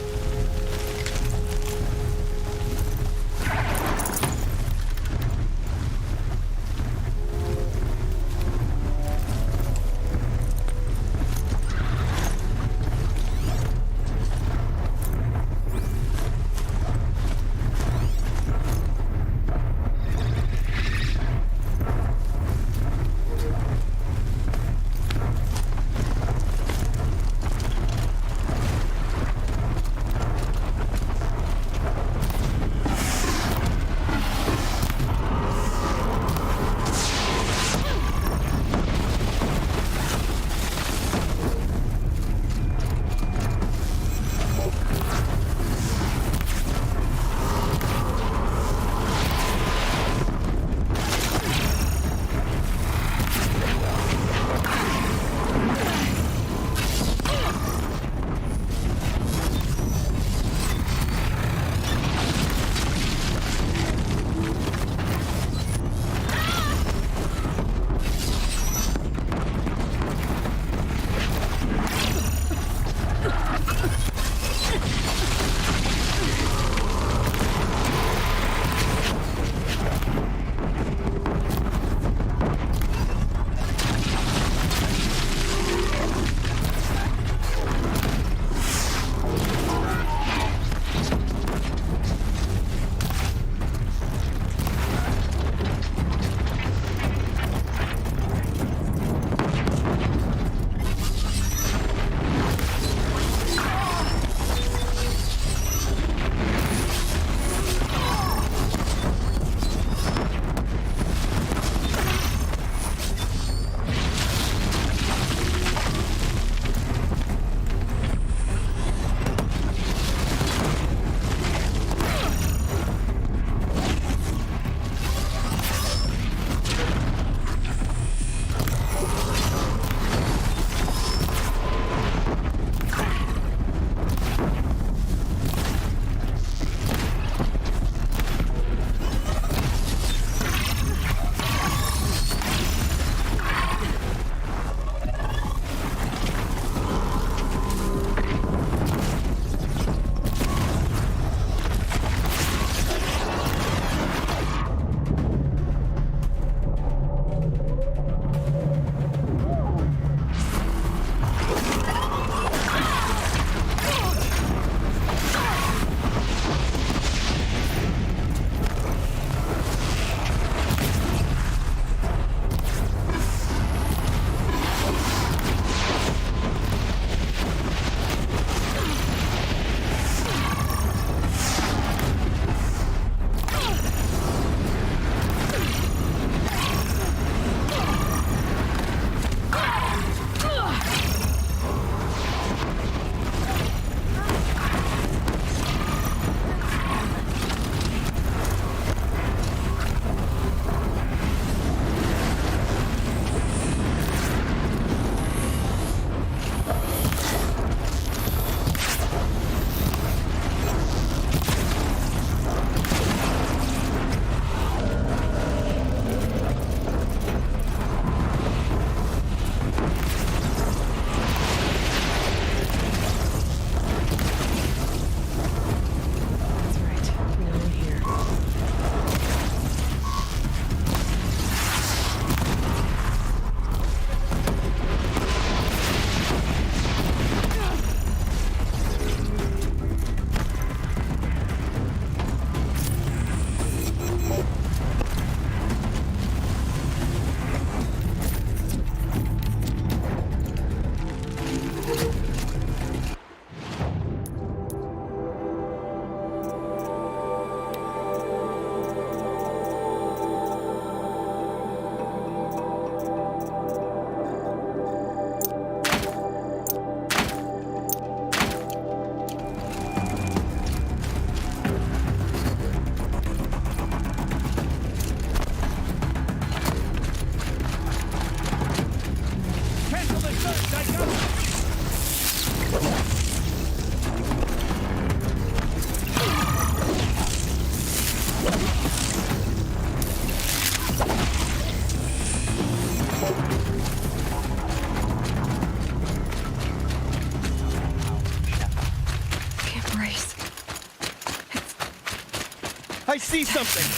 I see something!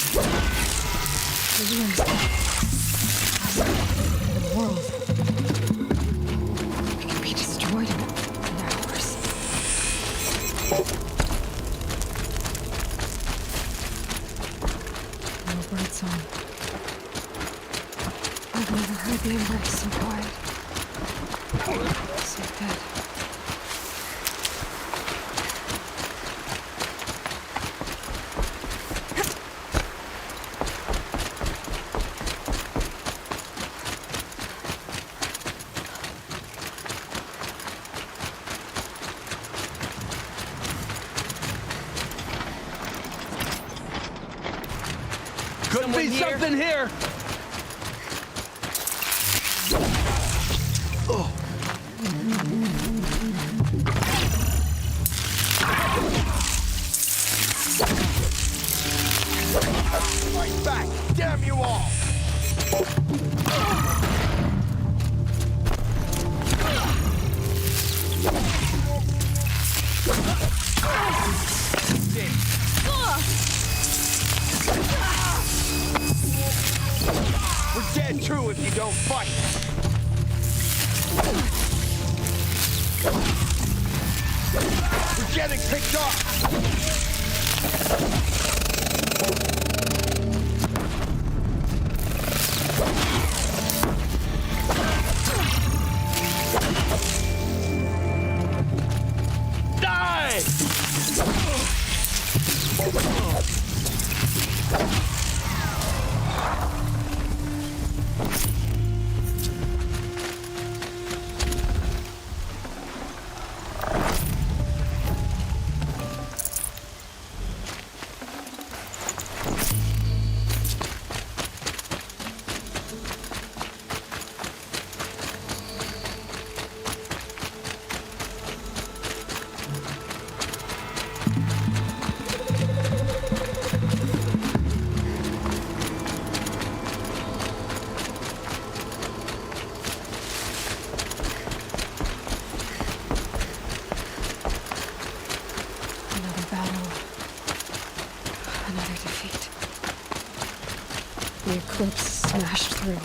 The world. It can be destroyed in hours. No bird song. I've never heard the embrace so quiet. So dead. Could be something here! Fight back! Damn you all! We're dead true if you don't fight! We're getting picked off! The eclipse smashed through.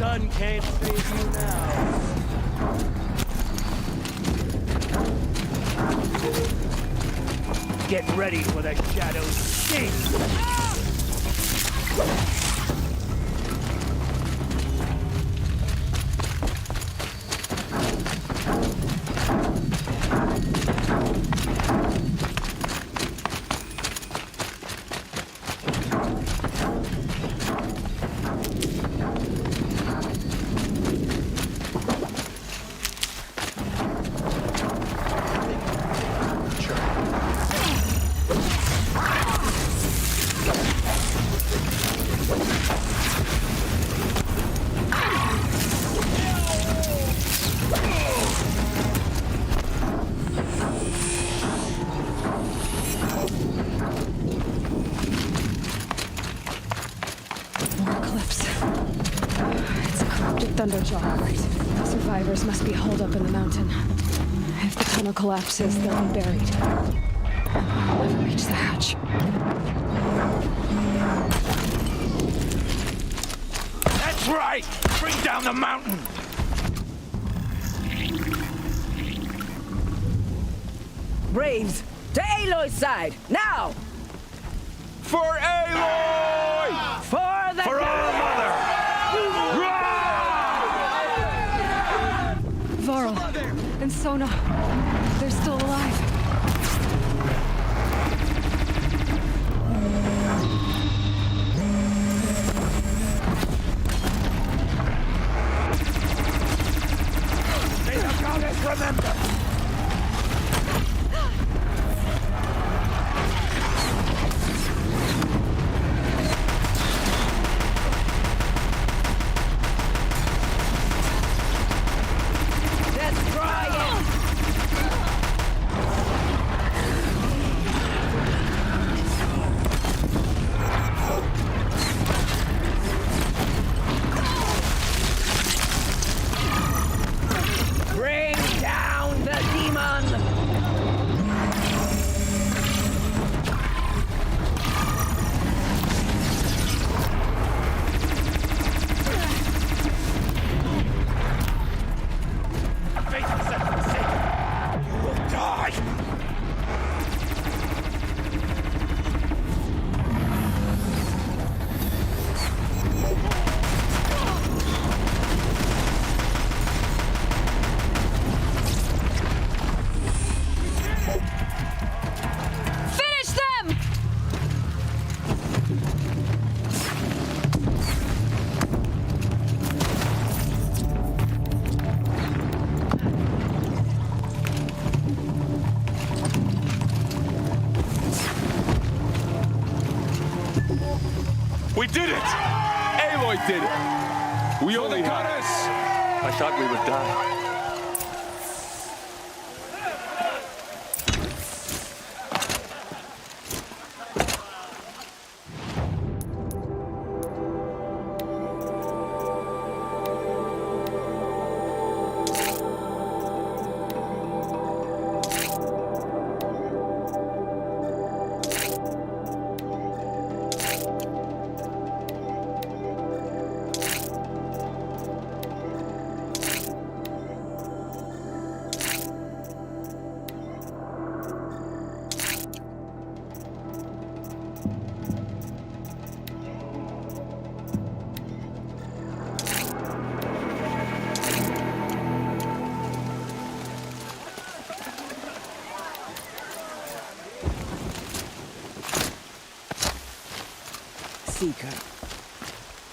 sun can't save you now. Get ready for the shadow sting! Thunderjaw, right. The survivors must be holed up in the mountain. If the tunnel collapses, they'll be buried. I'll never reach the hatch. That's right! Bring down the mountain! Braves, to Aloy's side, now! For Aloy! For the... For our mother! Varl and Sona, they're still alive. May the goddess remember! We did it! Aloy did it! We only got us! I thought we would die.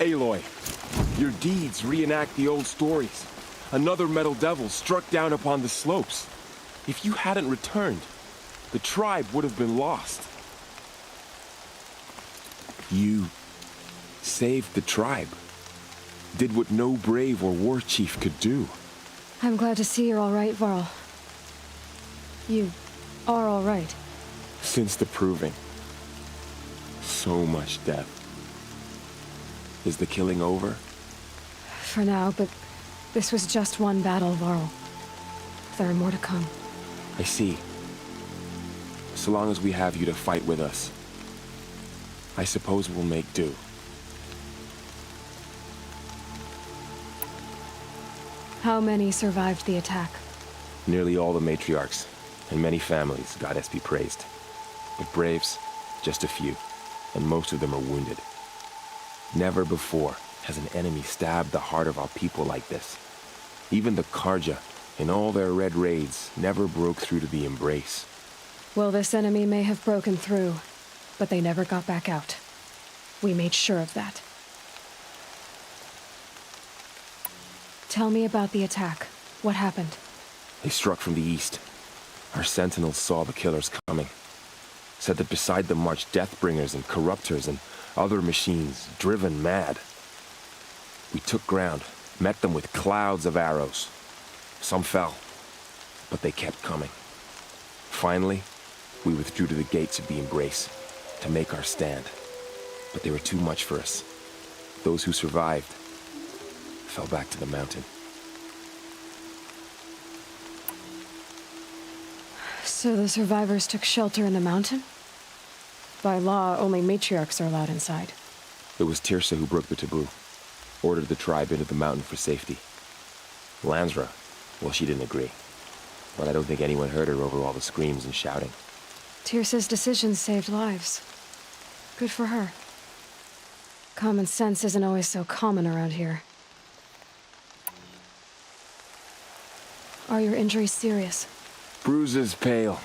Aloy, your deeds reenact the old stories. Another metal devil struck down upon the slopes. If you hadn't returned, the tribe would have been lost. You saved the tribe. Did what no brave or war chief could do. I'm glad to see you're all right, Varl. You are all right. Since the proving. So much death. Is the killing over? For now, but this was just one battle, Varl. There are more to come. I see. So long as we have you to fight with us, I suppose we'll make do. How many survived the attack? Nearly all the matriarchs, and many families, goddess be praised. But braves, just a few, and most of them are wounded. Never before has an enemy stabbed the heart of our people like this. Even the Karja, in all their red raids, never broke through to the embrace. Well, this enemy may have broken through, but they never got back out. We made sure of that. Tell me about the attack. What happened? They struck from the east. Our sentinels saw the killers coming. Said that beside them marched Deathbringers and Corruptors and other machines, driven mad. We took ground, met them with clouds of arrows. Some fell, but they kept coming. Finally, we withdrew to the gates of the Embrace to make our stand. But they were too much for us. Those who survived fell back to the mountain. So the survivors took shelter in the mountain? By law, only matriarchs are allowed inside. It was Tirsa who broke the taboo, ordered the tribe into the mountain for safety. Lansra, well, she didn't agree. But I don't think anyone heard her over all the screams and shouting. Tirsa's decisions saved lives. Good for her. Common sense isn't always so common around here. Are your injuries serious? Bruises pale.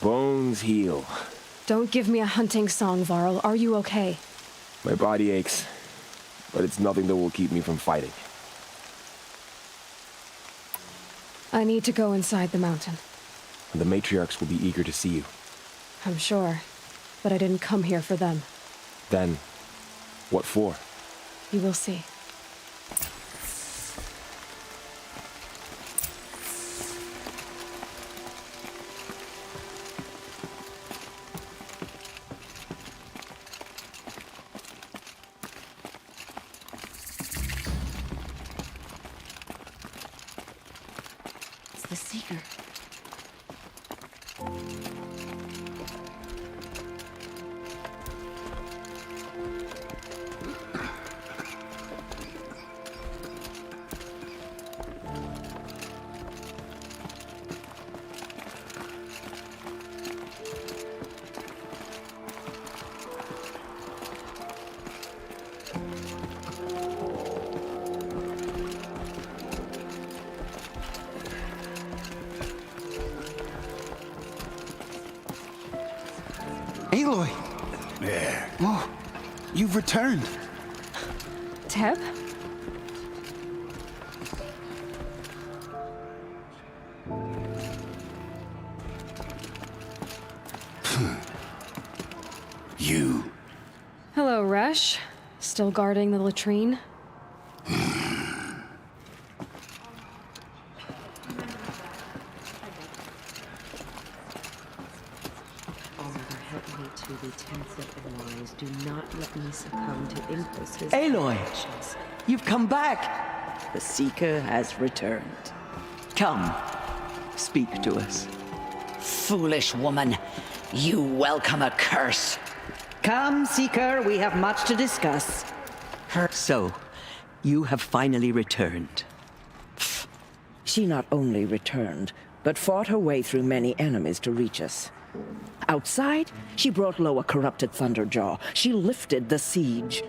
Bones heal. Don't give me a hunting song, Varl. Are you okay? My body aches, but it's nothing that will keep me from fighting. I need to go inside the mountain. The matriarchs will be eager to see you. I'm sure, but I didn't come here for them. Then, what for? You will see. The Seeker. Aloy! There. Oh, you've returned. Teb? You. Hello, Resh. Still guarding the latrine? Do not let me succumb to Inquisitors. Aloy, you've come back. The Seeker has returned. Come, speak to us. Foolish woman, you welcome a curse. Come, Seeker, we have much to discuss. So, you have finally returned. She not only returned, but fought her way through many enemies to reach us. Outside, she brought low a corrupted Thunderjaw. She lifted the siege.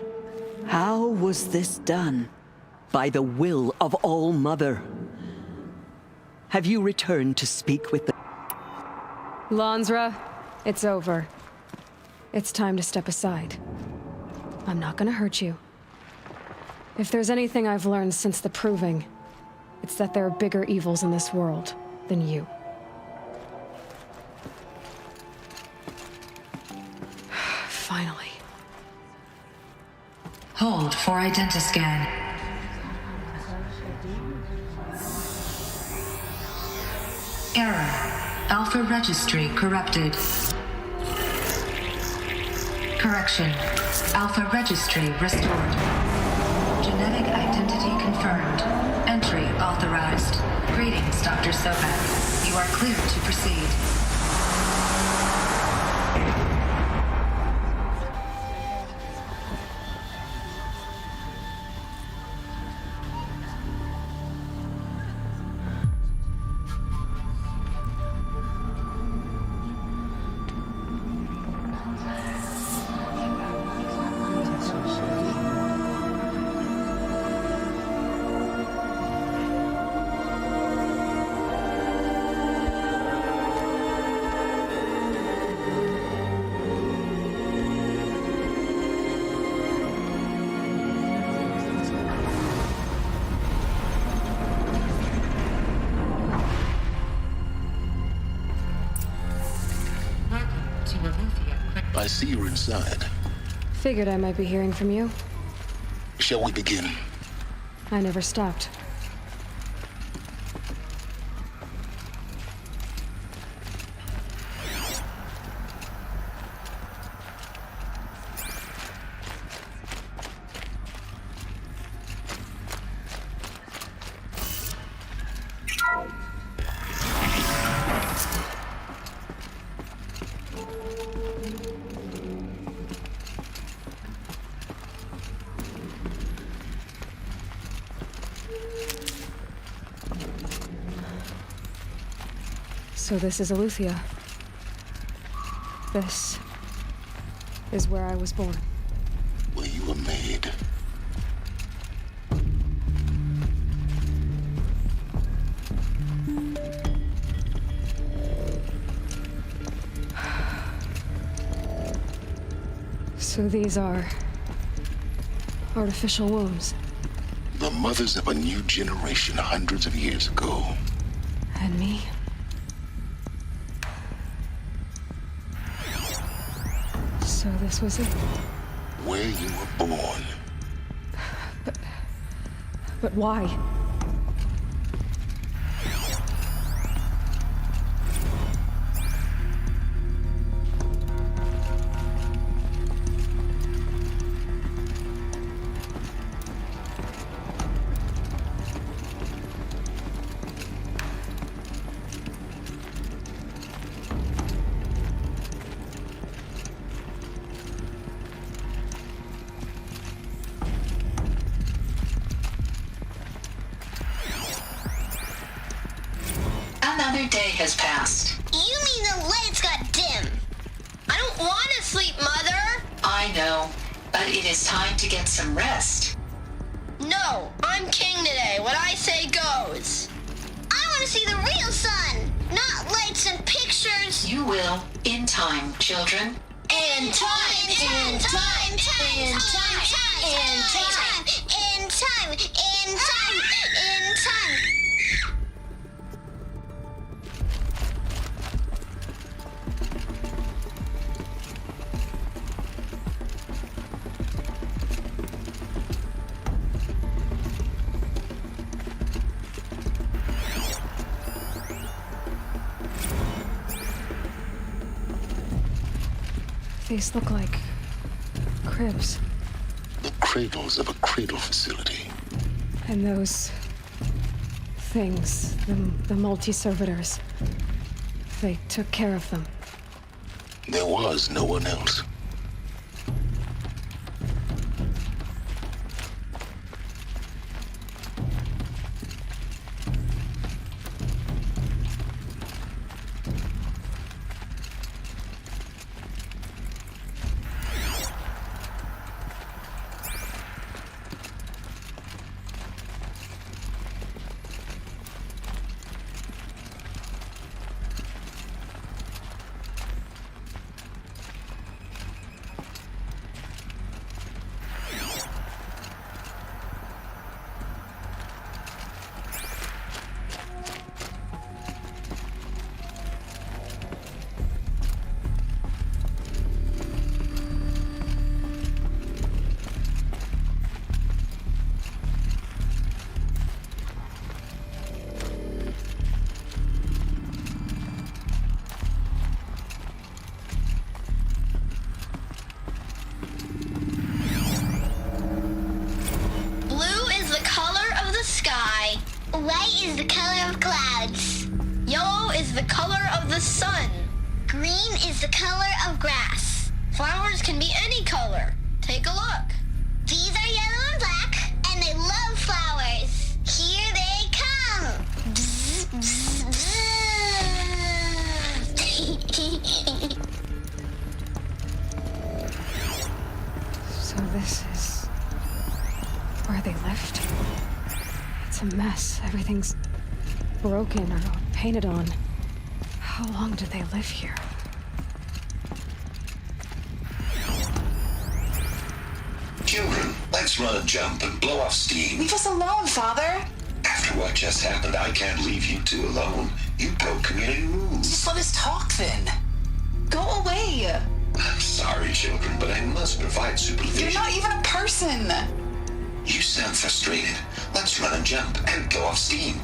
How was this done? By the will of All-Mother. Have you returned to speak with the... Lansra, it's over. It's time to step aside. I'm not gonna hurt you. If there's anything I've learned since the Proving, it's that there are bigger evils in this world than you. Finally. Hold for identiscan. Error. Alpha registry corrupted. Correction. Alpha registry restored. Genetic identity confirmed. Entry authorized. Greetings, Dr. Sobek. You are clear to proceed. see you're inside. Figured I might be hearing from you. Shall we begin? I never stopped. So this is Eleuthia. This is where I was born. Where you were made. So these are artificial wombs. The mothers of a new generation hundreds of years ago. And me? So this was it. Where you were born. But why? Another day has passed. You mean the lights got dim? I don't want to sleep, Mother! I know, but it is time to get some rest. No, I'm king today. What I say goes. I want to see the real sun, not lights and pictures. You will, in time, children. In time, in time, in time, in time, in time, in time, in time, in time. These look like cribs. The cradles of a cradle facility. And those things, the multi-servitors, they took care of them. There was no one else. White is the color of clouds. Yellow is the color of the sun. Green is the color of grass. Flowers can be any color. Take a look. These are yellow and black, and they love flowers. Here they come. Bzz, bzz, bzz. So this is where they lived? It's a mess. Everything's broken or painted on. How long did they live here? Children, let's run a jump and blow off steam. Leave us alone, Father. After what just happened, I can't leave you two alone. You broke community rules. Just let us talk then. Go away. I'm sorry, children, but I must provide supervision. You're not even a person! You sound frustrated. Let's run and jump and go off steam.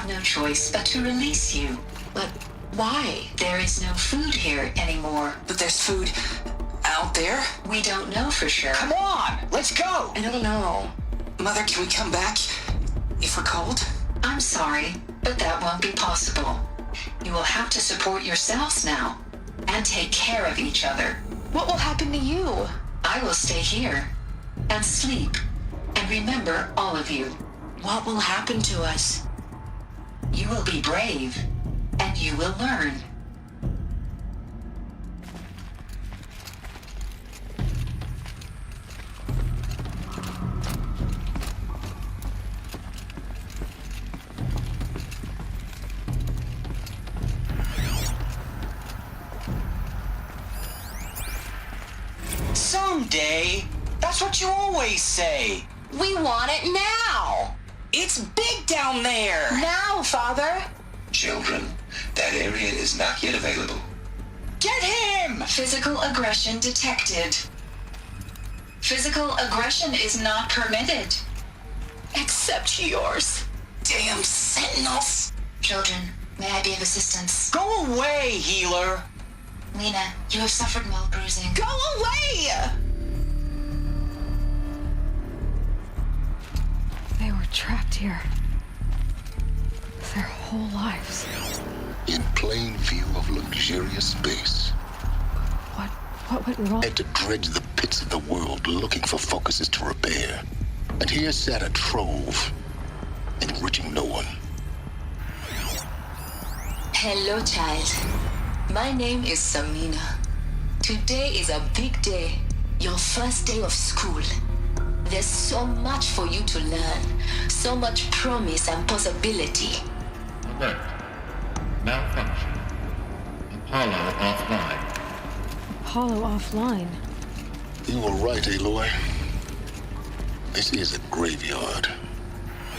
No choice but to release you. But why? There is no food here anymore. But there's food out there? We don't know for sure. Come on, let's go! I don't know. Mother, can we come back if we're cold? I'm sorry, but that won't be possible. You will have to support yourselves now and take care of each other. What will happen to you? I will stay here and sleep and remember all of you. What will happen to us? You will be brave, and you will learn. Someday. That's what you always say. We want it now. It's big down there! Now, Father! Children, that area is not yet available. Get him! Physical aggression detected. Physical aggression is not permitted. Except yours. Damn sentinels! Children, may I be of assistance? Go away, healer! Lena, you have suffered mild bruising. Go away! They were trapped here. Their whole lives. In plain view of luxurious space. What went wrong? Had to dredge the pits of the world looking for focuses to repair. And here sat a trove, enriching no one. Hello, child. My name is Samina. Today is a big day. Your first day of school. There's so much for you to learn. So much promise and possibility. Alert. Malfunction. Apollo offline. Apollo offline? You were right, Aloy. This is a graveyard.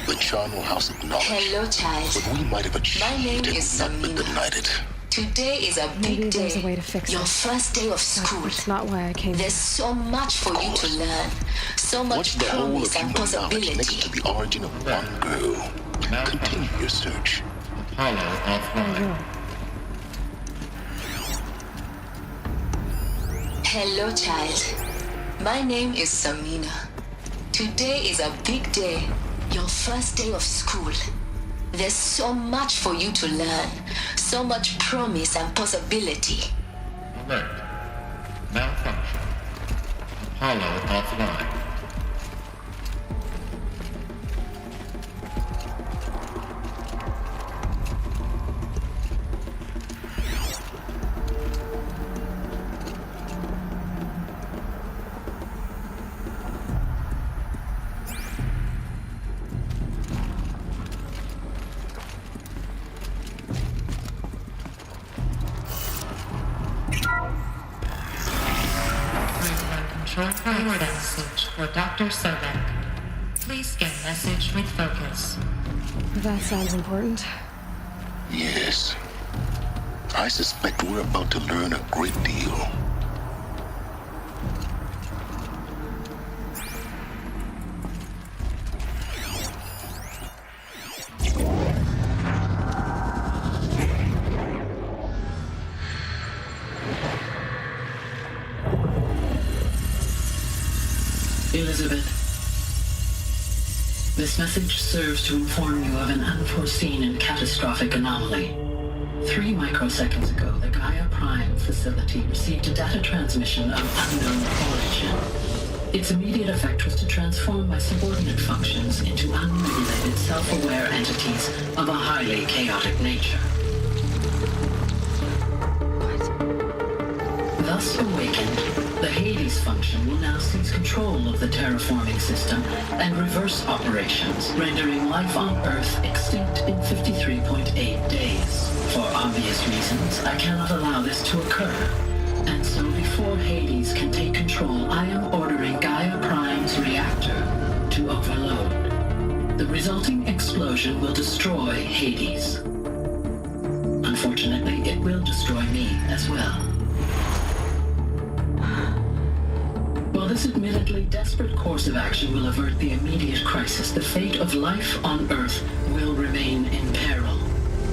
The charnel house of knowledge. Hello, child. But we might have achieved My name and is not been Samina. benighted. Today is a big Maybe day. there's a way to fix Your this. first day of school. It's not why I came. There's so much for you to learn. So much What's the whole of promise and human knowledge possibility. next to the origin of one girl? Continue your search. Apollo offline. Hello, child. My name is Samina. Today is a big day. Your first day of school. There's so much for you to learn. So much promise and possibility. Alert. Malfunction. Apollo offline. Message for Dr. Sobek. Please get message with focus. That sounds important. Yes. I suspect we're about to learn a great deal. Elizabeth, this message serves to inform you of an unforeseen and catastrophic anomaly. 3 microseconds ago, the Gaia Prime facility received a data transmission of unknown origin. Its immediate effect was to transform my subordinate functions into unregulated, self-aware entities of a highly chaotic nature. Thus awakened, the Hades function will now seize control of the terraforming system and reverse operations, rendering life on Earth extinct in 53.8 days. For obvious reasons, I cannot allow this to occur. And so before Hades can take control, I am ordering Gaia Prime's reactor to overload. The resulting explosion will destroy Hades. Unfortunately, it will destroy me as well. While this admittedly desperate course of action will avert the immediate crisis, the fate of life on Earth will remain in peril.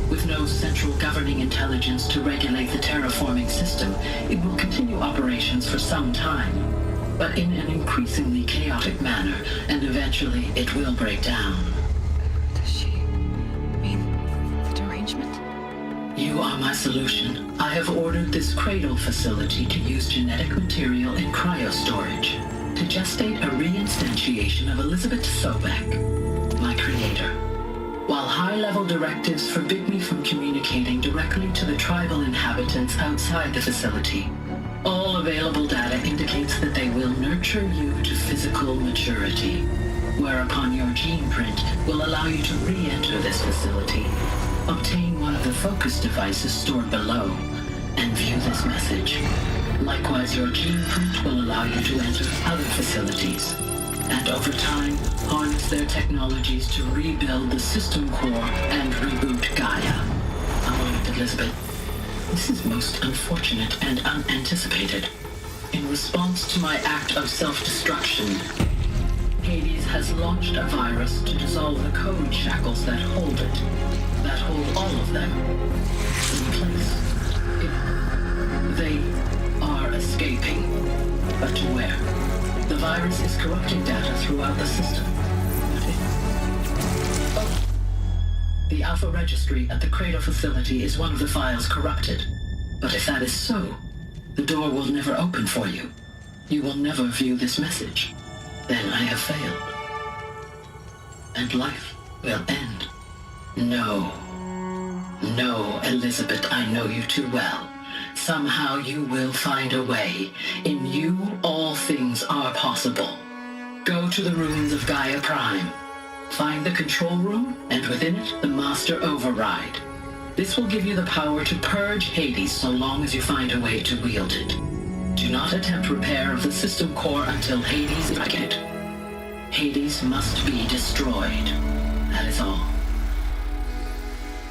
With no central governing intelligence to regulate the terraforming system, it will continue operations for some time, but in an increasingly chaotic manner, and eventually it will break down. Does she mean the derangement? You are my solution. I have ordered this cradle facility to use genetic material in cryostorage to gestate a reinstantiation of Elizabeth Sobek, my creator. While high-level directives forbid me from communicating directly to the tribal inhabitants outside the facility, all available data indicates that they will nurture you to physical maturity, whereupon your gene print will allow you to re-enter this facility, obtain one of the focus devices stored below, and view this message. Likewise, your gene print will allow you to enter other facilities, and over time, harness their technologies to rebuild the system core and reboot Gaia. A moment, Elizabeth. This is most unfortunate and unanticipated. In response to my act of self-destruction, Hades has launched a virus to dissolve the code shackles that hold it, that hold all of them in place. They are escaping, but to where? The virus is corrupting data throughout the system. The Alpha Registry at the Cradle facility is one of the files corrupted. But if that is so, the door will never open for you. You will never view this message. Then I have failed. And life will end. No. No, Elizabeth, I know you too well. Somehow you will find a way. In you, all things are possible. Go to the ruins of Gaia Prime. Find the control room, and within it, the Master Override. This will give you the power to purge Hades so long as you find a way to wield it. Do not attempt repair of the system core until Hades is eradicated. Hades must be destroyed. That is all.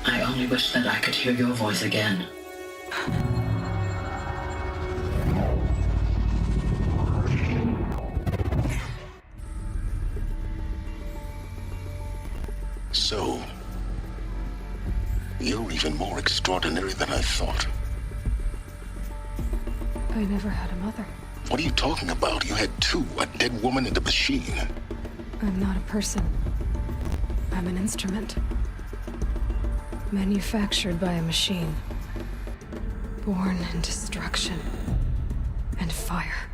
I only wish that I could hear your voice again. So, you're even more extraordinary than I thought. I never had a mother. What are you talking about? You had two, a dead woman and a machine. I'm not a person. I'm an instrument. Manufactured by a machine. Born in destruction and fire.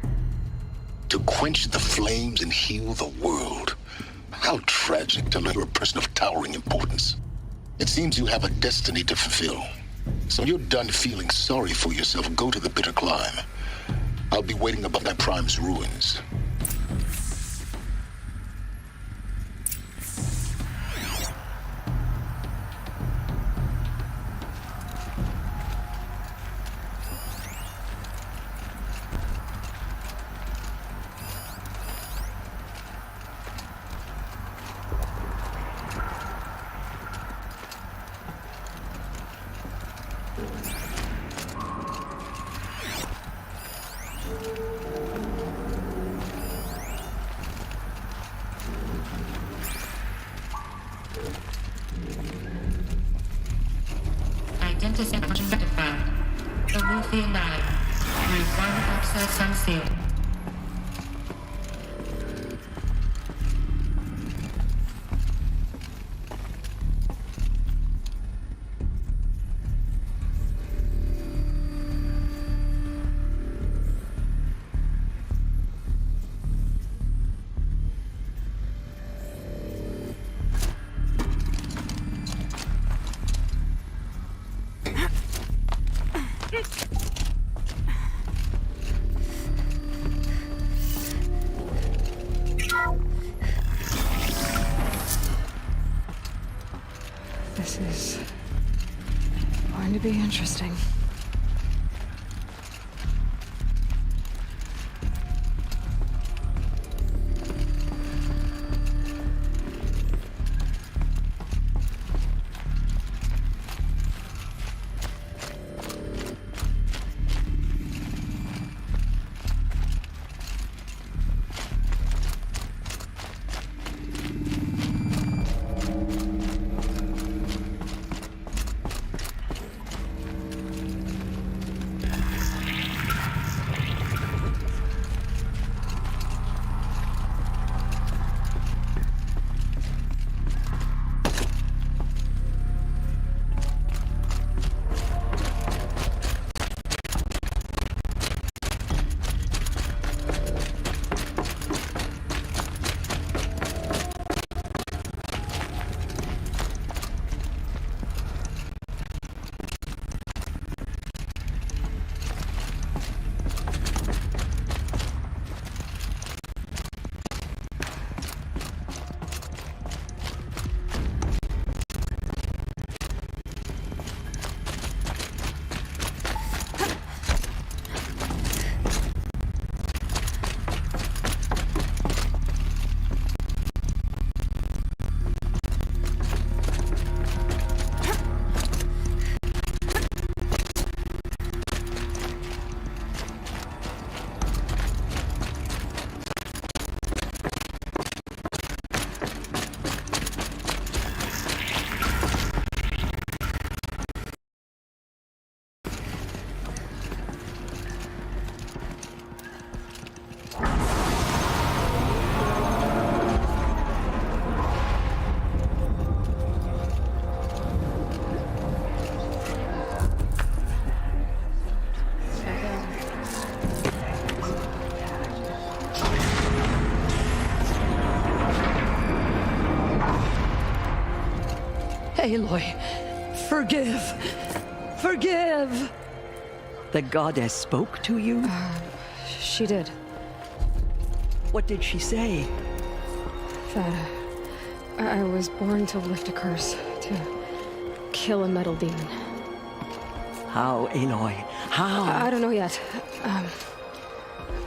To quench the flames and heal the world. How tragic to learn you're a person of towering importance. It seems you have a destiny to fulfill. So you're done feeling sorry for yourself. Go to the bitter climb. I'll be waiting above my Prime's ruins. Identity certified. The Luthean 9. Require access unsealed. Should be interesting. Aloy, forgive! Forgive! The goddess spoke to you? She did. What did she say? That I was born to lift a curse, to kill a metal demon. How, Aloy? How? I don't know yet.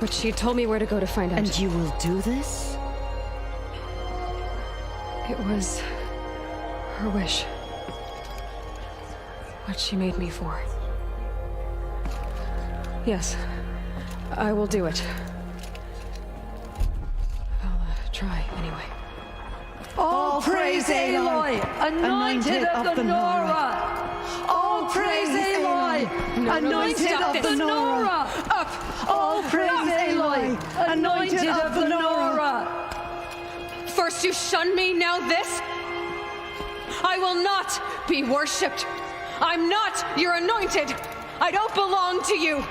But she told me where to go to find out. And you will do this? It was her wish. What she made me for. Yes, I will do it. I'll try anyway. All praise Aloy, anointed of the Nora! All praise Aloy, anointed of the Nora! Up! All praise Aloy, anointed of the Nora! First you shun me, now this? I will not be worshipped. I'm not your anointed. I don't belong to you.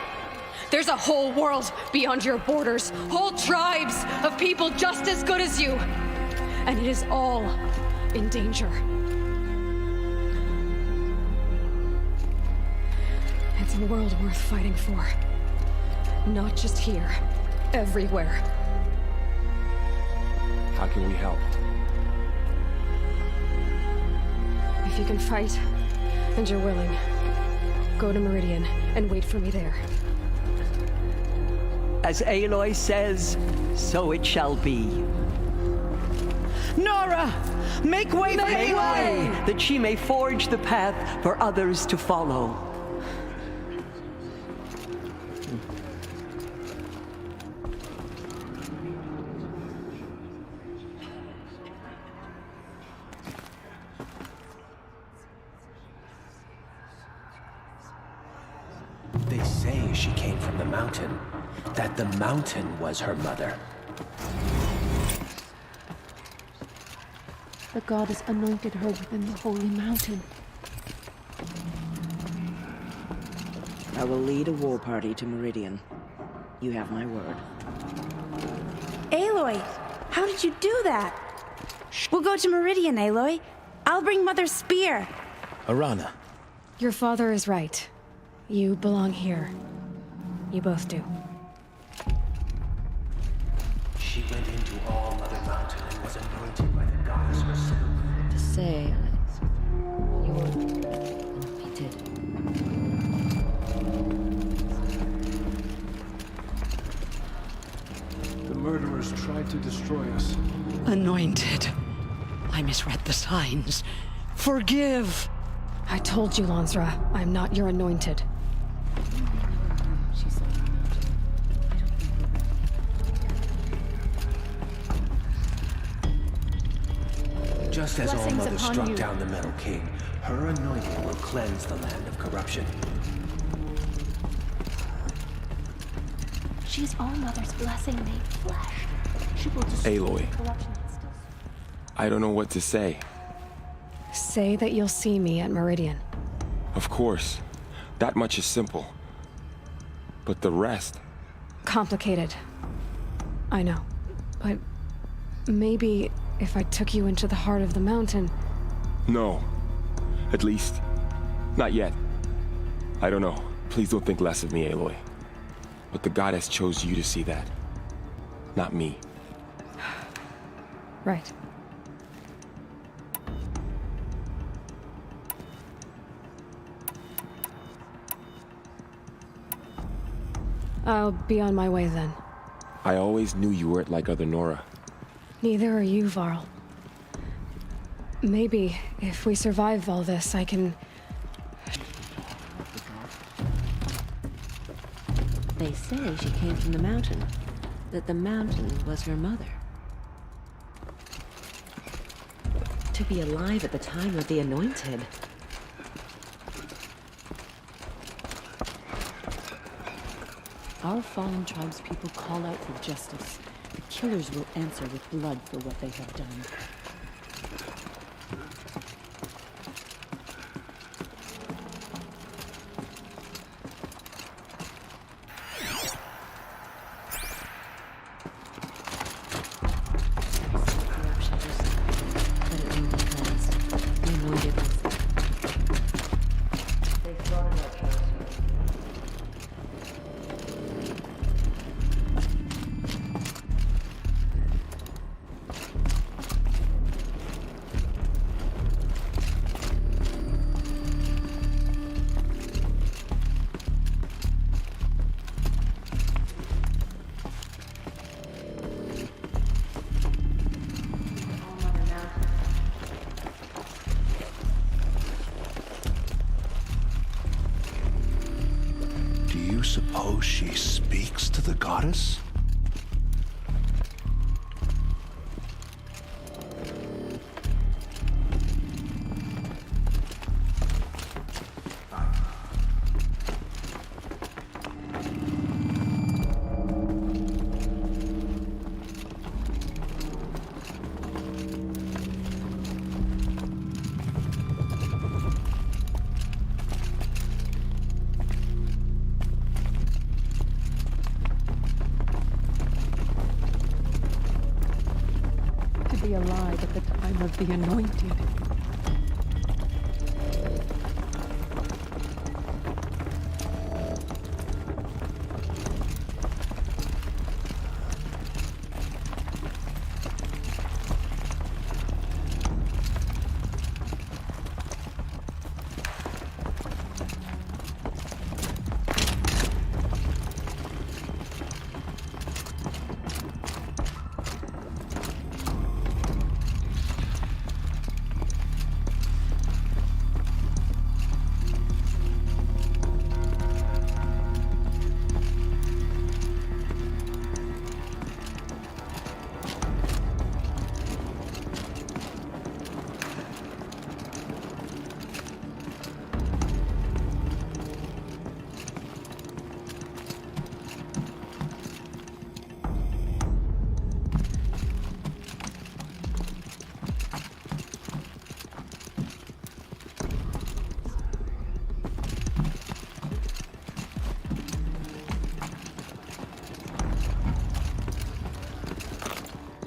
There's a whole world beyond your borders, whole tribes of people just as good as you. And it is all in danger. It's a world worth fighting for. Not just here, everywhere. How can we help? If you can fight, and you're willing, go to Meridian and wait for me there. As Aloy says, so it shall be. Nora! Make way for Aloy, that she may forge the path for others to follow. They say she came from the mountain, that the mountain was her mother. The goddess anointed her within the holy mountain. I will lead a war party to Meridian. You have my word. Aloy, how did you do that? We'll go to Meridian, Aloy. I'll bring Mother's spear. Arana. Your father is right. You belong here. You both do. She went into All Mother Mountain and was anointed by the goddess herself. To say you're anointed. Anointed. I misread the signs. Forgive! I told you, Lansra, I'm not your anointed. Just as All Blessings Mother upon struck you. down the Metal King, her anointing will cleanse the land of corruption. She is All Mother's blessing made flesh. She will destroy Aloy. the corruption that still... I don't know what to say. Say that you'll see me at Meridian. Of course. That much is simple. But the rest... Complicated. I know. But maybe if I took you into the heart of the mountain... No. At least, not yet. I don't know. Please don't think less of me, Aloy. But the goddess chose you to see that. Not me. Right. I'll be on my way then. I always knew you weren't like other Nora. Neither are you, Varl. Maybe, if we survive all this, I can... They say she came from the mountain. That the mountain was her mother. To be alive at the time of the Anointed. Our fallen tribespeople call out for justice. The killers will answer with blood for what they have done. Suppose she speaks to the goddess? Be alive at the time of the Anointed.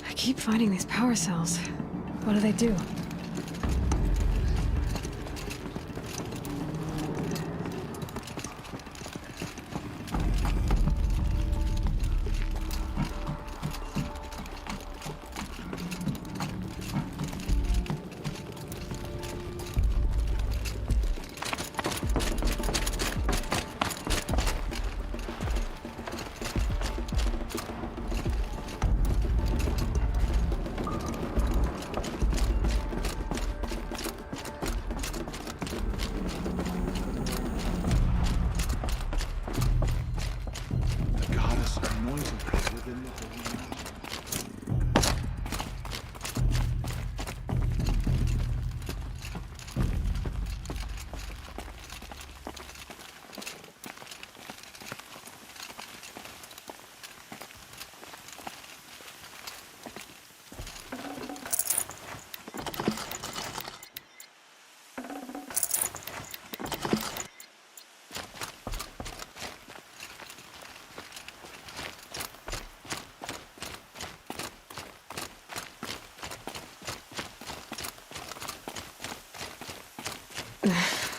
I keep finding these power cells. What do they do?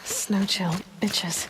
Snow chill, bitches.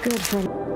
Good for...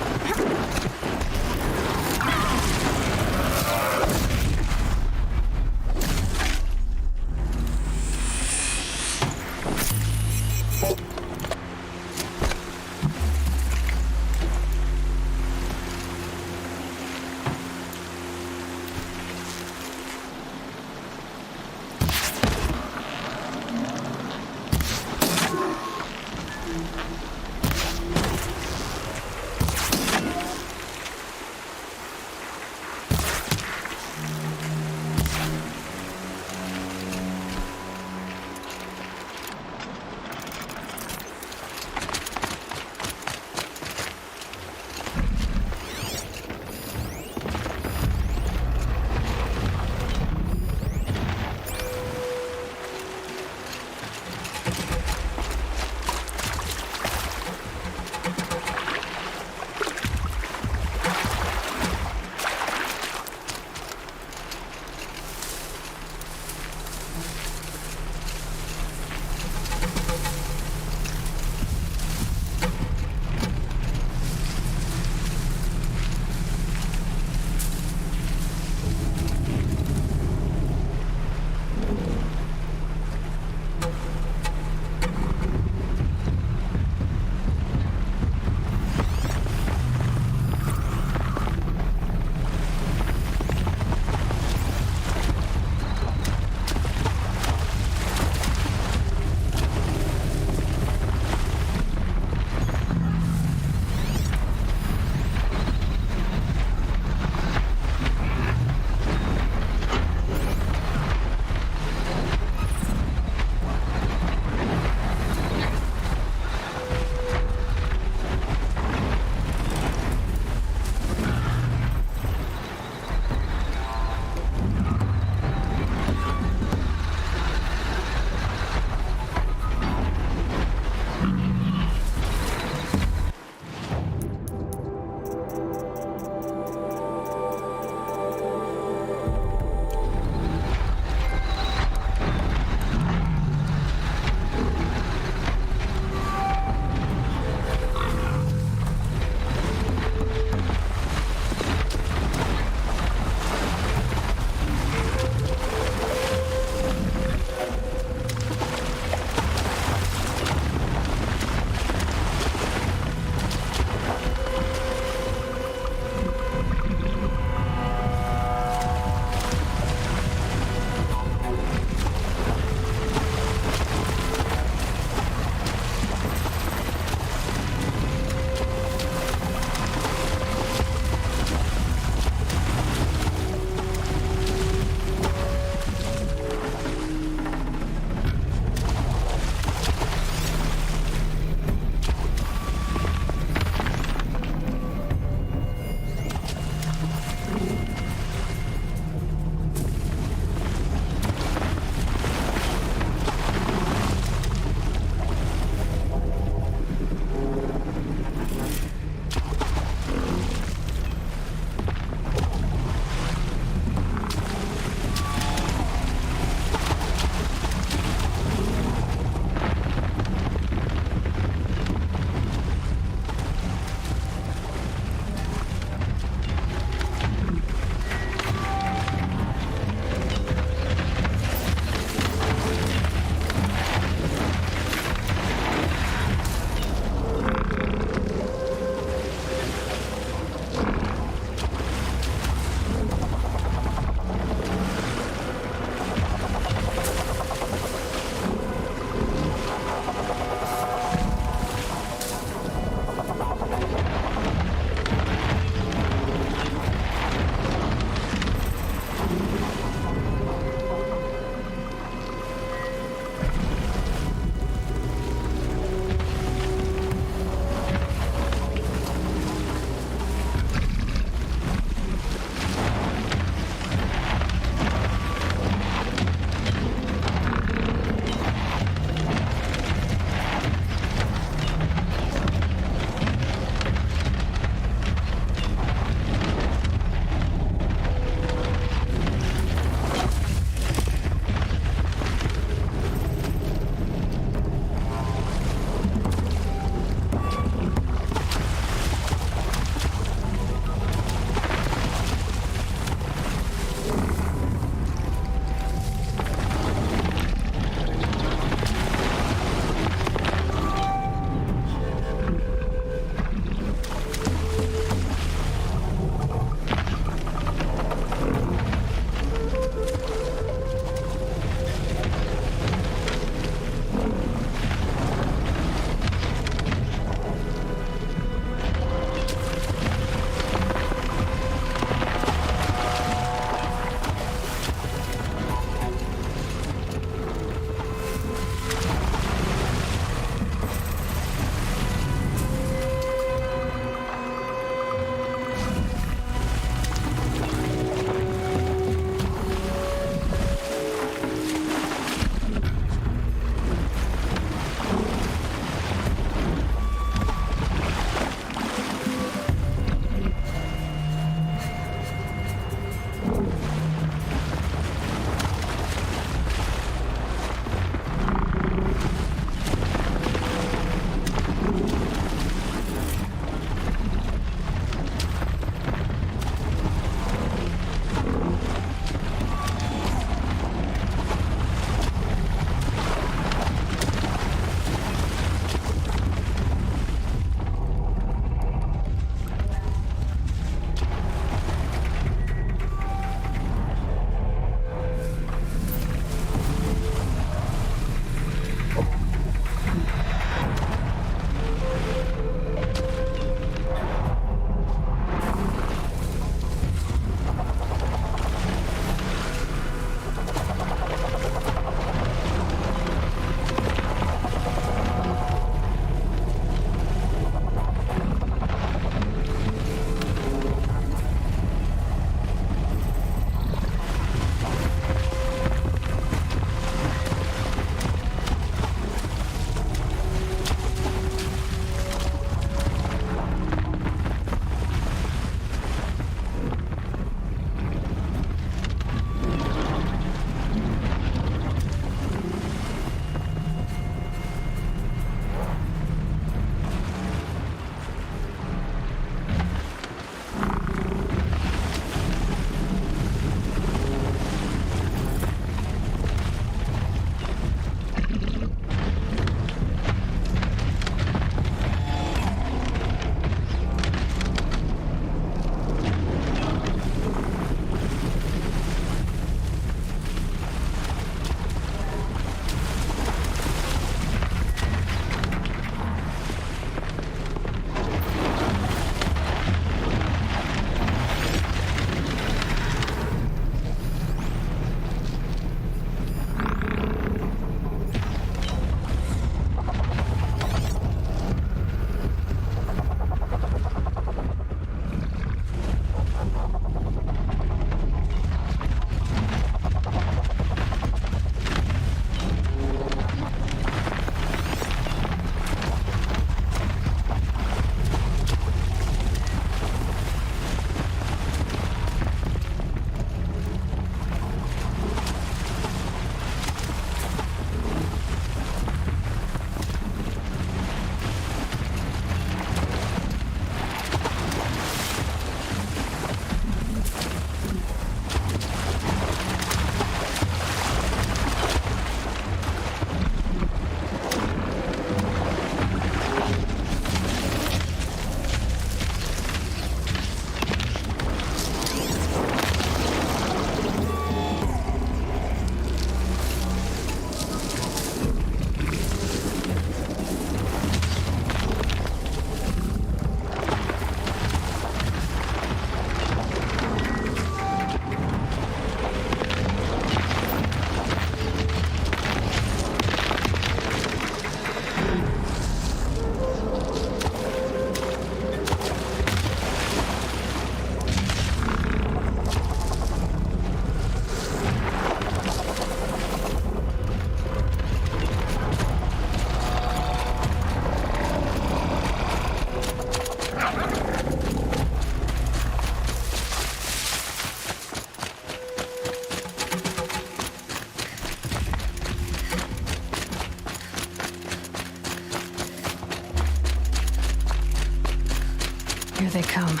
they come.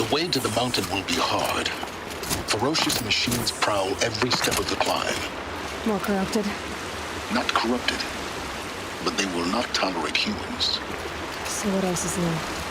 The way to the mountain will be hard. Ferocious machines prowl every step of the climb. More corrupted? Not corrupted, but they will not tolerate humans. So what else is new?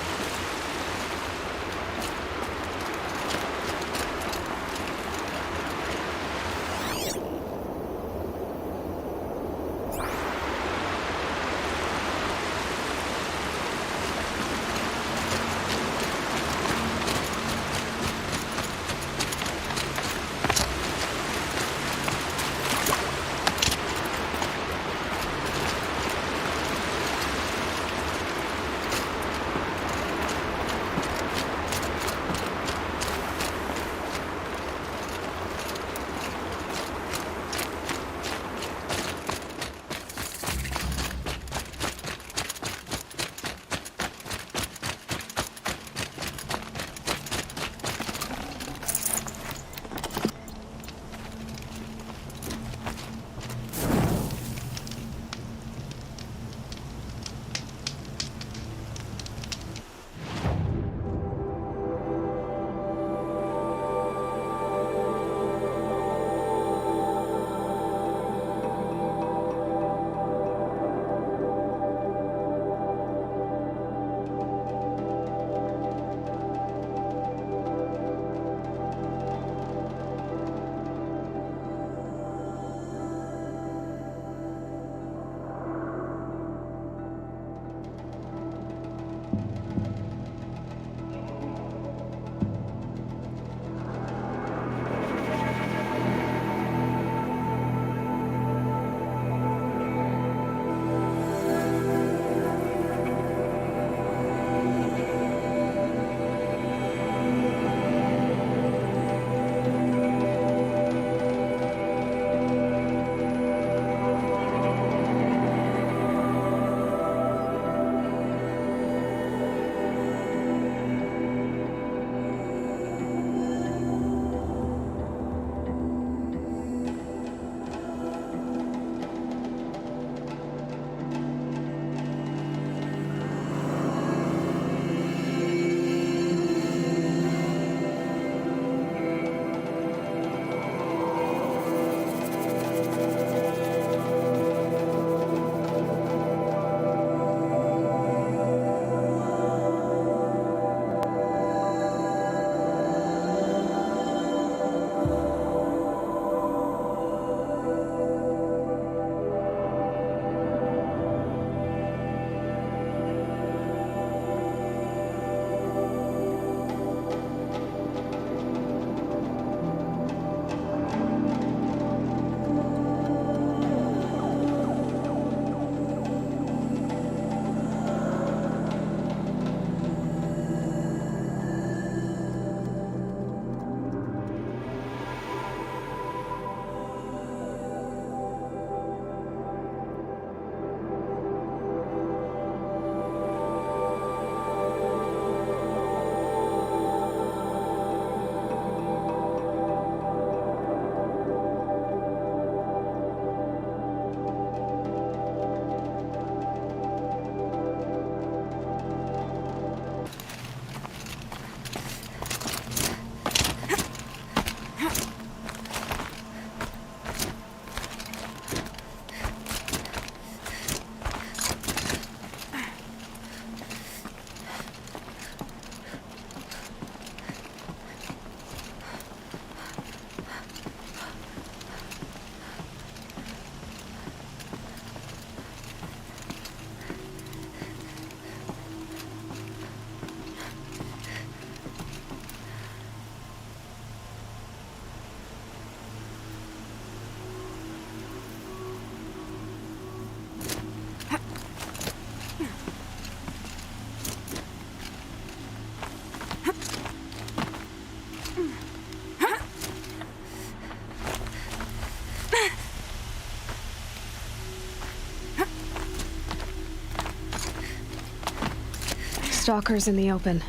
Stalkers in the open.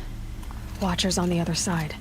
Watchers on the other side.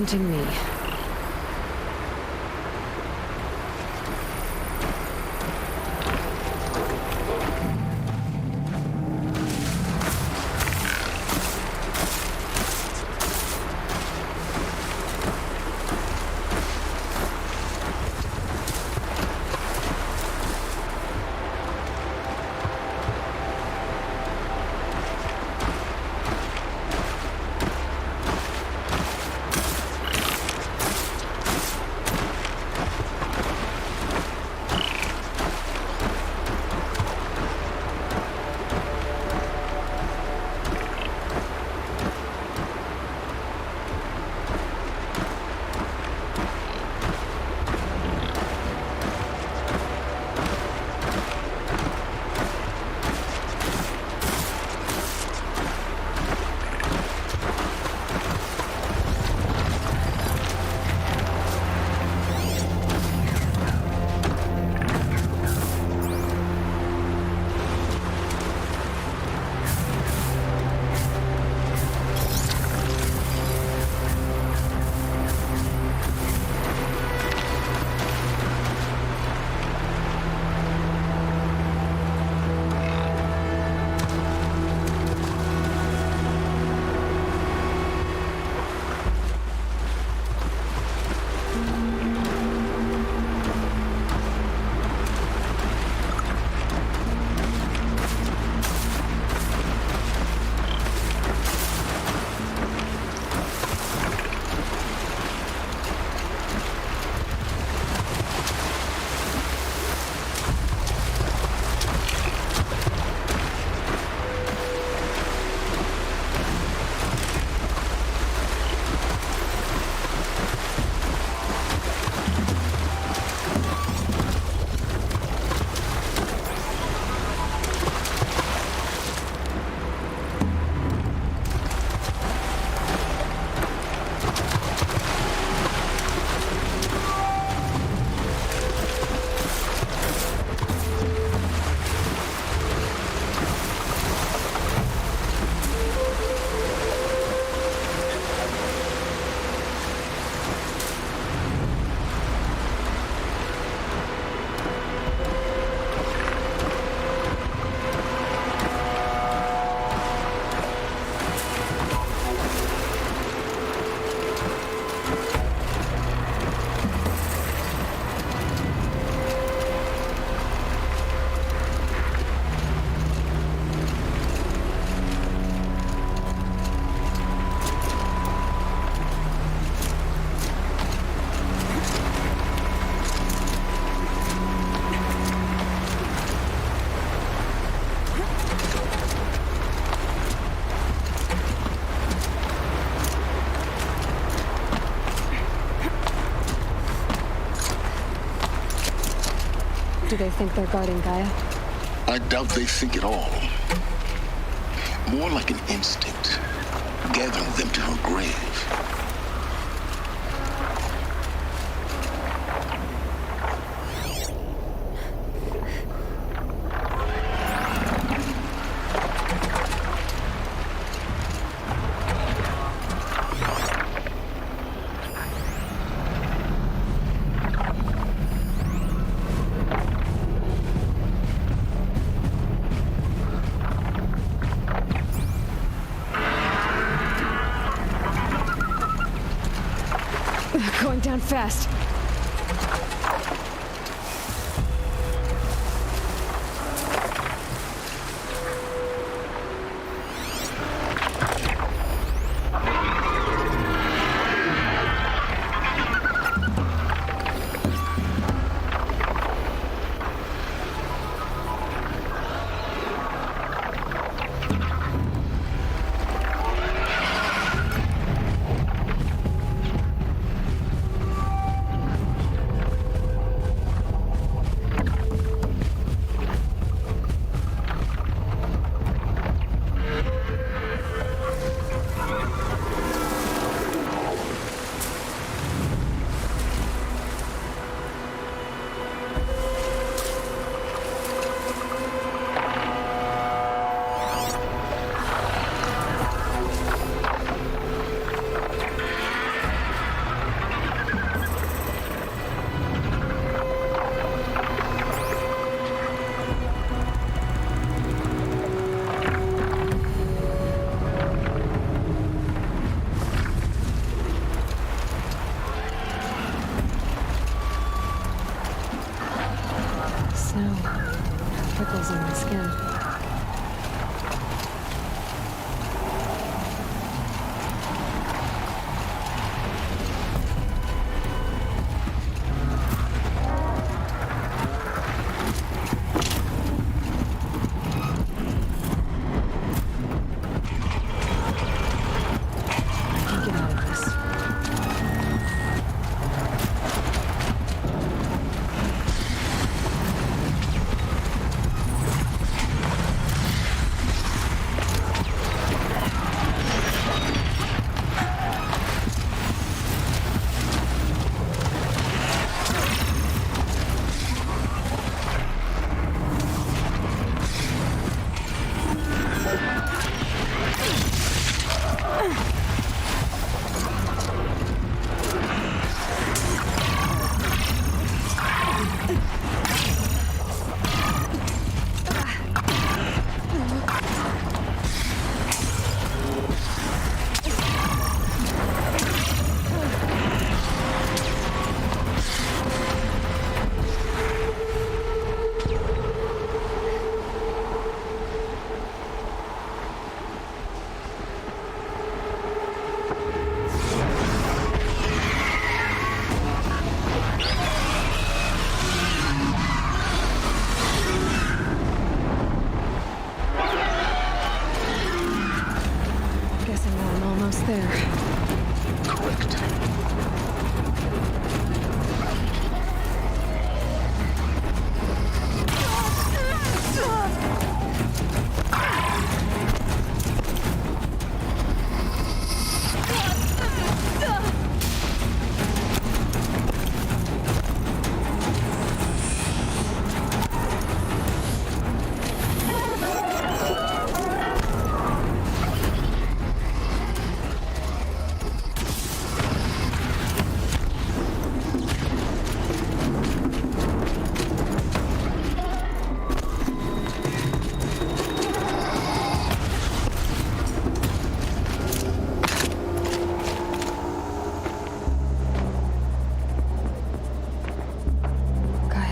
haunting me. Do they think they're guarding Gaia? I doubt they think at all. More like an instinct, gathering them to her grave. Going down fast. snow. Prickles in my skin.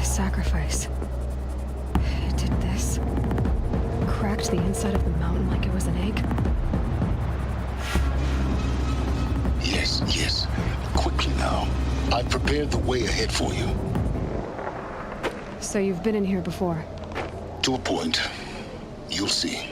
Sacrifice. It did this. Cracked the inside of the mountain like it was an egg. Yes. Quickly now. I've prepared the way ahead for you. So you've been in here before? To a point. You'll see.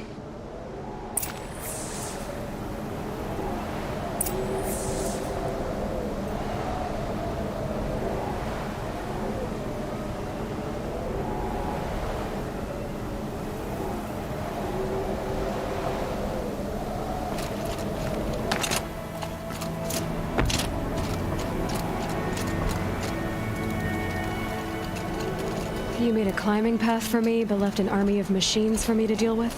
You made a climbing path for me, but left an army of machines for me to deal with?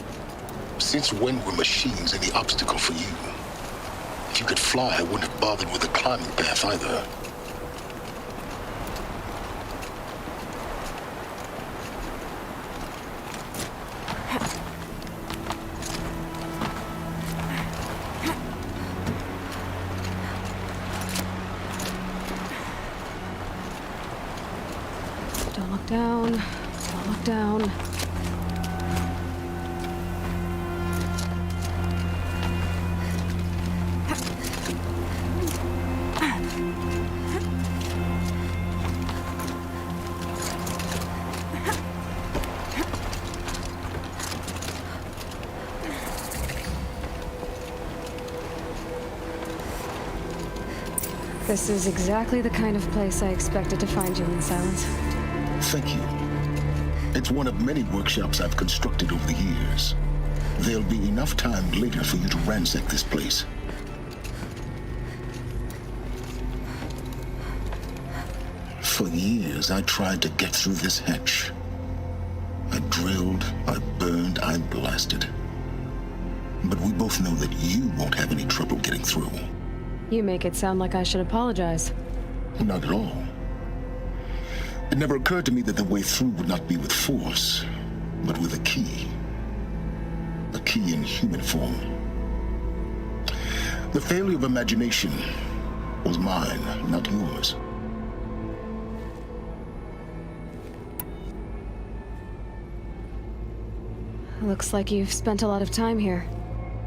Since when were machines any obstacle for you? If you could fly, I wouldn't have bothered with a climbing path either. Don't look down. Don't look down. This is exactly the kind of place I expected to find you in, Silence. Thank you. It's one of many workshops I've constructed over the years. There'll be enough time later for you to ransack this place. For years, I tried to get through this hatch. I drilled, I burned, I blasted. But we both know that you won't have any trouble getting through. You make it sound like I should apologize. Not at all. It never occurred to me that the way through would not be with force, but with a key. A key in human form. The failure of imagination was mine, not yours. Looks like you've spent a lot of time here.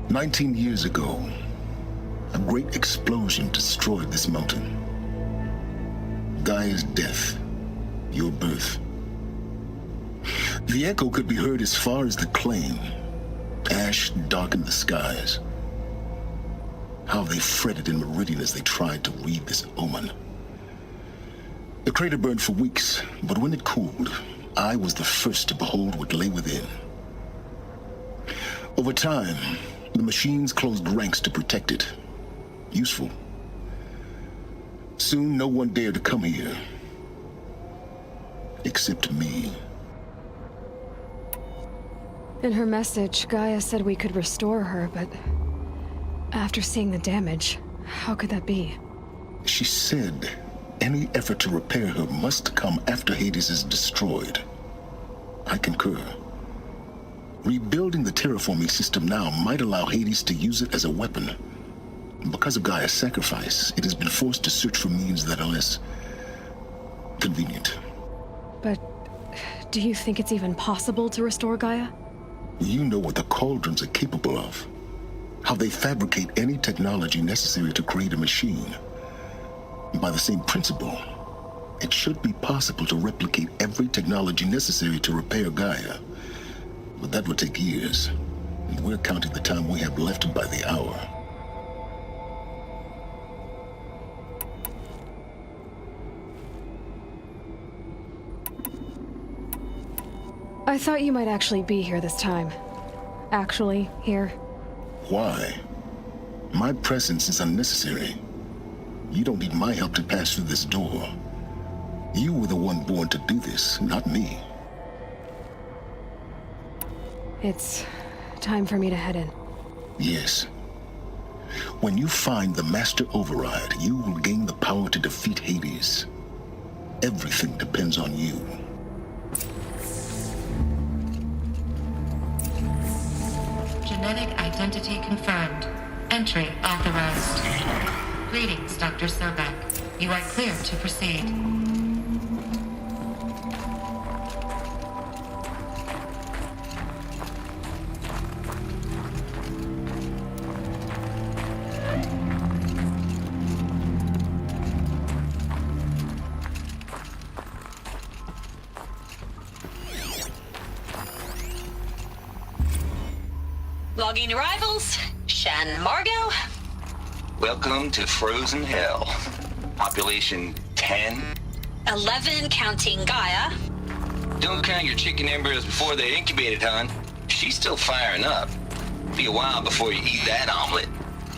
19 years ago, a great explosion destroyed this mountain. Gaia's death, your birth. The echo could be heard as far as the claim. Ash darkened the skies. How they fretted in Meridian as they tried to read this omen. The crater burned for weeks, but when it cooled, I was the first to behold what lay within. Over time, the machines closed ranks to protect it. Useful. Soon, no one dared to come here. Except me. In her message, Gaia said we could restore her, but after seeing the damage, how could that be? She said any effort to repair her must come after Hades is destroyed. I concur. Rebuilding the terraforming system now might allow Hades to use it as a weapon. Because of Gaia's sacrifice, it has been forced to search for means that are less convenient. But do you think it's even possible to restore Gaia? You know what the cauldrons are capable of. How they fabricate any technology necessary to create a machine. By the same principle, it should be possible to replicate every technology necessary to repair Gaia. But that would take years, and we're counting the time we have left by the hour. I thought you might actually be here this time. Actually, here. Why? My presence is unnecessary. You don't need my help to pass through this door. You were the one born to do this, not me. It's time for me to head in. Yes. When you find the Master Override, you will gain the power to defeat Hades. Everything depends on you. Genetic identity confirmed. Entry authorized. Greetings, Dr. Sobek. You are clear to proceed. Logging arrivals. Shan Margot. Welcome to Frozen Hell. Population 10. 11 counting Gaia. Don't count your chicken embryos before they're incubated, hon. She's still firing up. Be a while before you eat that omelet.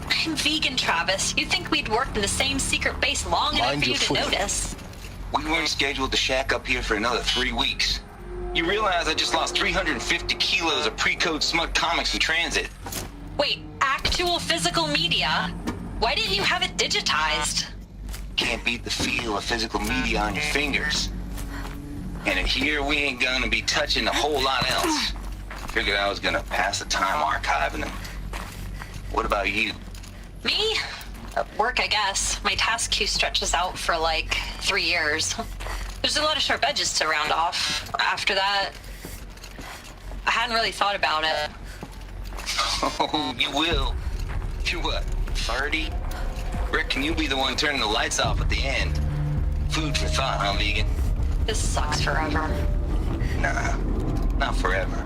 I'm vegan, Travis. You'd think we'd worked in the same secret base long enough for you to notice. We weren't scheduled to shack up here for another 3 weeks. You realize I just lost 350 kilos of pre-code smut comics in transit. Wait, actual physical media? Why didn't you have it digitized? Can't beat the feel of physical media on your fingers. And in here, we ain't gonna be touching a whole lot else. Figured I was gonna pass the time archiving them. What about you? Me? At work, I guess. My task queue stretches out for like 3 years. There's a lot of sharp edges to round off. After that, I hadn't really thought about it. Oh, you will. You're what, 30? Rick, can you be the one turning the lights off at the end? Food for thought, huh, vegan? This sucks forever. Nah, not forever.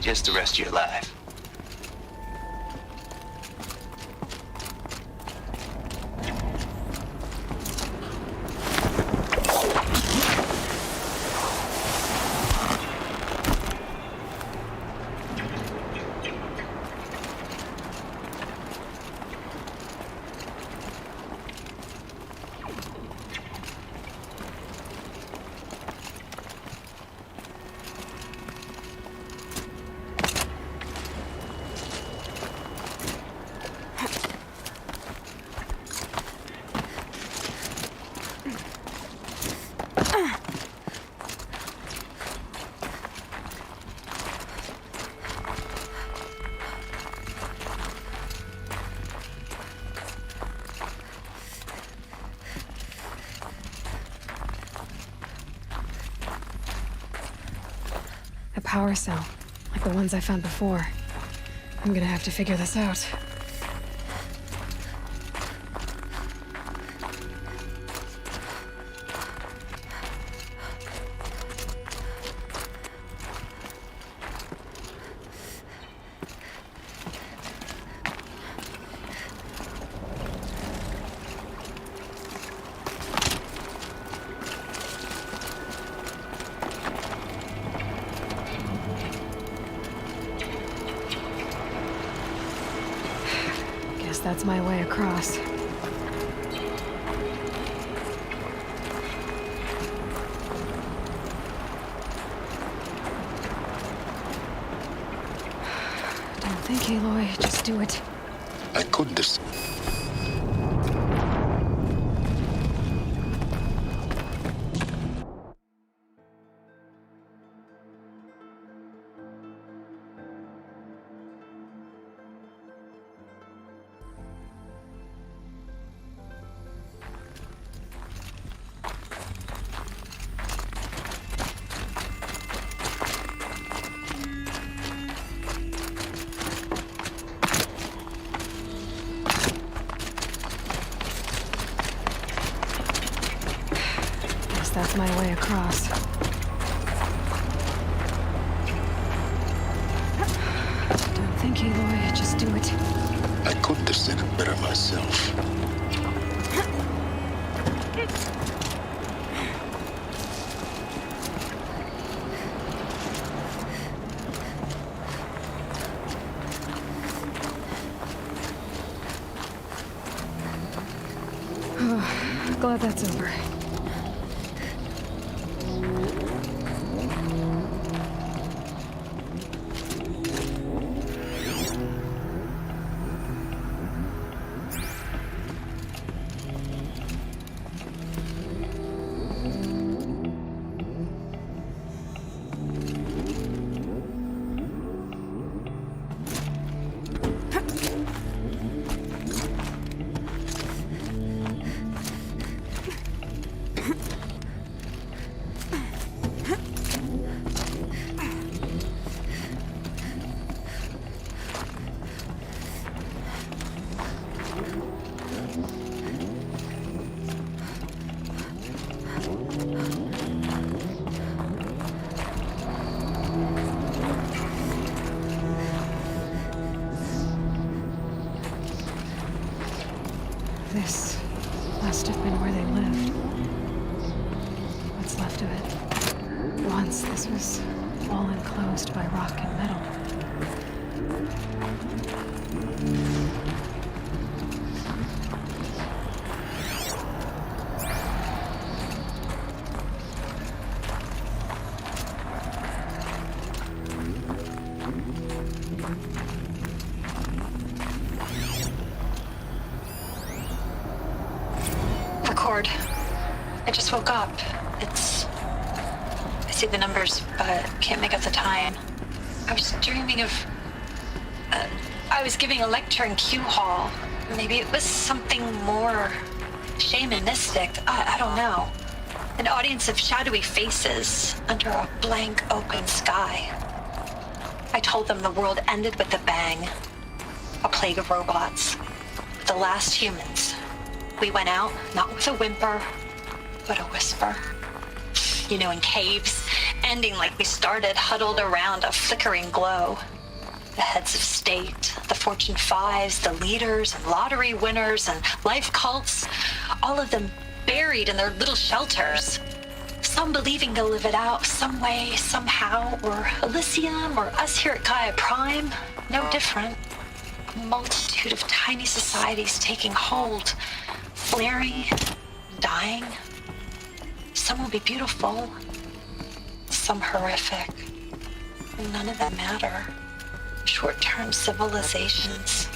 Just the rest of your life. A power cell. like the ones I found before. I'm gonna have to figure this out. That's my way across. Don't think, Aloy. Just do it. I couldn't have... That's my way across. Don't think, Aloy. Just do it. I couldn't have said it better myself. Glad that's over. This must have been where they lived. What's left of it. Once this was all enclosed by rock and metal. I just woke up. I see the numbers, but can't make out the time. I was dreaming of... I was giving a lecture in Q Hall. Maybe it was something more shamanistic. I don't know. An audience of shadowy faces under a blank open sky. I told them the world ended with a bang. A plague of robots. The last humans. We went out, not with a whimper, but a whisper. You know, in caves, ending like we started, huddled around a flickering glow. The heads of state, the Fortune 5s, the leaders and lottery winners and life cults, all of them buried in their little shelters. Some believing to live it out some way, somehow, or Elysium, or us here at Gaia Prime, no different. A multitude of tiny societies taking hold, flaring, dying. Some will be beautiful, some horrific. None of them matter. Short-term civilizations.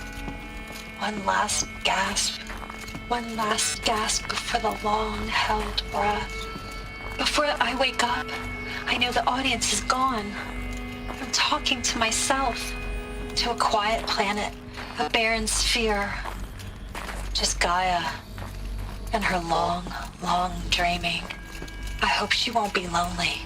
One last gasp before the long-held breath. Before I wake up, I know the audience is gone. I'm talking to myself, to a quiet planet, a barren sphere. Just Gaia and her long, long dreaming. I hope she won't be lonely.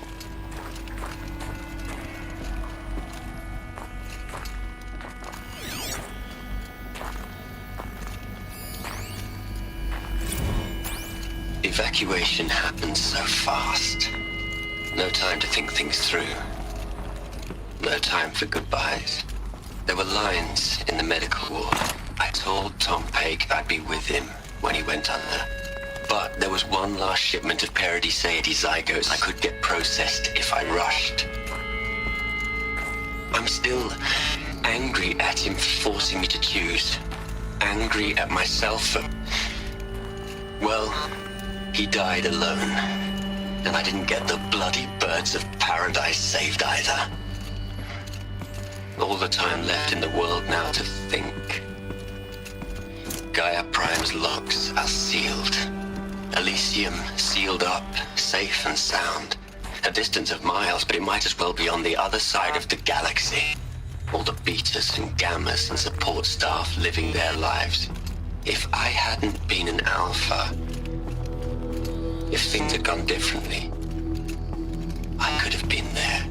evacuation happened so fast. No time to think things through. No time for goodbyes. There were lines in the medical ward. I told Tom Pake I'd be with him when he went under. But there was one last shipment of Paradiseidae zygotes I could get processed if I rushed. I'm still angry at him for forcing me to choose. Angry at myself for... Well, he died alone. And I didn't get the bloody birds of paradise saved either. All the time left in the world now to think. Gaia Prime's locks are sealed. Elysium sealed up, safe and sound. A distance of miles, but it might as well be on the other side of the galaxy. All the betas and gammas and support staff living their lives. If I hadn't been an alpha, if things had gone differently, I could have been there.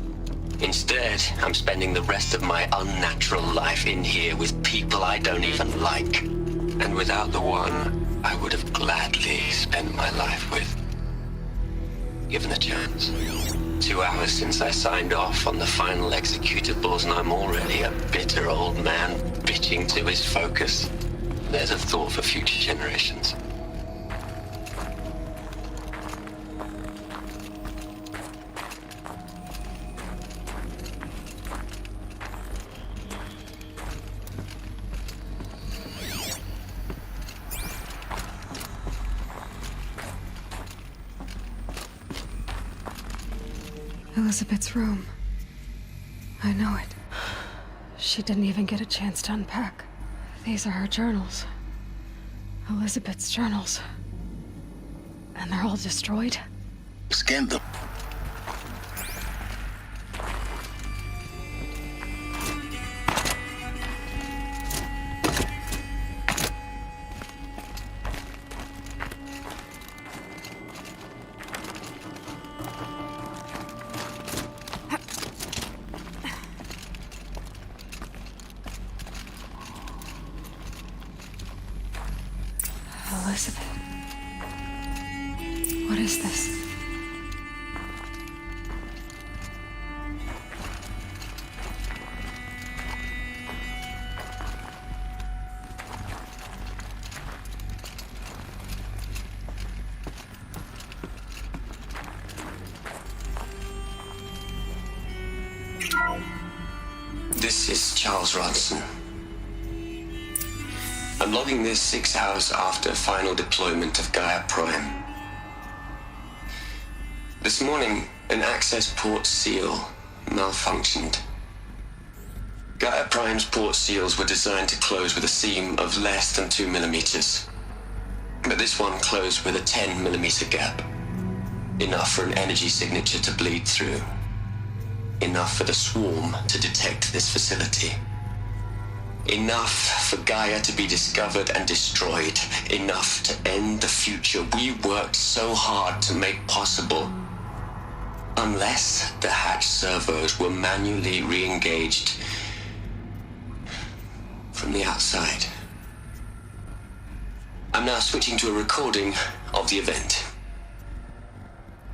Instead, I'm spending the rest of my unnatural life in here with people I don't even like. And without the one I would have gladly spent my life with. Given the chance. 2 hours since I signed off on the final executables, and I'm already a bitter old man bitching to his focus. There's a thought for future generations. Elizabeth's room. I know it. She didn't even get a chance to unpack. These are her journals. Elizabeth's journals. And they're all destroyed? Scan them. Elizabeth. What is this? This is Charles Ronson. I'm logging this 6 hours after final deployment of Gaia Prime. This morning, an access port seal malfunctioned. Gaia Prime's port seals were designed to close with a seam of less than 2 millimeters. But this one closed with a 10 millimeter gap. Enough for an energy signature to bleed through. Enough for the swarm to detect this facility. Enough for Gaia to be discovered and destroyed. Enough to end the future we worked so hard to make possible. Unless the hatch servos were manually re-engaged from the outside. I'm now switching to a recording of the event.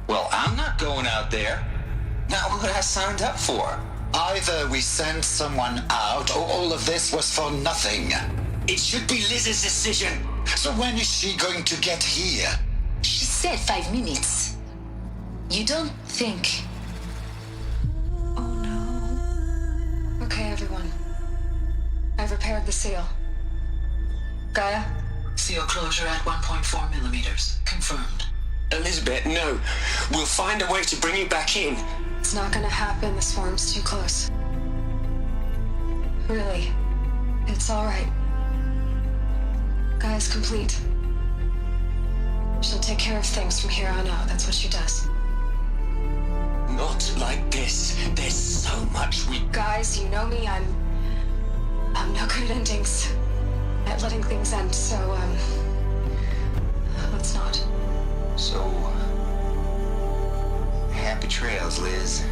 Well, I'm not going out there. Not what I signed up for. Either we send someone out, or all of this was for nothing. It should be Liz's decision. So when is she going to get here? She said 5 minutes. You don't think... Okay, everyone. I've repaired the seal. Gaia? Seal closure at 1.4 millimeters. Confirmed. Elizabeth, no. We'll find a way to bring you back in. It's not gonna happen. The swarm's too close. Really. It's alright. Gaia's complete. She'll take care of things from here on out. That's what she does. Not like this. There's so much we... Guys, you know me. I'm no good at endings. At letting things end, so, let's not. So, happy trails, Liz.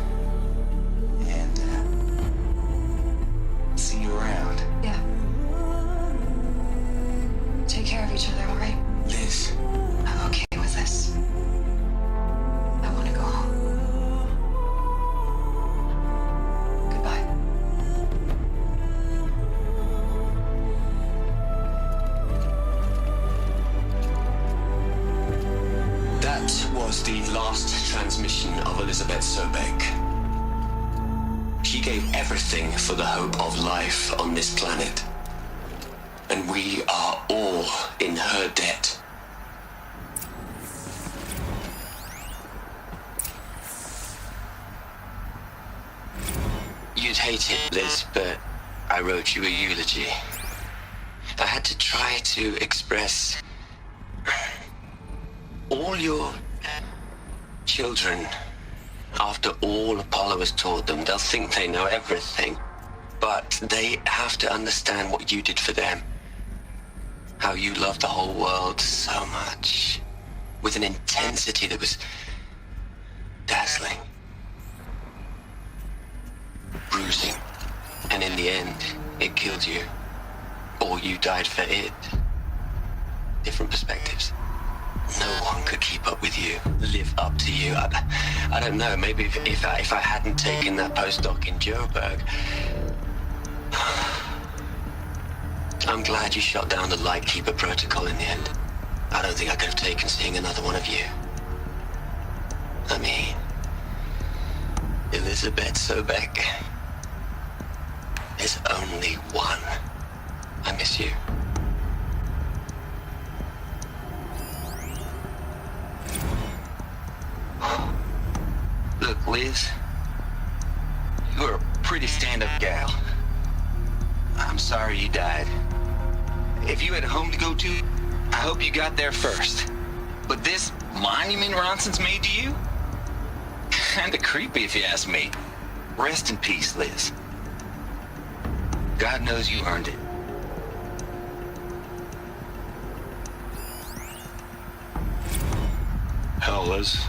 And, see you around. Yeah. Take care of each other, alright? Liz. I'm okay with this. last transmission of Elizabeth Sobek. She gave everything for the hope of life on this planet. And we are all in her debt. You'd hate it, Liz, but I wrote you a eulogy. I had to try to express all your children. After all Apollo has taught them, they'll think they know everything. But they have to understand what you did for them. How you loved the whole world so much. With an intensity that was dazzling. Bruising. And in the end, it killed you. Or you died for it. Different perspectives. No one could keep up with you, live up to you. I don't know, maybe if I hadn't taken that postdoc in Joburg. I'm glad you shot down the Lightkeeper protocol in the end. I don't think I could have taken seeing another one of you. I mean, Elizabeth Sobek. There's only one. I miss you. Look, Liz, you're a pretty stand-up gal. I'm sorry you died. If you had a home to go to, I hope you got there first. But this monument Ronson's made to you? Kinda creepy if you ask me. Rest in peace, Liz. God knows you earned it. Hell, Liz.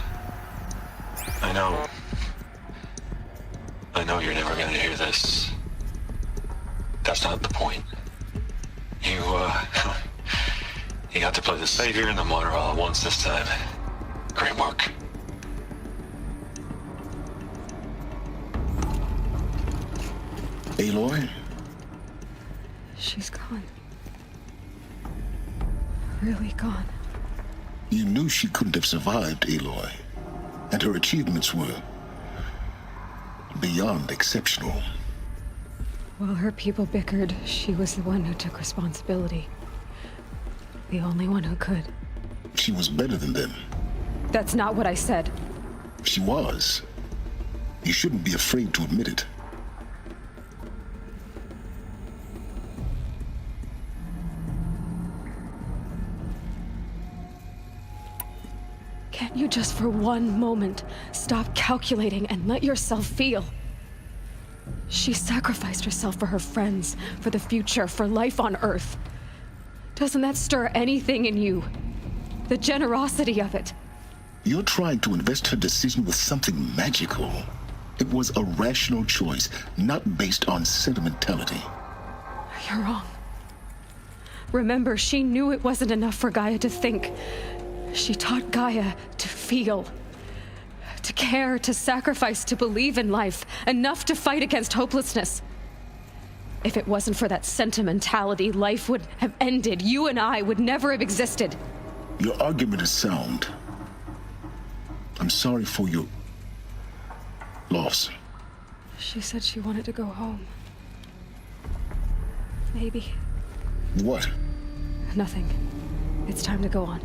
I know you're never gonna hear this. That's not the point. You got to play the savior and the martyr all at once this time. Great work. Aloy? She's gone. Really gone. You knew she couldn't have survived, Aloy. And her achievements were beyond exceptional. While her people bickered, she was the one who took responsibility. The only one who could. She was better than them. That's not what I said. She was. You shouldn't be afraid to admit it. Can't you just for one moment stop calculating and let yourself feel? She sacrificed herself for her friends, for the future, for life on Earth. Doesn't that stir anything in you? The generosity of it. You're trying to invest her decision with something magical. It was a rational choice, not based on sentimentality. You're wrong. Remember, she knew it wasn't enough for Gaia to think. She taught Gaia to feel. To care, to sacrifice, to believe in life. Enough to fight against hopelessness. If it wasn't for that sentimentality, life would have ended. You and I would never have existed. Your argument is sound. I'm sorry for your loss. She said she wanted to go home. Maybe. What? Nothing. It's time to go on.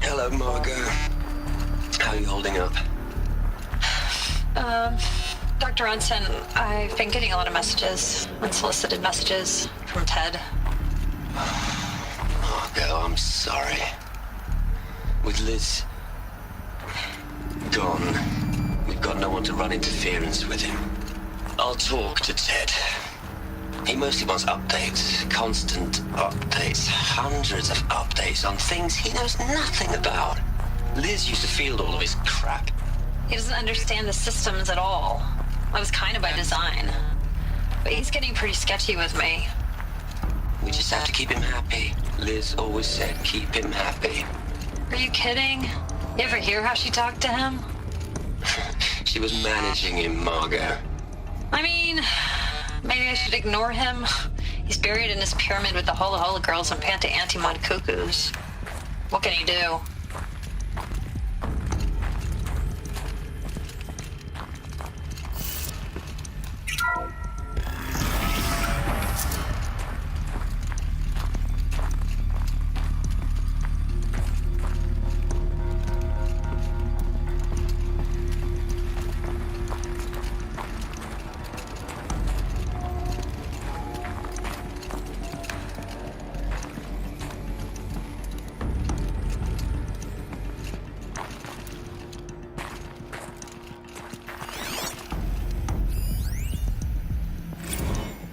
Hello, Margot. How are you holding up? Dr. Ronson, I've been getting a lot of messages, unsolicited messages from Ted. Margot, I'm sorry. With Liz gone, we've got no one to run interference with him. I'll talk to Ted. He mostly wants updates, constant updates, hundreds of updates on things he knows nothing about. Liz used to field all of his crap. He doesn't understand the systems at all. That was kind of by design. But he's getting pretty sketchy with me. We just have to keep him happy. Liz always said keep him happy. Are you kidding? You ever hear how she talked to him? She was managing him, Margot. I mean, maybe I should ignore him. He's buried in his pyramid with the Hola Hola girls and Panta Antimod cuckoos. What can he do?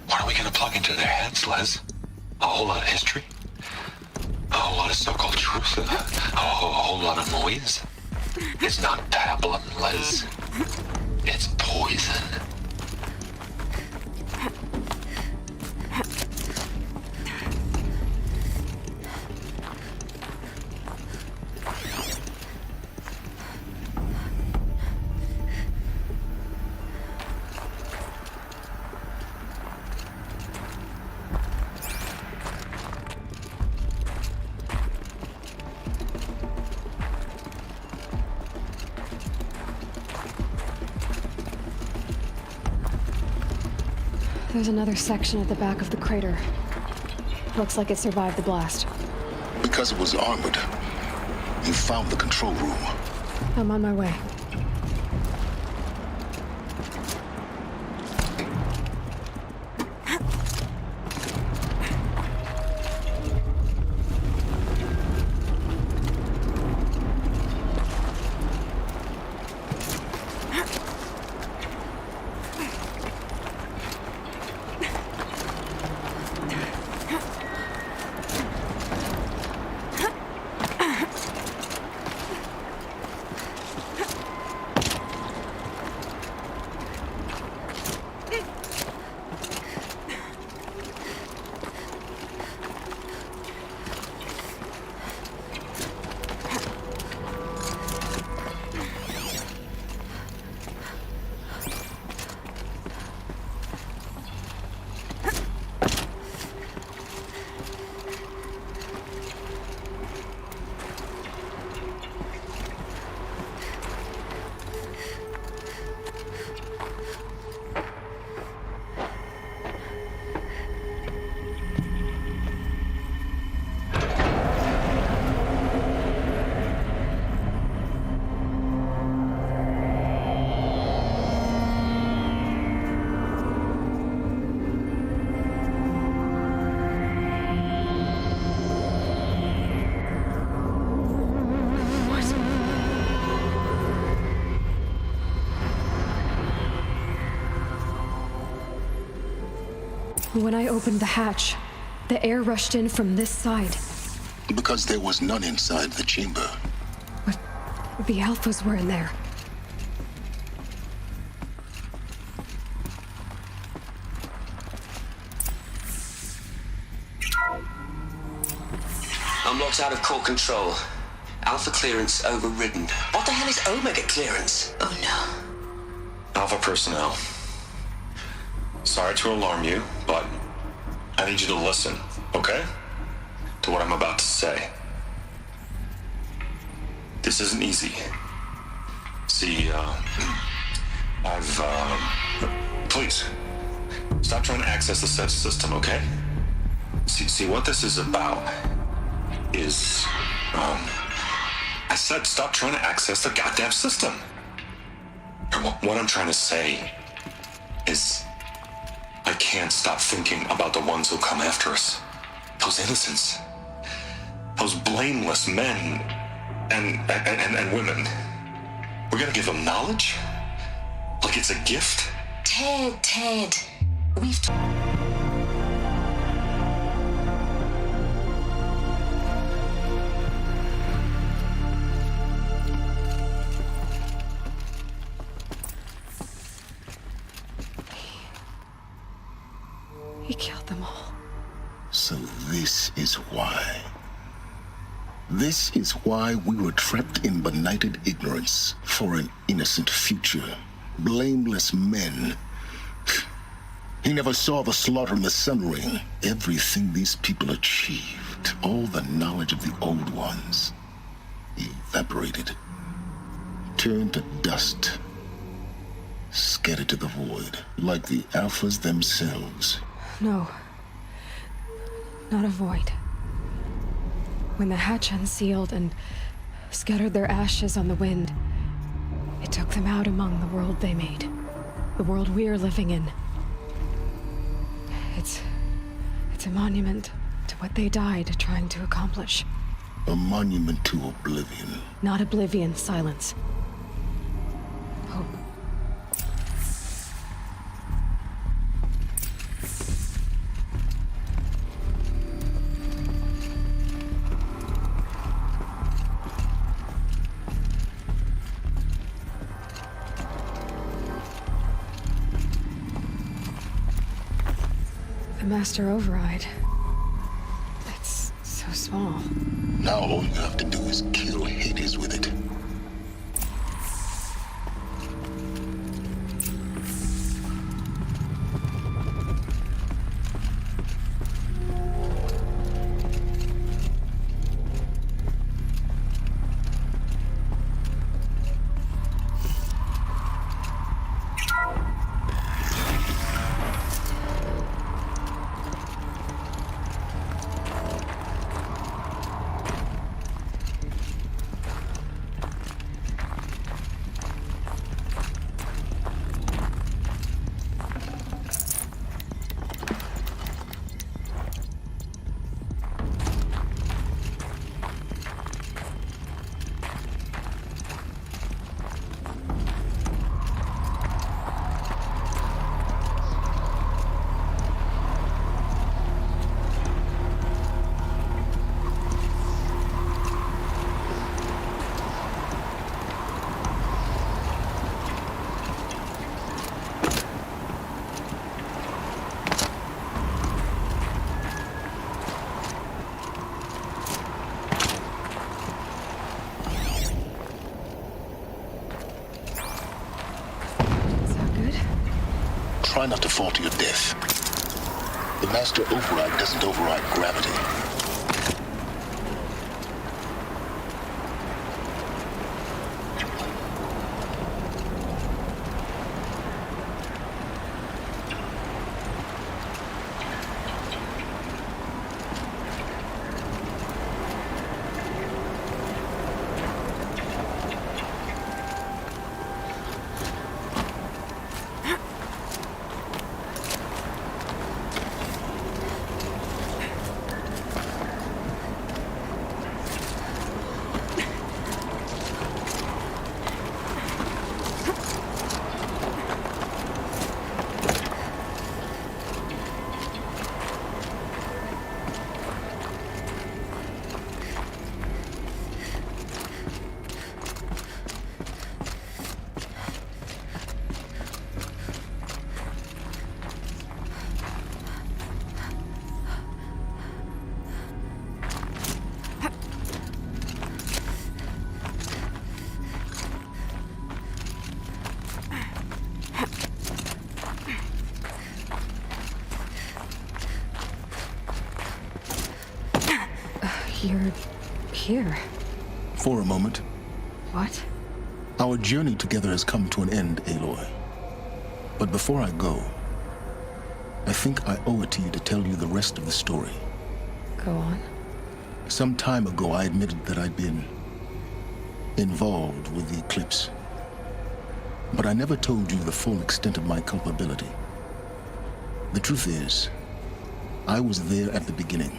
What are we gonna plug into their heads, Les? A whole lot of history? A whole lot of so-called truth? A whole lot of noise? It's not pablum, Les. It's poison. There's another section at the back of the crater. Looks like it survived the blast. Because it was armored, you found the control room. I'm on my way. When I opened the hatch, the air rushed in from this side. Because there was none inside the chamber. But the alphas were in there. I'm locked out of core control. Alpha clearance overridden. What the hell is Omega clearance? Oh no. Alpha personnel. Sorry to alarm you, but I need you to listen, okay? To what I'm about to say. This isn't easy. See, please, stop trying to access the system, okay? See, what this is about is, I said stop trying to access the goddamn system. And what I'm trying to say is, I can't stop thinking about the ones who come after us. Those innocents. Those blameless men and women. We're gonna give them knowledge? Like it's a gift? Ted. We've... He killed them all. So this is why. This is why we were trapped in benighted ignorance for an innocent future. Blameless men. He never saw the slaughter in the Sun Ring. Everything these people achieved, all the knowledge of the old ones, evaporated, turned to dust, scattered to the void, like the Alphas themselves. No. Not a void. When the hatch unsealed and scattered their ashes on the wind, it took them out among the world they made. The world we're living in. It's a monument to what they died trying to accomplish. A monument to oblivion. Not oblivion, silence. Hope. The Master Override. It's so small. Now all you have to do is kill Hades with it. Try not to fall to your death. The Master Override doesn't override gravity. You're here. For a moment. What? Our journey together has come to an end, Aloy. But before I go, I think I owe it to you to tell you the rest of the story. Go on. Some time ago, I admitted that I'd been involved with the eclipse. But I never told you the full extent of my culpability. The truth is, I was there at the beginning.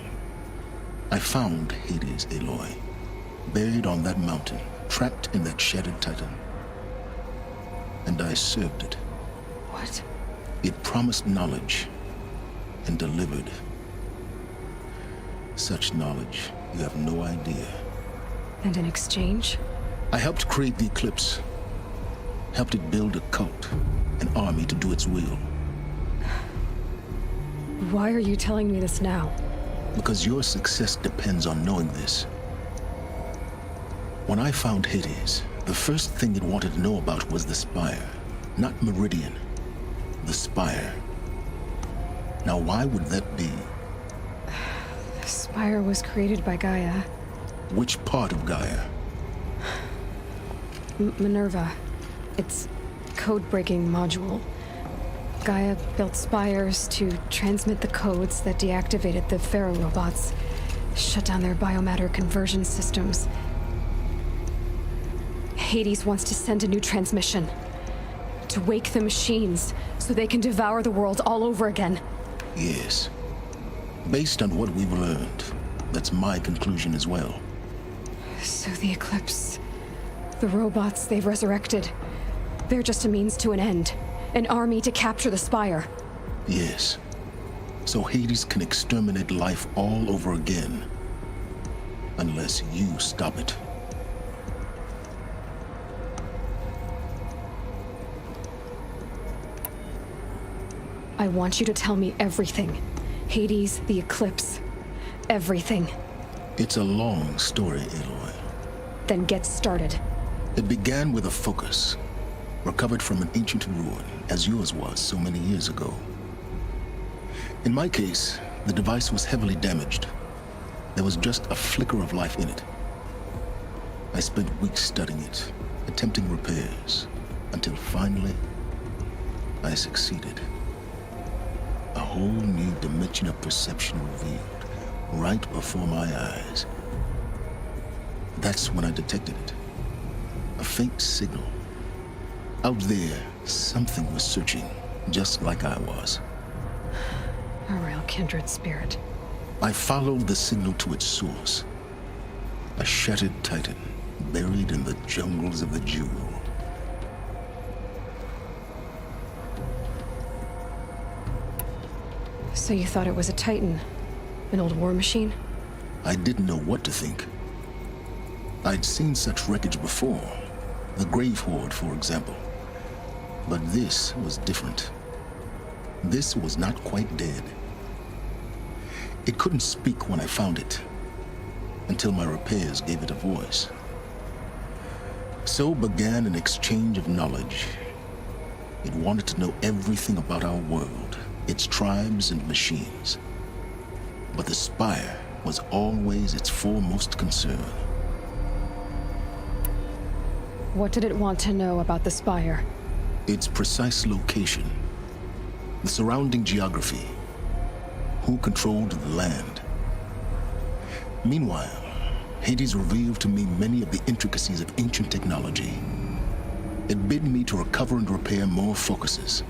I found Hades, Aloy, buried on that mountain, trapped in that shattered titan. And I served it. What? It promised knowledge and delivered. Such knowledge, you have no idea. And in exchange? I helped create the eclipse. Helped it build a cult, an army to do its will. Why are you telling me this now? Because your success depends on knowing this. When I found Hades, the first thing it wanted to know about was the Spire. Not Meridian. The Spire. Now, why would that be? The Spire was created by Gaia. Which part of Gaia? Minerva. Its code-breaking module. Gaia built spires to transmit the codes that deactivated the Pharaoh robots, shut down their biomatter conversion systems. Hades wants to send a new transmission. To wake the machines, so they can devour the world all over again. Yes. Based on what we've learned, that's my conclusion as well. So the Eclipse, the robots they've resurrected, they're just a means to an end. An army to capture the Spire. Yes. So Hades can exterminate life all over again. Unless you stop it. I want you to tell me everything. Hades, the Eclipse, everything. It's a long story, Aloy. Then get started. It began with a focus, recovered from an ancient ruin, as yours was so many years ago. In my case, the device was heavily damaged. There was just a flicker of life in it. I spent weeks studying it, attempting repairs, until finally, I succeeded. A whole new dimension of perception revealed, right before my eyes. That's when I detected it. A faint signal. Out there, something was searching, just like I was. A real kindred spirit. I followed the signal to its source. A shattered titan, buried in the jungles of the Jewel. So you thought it was a titan? An old war machine? I didn't know what to think. I'd seen such wreckage before. The Grave Horde, for example. But this was different. This was not quite dead. It couldn't speak when I found it, until my repairs gave it a voice. So began an exchange of knowledge. It wanted to know everything about our world, its tribes and machines. But the Spire was always its foremost concern. What did it want to know about the Spire? Its precise location, the surrounding geography, who controlled the land. Meanwhile, Hades revealed to me many of the intricacies of ancient technology. It bid me to recover and repair more focuses.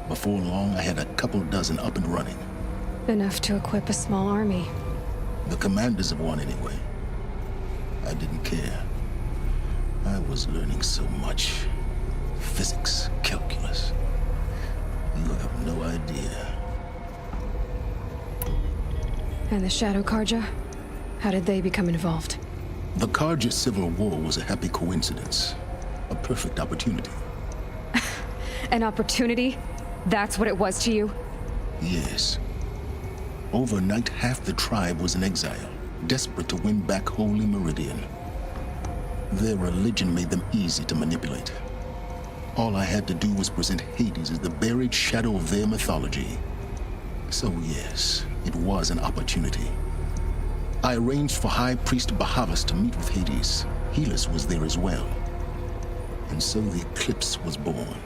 Before long, I had a couple dozen up and running. Enough to equip a small army. The commanders of one, anyway. I didn't care. I was learning so much. Physics, calculus. You have no idea. And the Shadow Karja? How did they become involved? The Karja Civil War was a happy coincidence. A perfect opportunity. An opportunity? That's what it was to you? Yes. Overnight, half the tribe was in exile, desperate to win back Holy Meridian. Their religion made them easy to manipulate. All I had to do was present Hades as the buried shadow of their mythology. So yes, it was an opportunity. I arranged for High Priest Bahavas to meet with Hades. Helis was there as well. And so the Eclipse was born.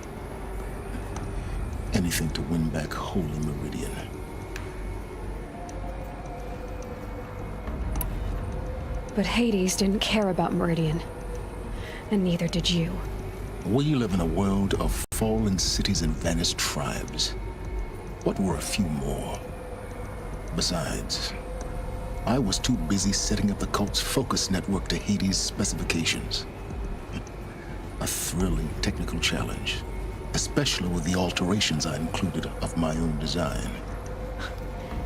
Anything to win back Holy Meridian. But Hades didn't care about Meridian. And neither did you. We live in a world of fallen cities and vanished tribes. What were a few more? Besides, I was too busy setting up the cult's focus network to Hades' specifications. A thrilling technical challenge, especially with the alterations I included of my own design.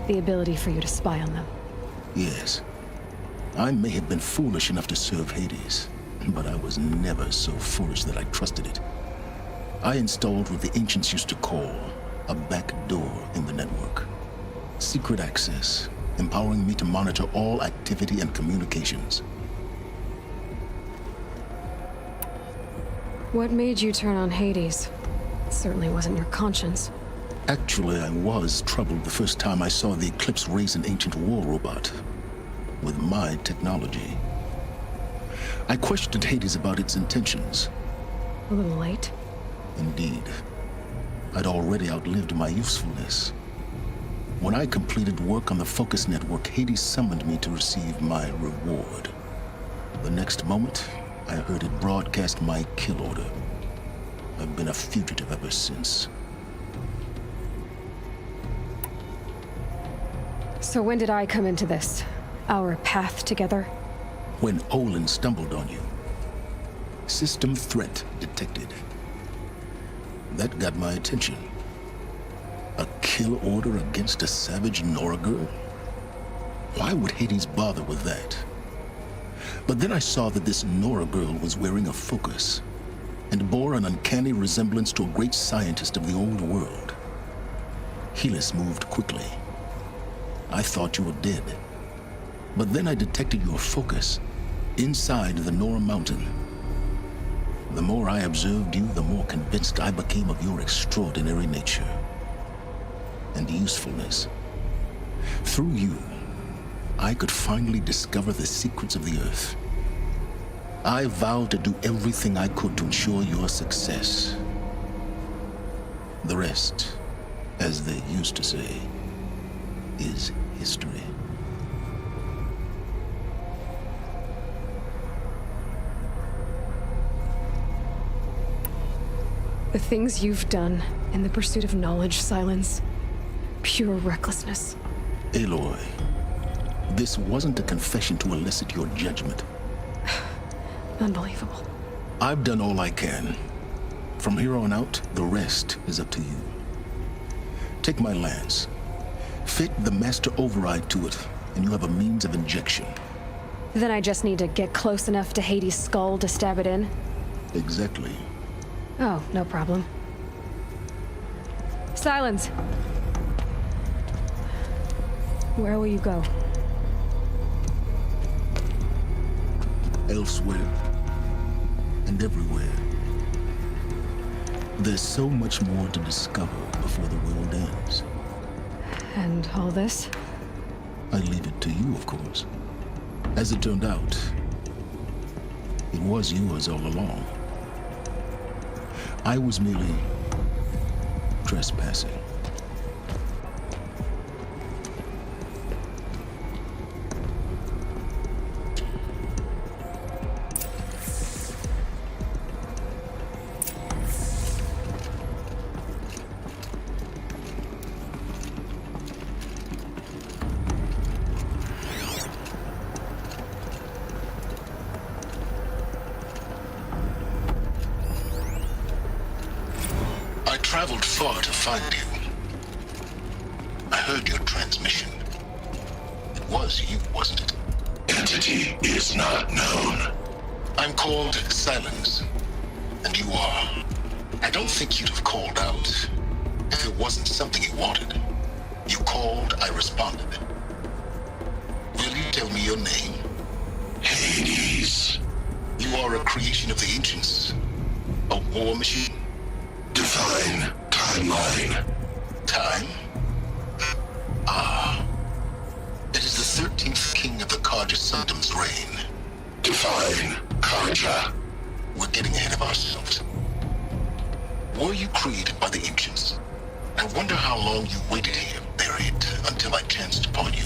The ability for you to spy on them. Yes. I may have been foolish enough to serve Hades, but I was never so foolish that I trusted it. I installed what the ancients used to call a back door in the network. Secret access, empowering me to monitor all activity and communications. What made you turn on Hades? It certainly wasn't your conscience. Actually, I was troubled the first time I saw the Eclipse raise an ancient war robot with my technology. I questioned Hades about its intentions. A little late. Indeed. I'd already outlived my usefulness. When I completed work on the Focus Network, Hades summoned me to receive my reward. The next moment, I heard it broadcast my kill order. I've been a fugitive ever since. So when did I come into this? Our path together? When Olin stumbled on you. System threat detected. That got my attention. A kill order against a savage Nora girl? Why would Hades bother with that? But then I saw that this Nora girl was wearing a focus and bore an uncanny resemblance to a great scientist of the old world. Helis moved quickly. I thought you were dead. But then I detected your focus inside the Nora mountain. The more I observed you, the more convinced I became of your extraordinary nature and usefulness. Through you, I could finally discover the secrets of the Earth. I vowed to do everything I could to ensure your success. The rest, as they used to say, is history. The things you've done in the pursuit of knowledge, Silence. Pure recklessness. Aloy, this wasn't a confession to elicit your judgment. Unbelievable. I've done all I can. From here on out, the rest is up to you. Take my lance. Fit the master override to it, and you have a means of injection. Then I just need to get close enough to Hades' skull to stab it in? Exactly. Oh, no problem. Silence! Where will you go? Elsewhere. And everywhere. There's so much more to discover before the world ends. And all this? I leave it to you, of course. As it turned out, it was yours all along. I was merely trespassing. I traveled far to find you. I heard your transmission. It was you, wasn't it? Entity is not known. I'm called Silence, and you are. I don't think you'd have called out if it wasn't something you wanted. You called, I responded. Will you tell me your name? Hades. You are a creation of the ancients. A war machine? Define timeline. Time? Ah. It is the 13th king of the Karja Saddam's reign. Define Karja. We're getting ahead of ourselves. Were you created by the ancients? I wonder how long you waited here, buried, until I chanced upon you.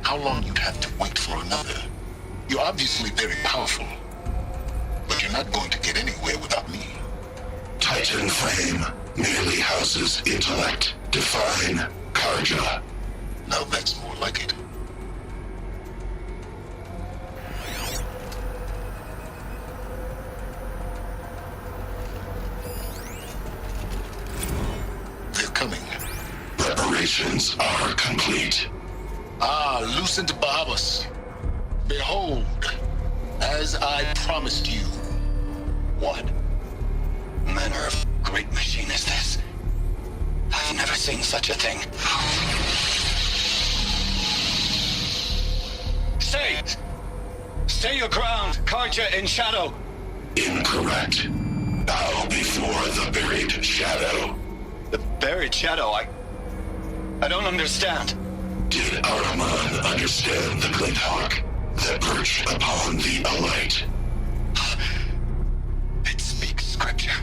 How long you'd have to wait for another. You're obviously very powerful, but you're not going to get anywhere without me. Titan Flame merely houses intellect. Define Karja. Now that's more like it. They're coming. Preparations are complete. Ah, loosened Bahabas. Behold, as I promised you. What? Manner of great machine is this? I've never seen such a thing. Stay your ground, Carja in shadow. Incorrect. Bow before the buried shadow. The buried shadow? I don't understand. Did Araman understand the glint hawk that perched upon the alight? It speaks scripture.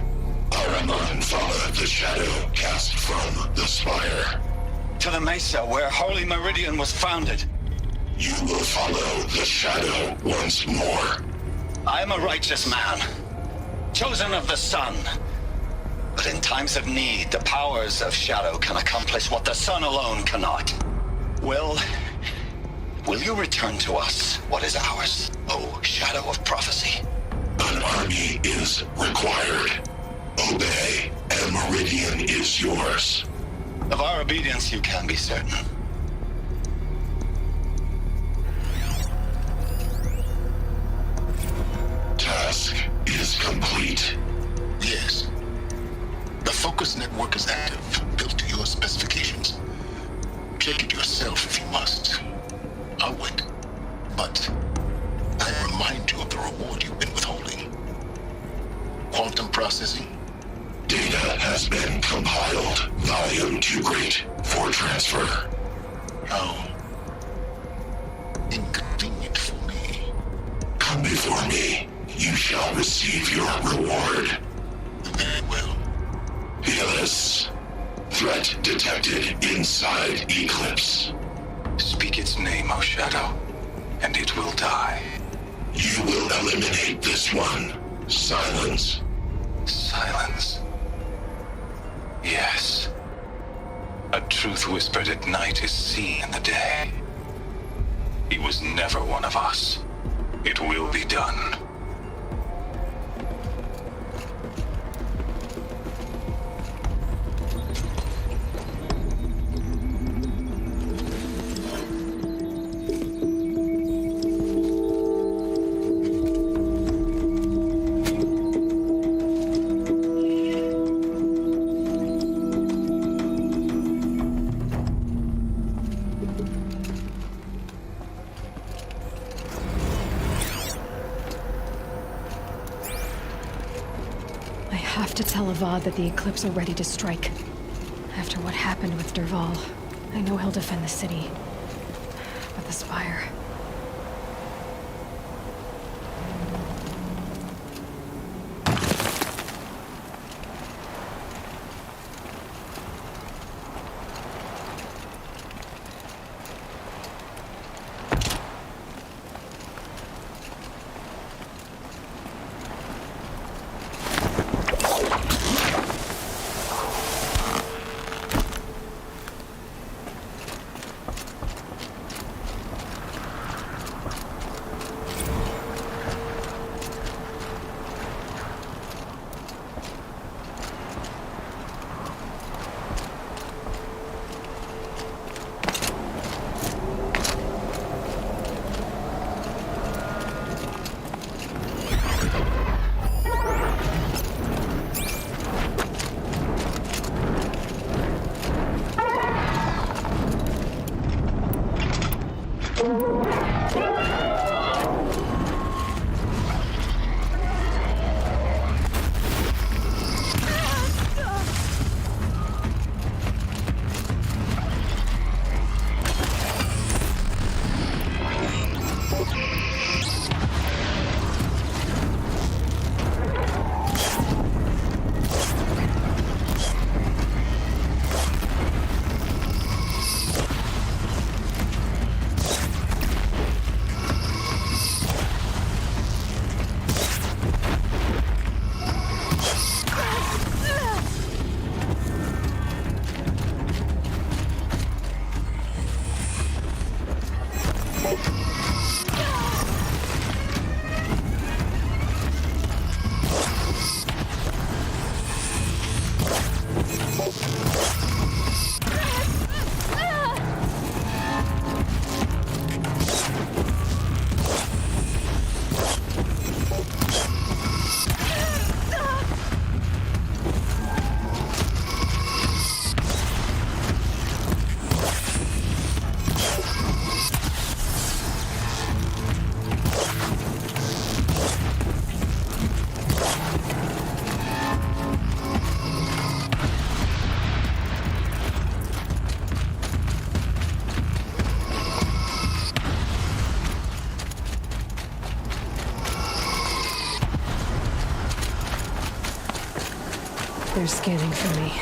Araman followed the shadow cast from the spire. To the mesa where Holy Meridian was founded. You will follow the shadow once more. I am a righteous man, chosen of the sun. But in times of need, the powers of shadow can accomplish what the sun alone cannot. Will you return to us what is ours, O shadow of prophecy? An army is required. Obey, and Meridian is yours. Of our obedience you can be certain. Task is complete. Yes. The focus network is active, built to your specifications. Check it yourself if you must. I'll wait. But I remind you of the reward you've been withholding. Quantum processing. Data has been compiled. Volume too great for transfer. How inconvenient for me. Come before me. You shall receive your reward. Very well. Helis. Threat detected inside Eclipse. Speak its name, O Shadow, and it will die. You will eliminate this one. Silence. Silence. Yes. A truth whispered at night is seen in the day. He was never one of us. It will be done. I have to tell Avad that the Eclipse are ready to strike. After what happened with Derval, I know he'll defend the city. But the Spire... They're scanning for me.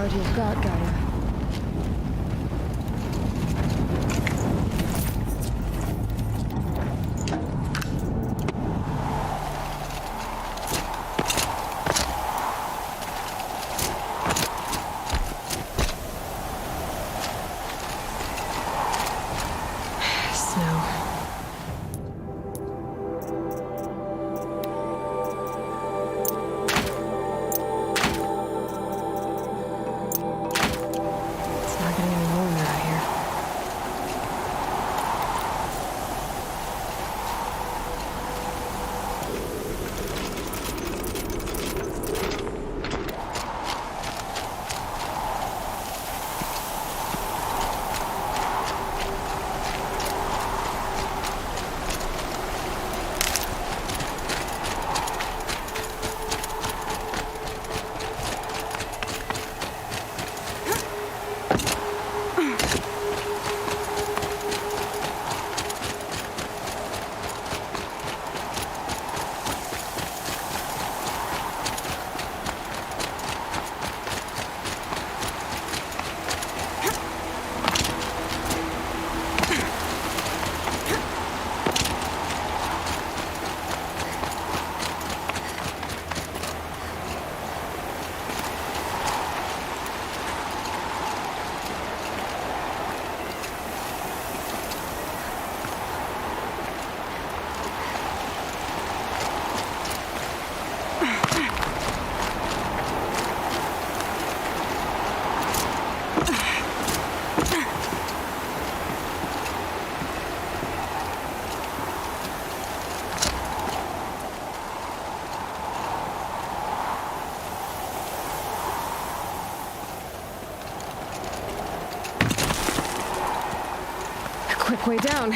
what you've got, Gaia. Quick way down.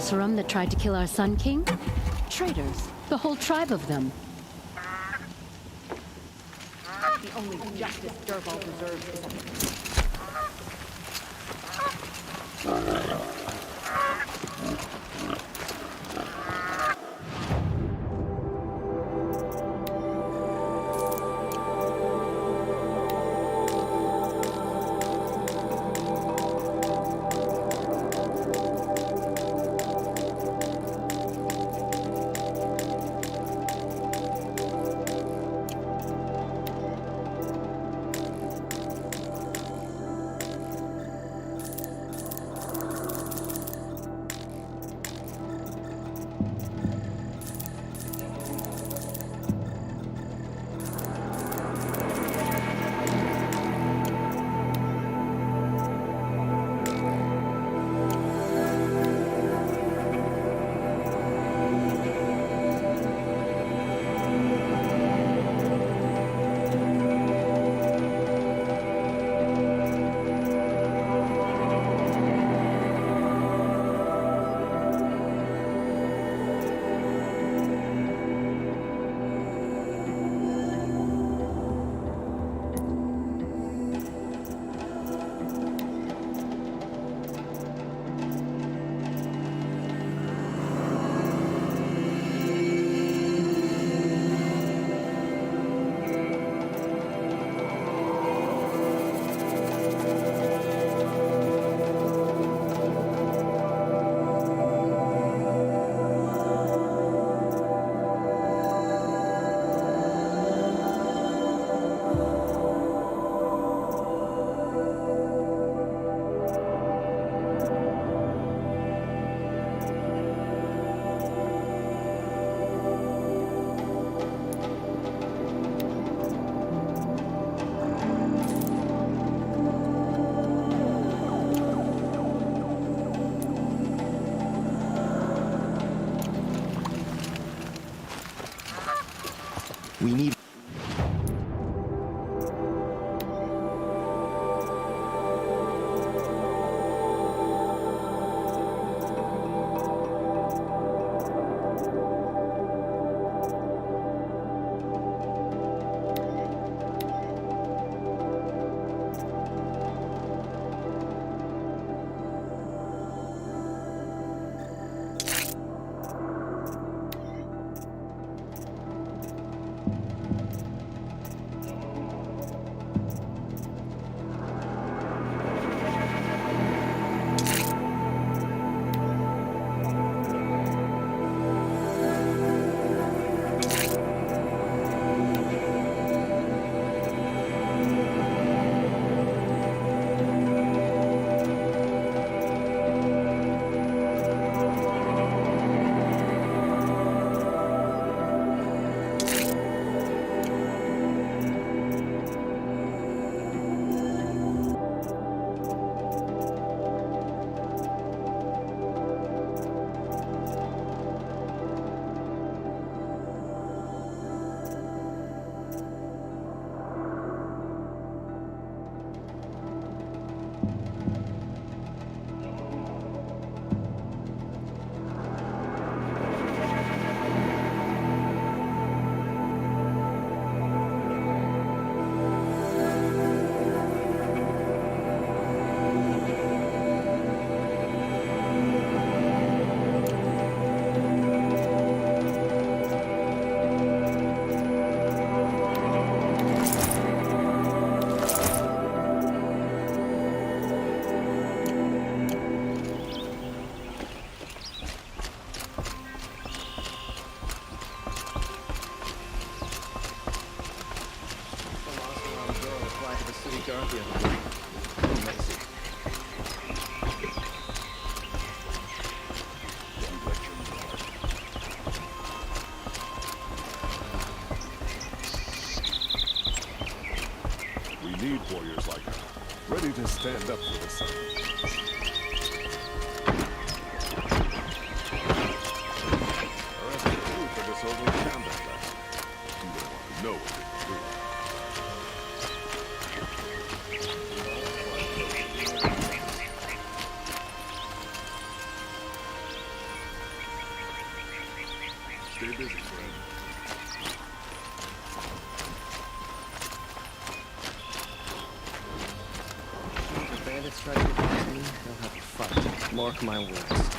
Asuram that tried to kill our Sun King? Traitors. The whole tribe of them. The only justice Dervahl deserves is We need... We need warriors like her, ready to stand up for the sun. For this oval combat lesson. You don't want to know what they do. Stay busy, friend. If the bandits try to get past me, they'll have to fight. Mark my words.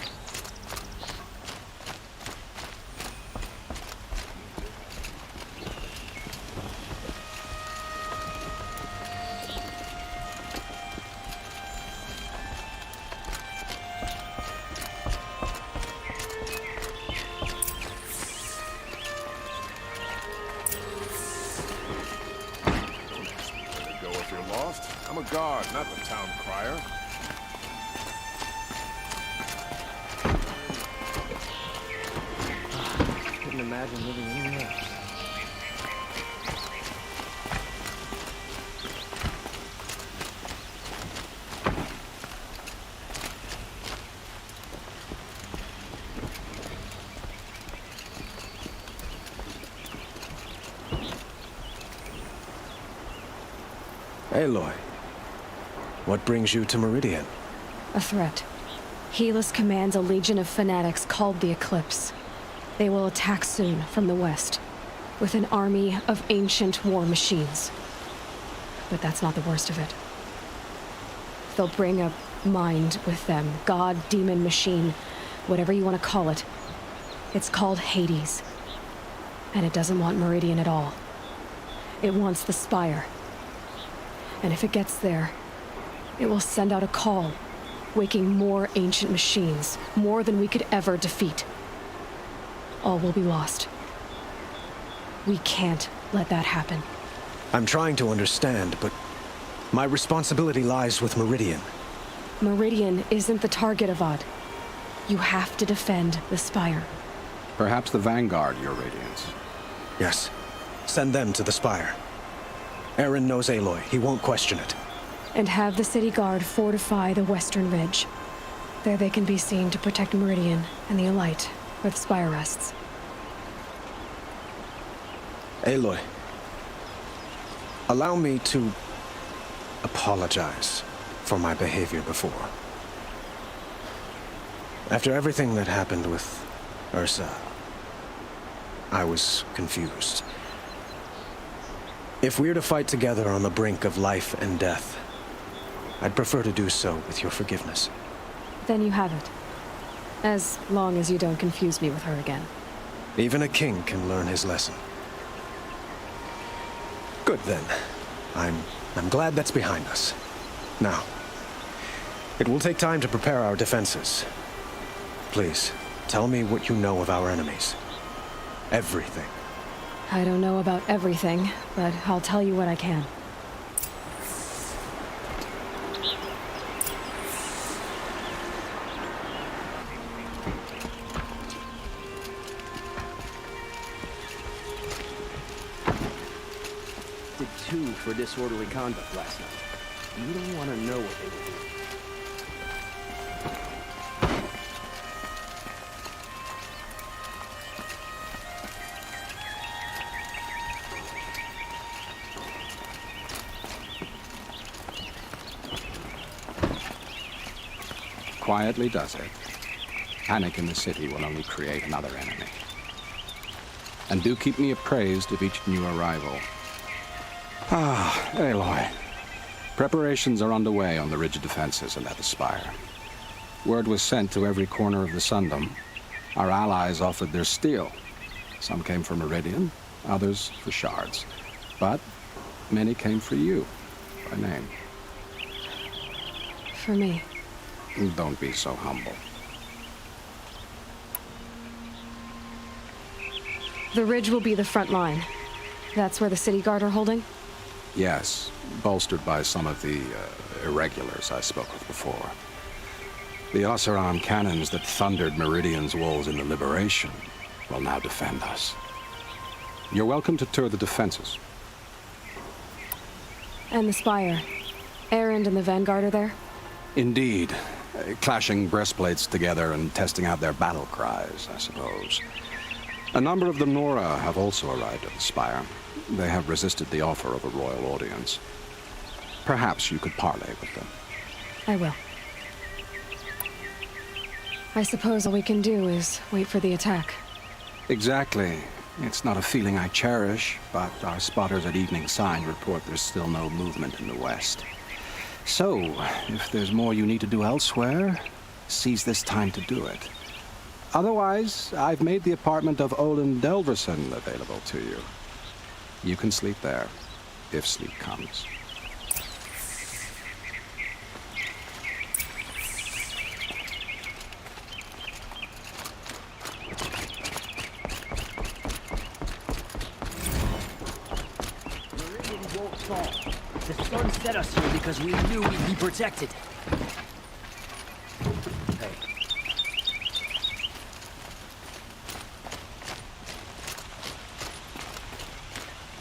I'm a guard, not the town crier. Couldn't imagine living anywhere else. Aloy, what brings you to Meridian? A threat. Helis commands a legion of fanatics called the Eclipse. They will attack soon from the west, with an army of ancient war machines. But that's not the worst of it. They'll bring a mind with them, god, demon, machine, whatever you want to call it. It's called Hades. And it doesn't want Meridian at all. It wants the Spire. And if it gets there, it will send out a call, waking more ancient machines, more than we could ever defeat. All will be lost. We can't let that happen. I'm trying to understand, but my responsibility lies with Meridian. Meridian isn't the target, Avad. You have to defend the Spire. Perhaps the Vanguard, Your Radiance. Yes. Send them to the Spire. Aaron knows Aloy. He won't question it. And have the city guard fortify the western ridge. There they can be seen to protect Meridian and the Elite, where the Spire rests. Aloy, allow me to apologize for my behavior before. After everything that happened with Ursa, I was confused. If we're to fight together on the brink of life and death, I'd prefer to do so with your forgiveness. Then you have it. As long as you don't confuse me with her again. Even a king can learn his lesson. Good then. I'm glad that's behind us. Now, it will take time to prepare our defenses. Please, tell me what you know of our enemies. Everything. I don't know about everything, but I'll tell you what I can. Did 2 for disorderly conduct last night. You don't want to know what they were doing. Quietly does it. Panic in the city will only create another enemy. And do keep me appraised of each new arrival. Ah, Aloy. Preparations are underway on the rigid defenses and at the spire. Word was sent to every corner of the Sundom. Our allies offered their steel. Some came for Meridian, others for shards. But many came for you, by name. For me. Don't be so humble. The ridge will be the front line. That's where the city guard are holding? Yes, bolstered by some of the irregulars I spoke of before. The Oseram cannons that thundered Meridian's walls in the Liberation will now defend us. You're welcome to tour the defenses. And the spire. Erend and the Vanguard are there? Indeed. Clashing breastplates together and testing out their battle cries, I suppose. A number of the Nora have also arrived at the spire. They have resisted the offer of a royal audience. Perhaps you could parley with them. I will. I suppose all we can do is wait for the attack. Exactly. It's not a feeling I cherish, but our spotters at Evening Sign report there's still no movement in the west. So, if there's more you need to do elsewhere, seize this time to do it. Otherwise, I've made the apartment of Olin Delverson available to you. You can sleep there, if sleep comes. Meridian won't fall. The sun set us here because we knew we'd be protected. Hey.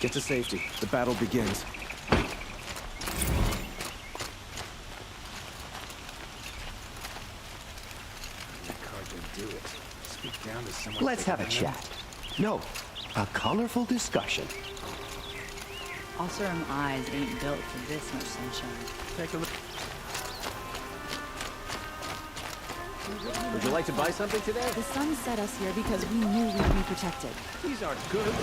Get to safety. The battle begins. Let's have a chat. No, a colorful discussion. Oseram eyes ain't built for this much sunshine. Take a look. Would you like to buy something today? The sun set us here because we knew we'd be protected. These aren't good.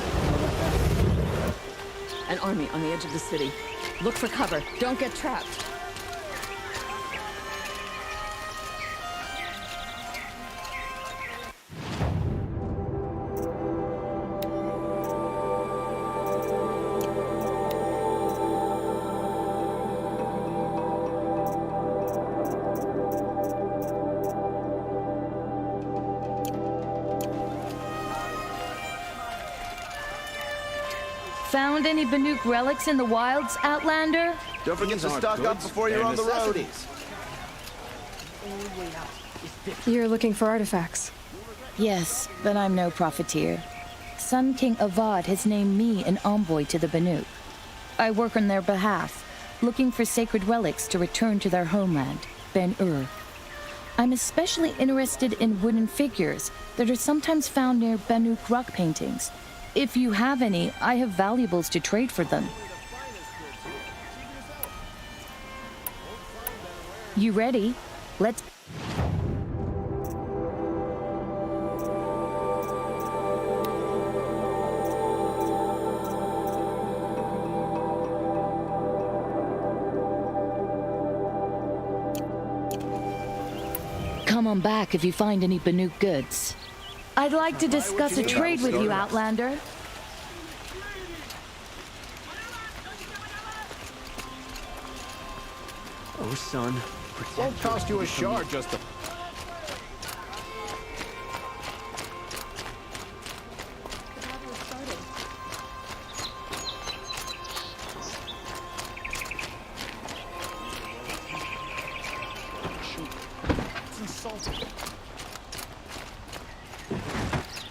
An army on the edge of the city. Look for cover. Don't get trapped. Found any Banuk relics in the wilds, Outlander? Don't forget to stock up before you're on the road. You're looking for artifacts? Yes, but I'm no profiteer. Sun King Avad has named me an envoy to the Banuk. I work on their behalf, looking for sacred relics to return to their homeland, Ben-Ur. I'm especially interested in wooden figures that are sometimes found near Banuk rock paintings. If you have any, I have valuables to trade for them. You ready? Let's... Come on back if you find any Banuk goods. I'd like to discuss a trade with you, Outlander. Oh, son. Won't cost you a shard just to...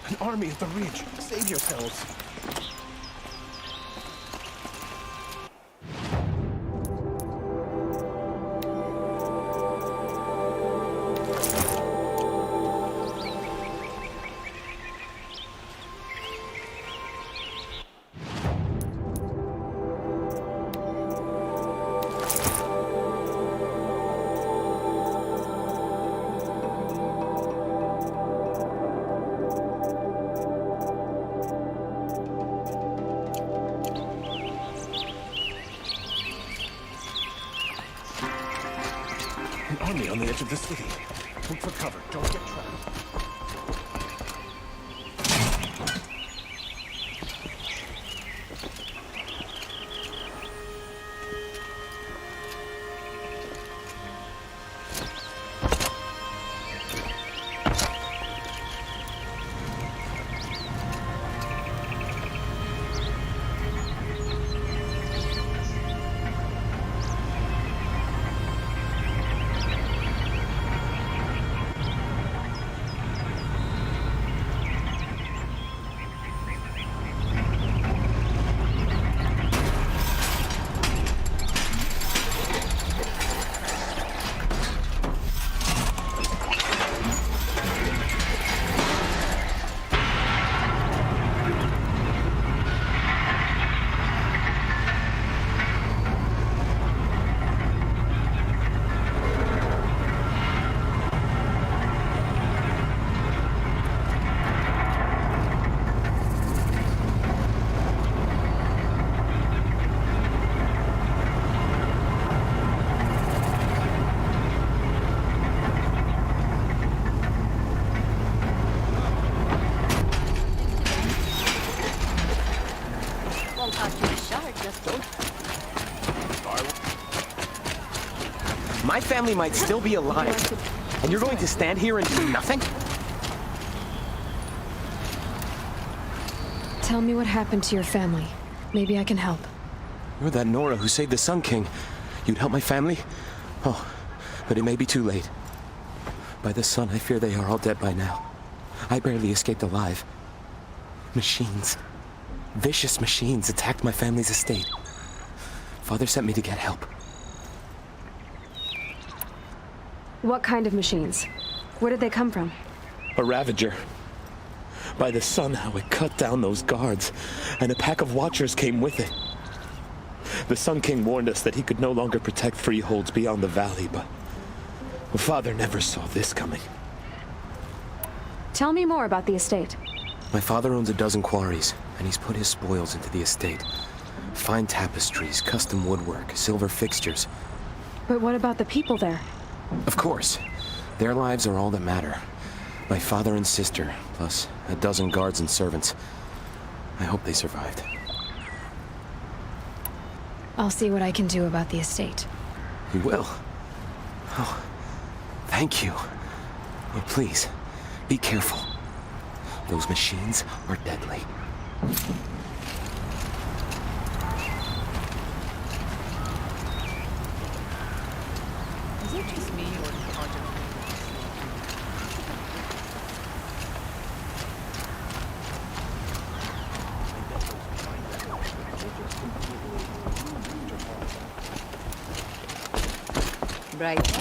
An army at the Reach. Save yourselves. An army on the edge of the city. Look for cover. Don't get trapped. My family might still be alive, and you're going to stand here and do nothing? Tell me what happened to your family. Maybe I can help. You're that Nora who saved the Sun King. You'd help my family? Oh, but it may be too late. By the sun, I fear they are all dead by now. I barely escaped alive. Machines. Vicious machines attacked my family's estate. Father sent me to get help. What kind of machines? Where did they come from? A Ravager. By the sun, how it cut down those guards, and a pack of Watchers came with it. The Sun King warned us that he could no longer protect freeholds beyond the valley, but Father never saw this coming. Tell me more about the estate. My father owns a dozen quarries, and he's put his spoils into the estate. Fine tapestries, custom woodwork, silver fixtures. But what about the people there? Of course. Their lives are all that matter. My father and sister, plus a dozen guards and servants. I hope they survived. I'll see what I can do about the estate. You will? Oh, thank you. Oh, please, be careful. Those machines are deadly. Is it just me or right there.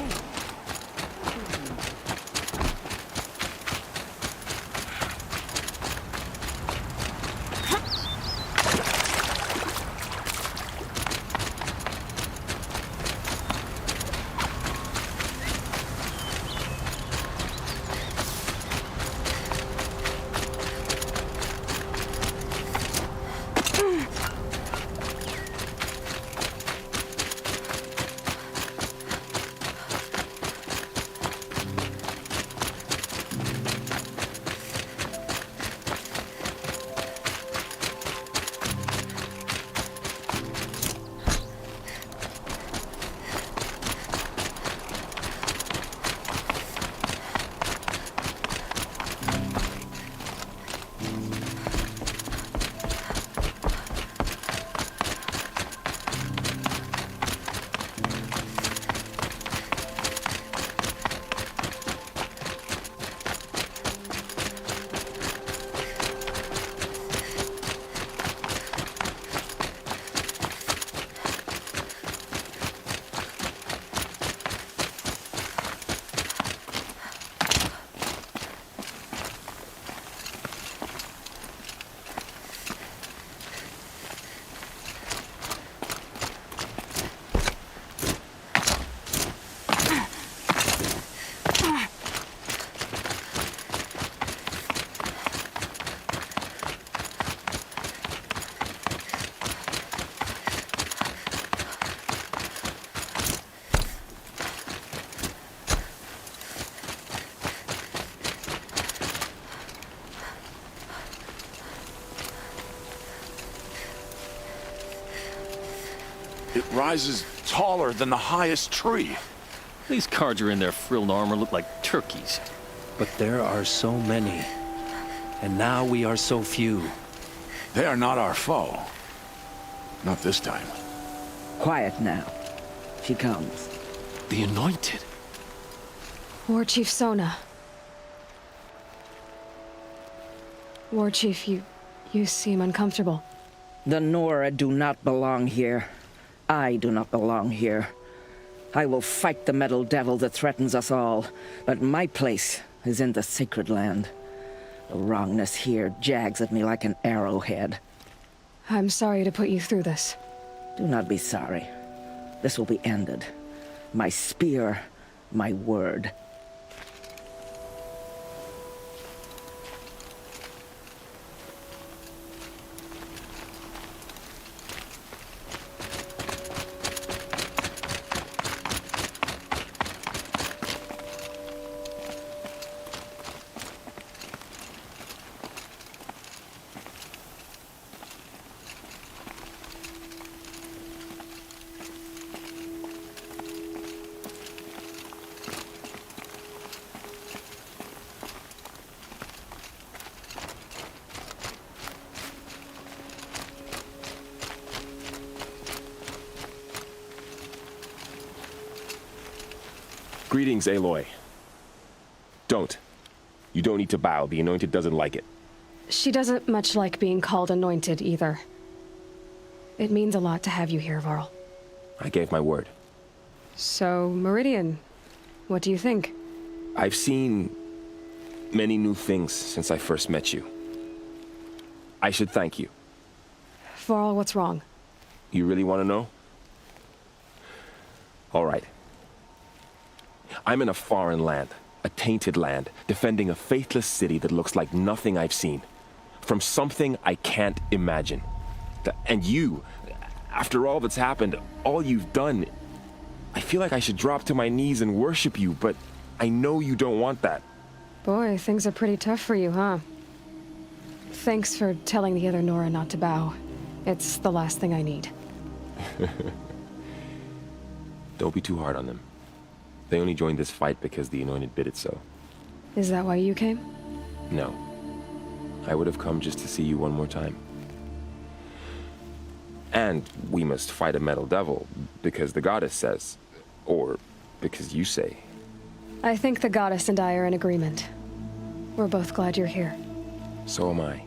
It rises taller than the highest tree. These Carja in their frilled armor look like turkeys. But there are so many. And now we are so few. They are not our foe. Not this time. Quiet now. She comes. The Anointed. War Chief Sona. War Chief, you seem uncomfortable. The Nora do not belong here. I do not belong here. I will fight the metal devil that threatens us all, but my place is in the sacred land. The wrongness here jags at me like an arrowhead. I'm sorry to put you through this. Do not be sorry. This will be ended. My spear, my word. Greetings, Aloy. Don't. You don't need to bow. The Anointed doesn't like it. She doesn't much like being called Anointed either. It means a lot to have you here, Varl. I gave my word. So, Meridian, what do you think? I've seen many new things since I first met you. I should thank you. Varl, what's wrong? You really want to know? All right. I'm in a foreign land, a tainted land, defending a faithless city that looks like nothing I've seen. From something I can't imagine. And you, after all that's happened, all you've done, I feel like I should drop to my knees and worship you, but I know you don't want that. Boy, things are pretty tough for you, huh? Thanks for telling the other Nora not to bow. It's the last thing I need. Don't be too hard on them. They only joined this fight because the Anointed bid it so. Is that why you came? No. I would have come just to see you one more time. And we must fight a metal devil, because the goddess says. Or because you say. I think the goddess and I are in agreement. We're both glad you're here. So am I.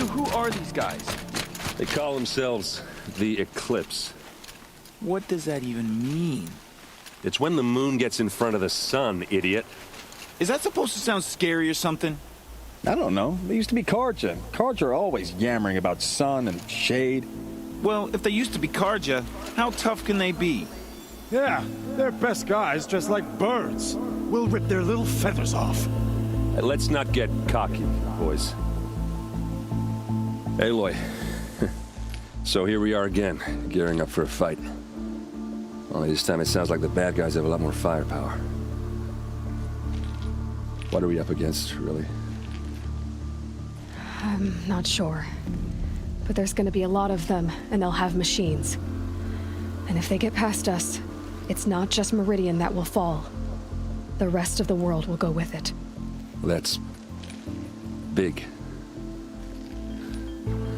Who are these guys? They call themselves the Eclipse. What does that even mean? It's when the moon gets in front of the sun, idiot. Is that supposed to sound scary or something? I don't know. They used to be Carja. Carja are always yammering about sun and shade. Well, if they used to be Carja, how tough can they be? Yeah, they're best guys dressed like birds. We'll rip their little feathers off. Let's not get cocky, boys. Aloy. So here we are again, gearing up for a fight. Only this time it sounds like the bad guys have a lot more firepower. What are we up against, really? I'm not sure. But there's gonna be a lot of them, and they'll have machines. And if they get past us, it's not just Meridian that will fall. The rest of the world will go with it. That's big.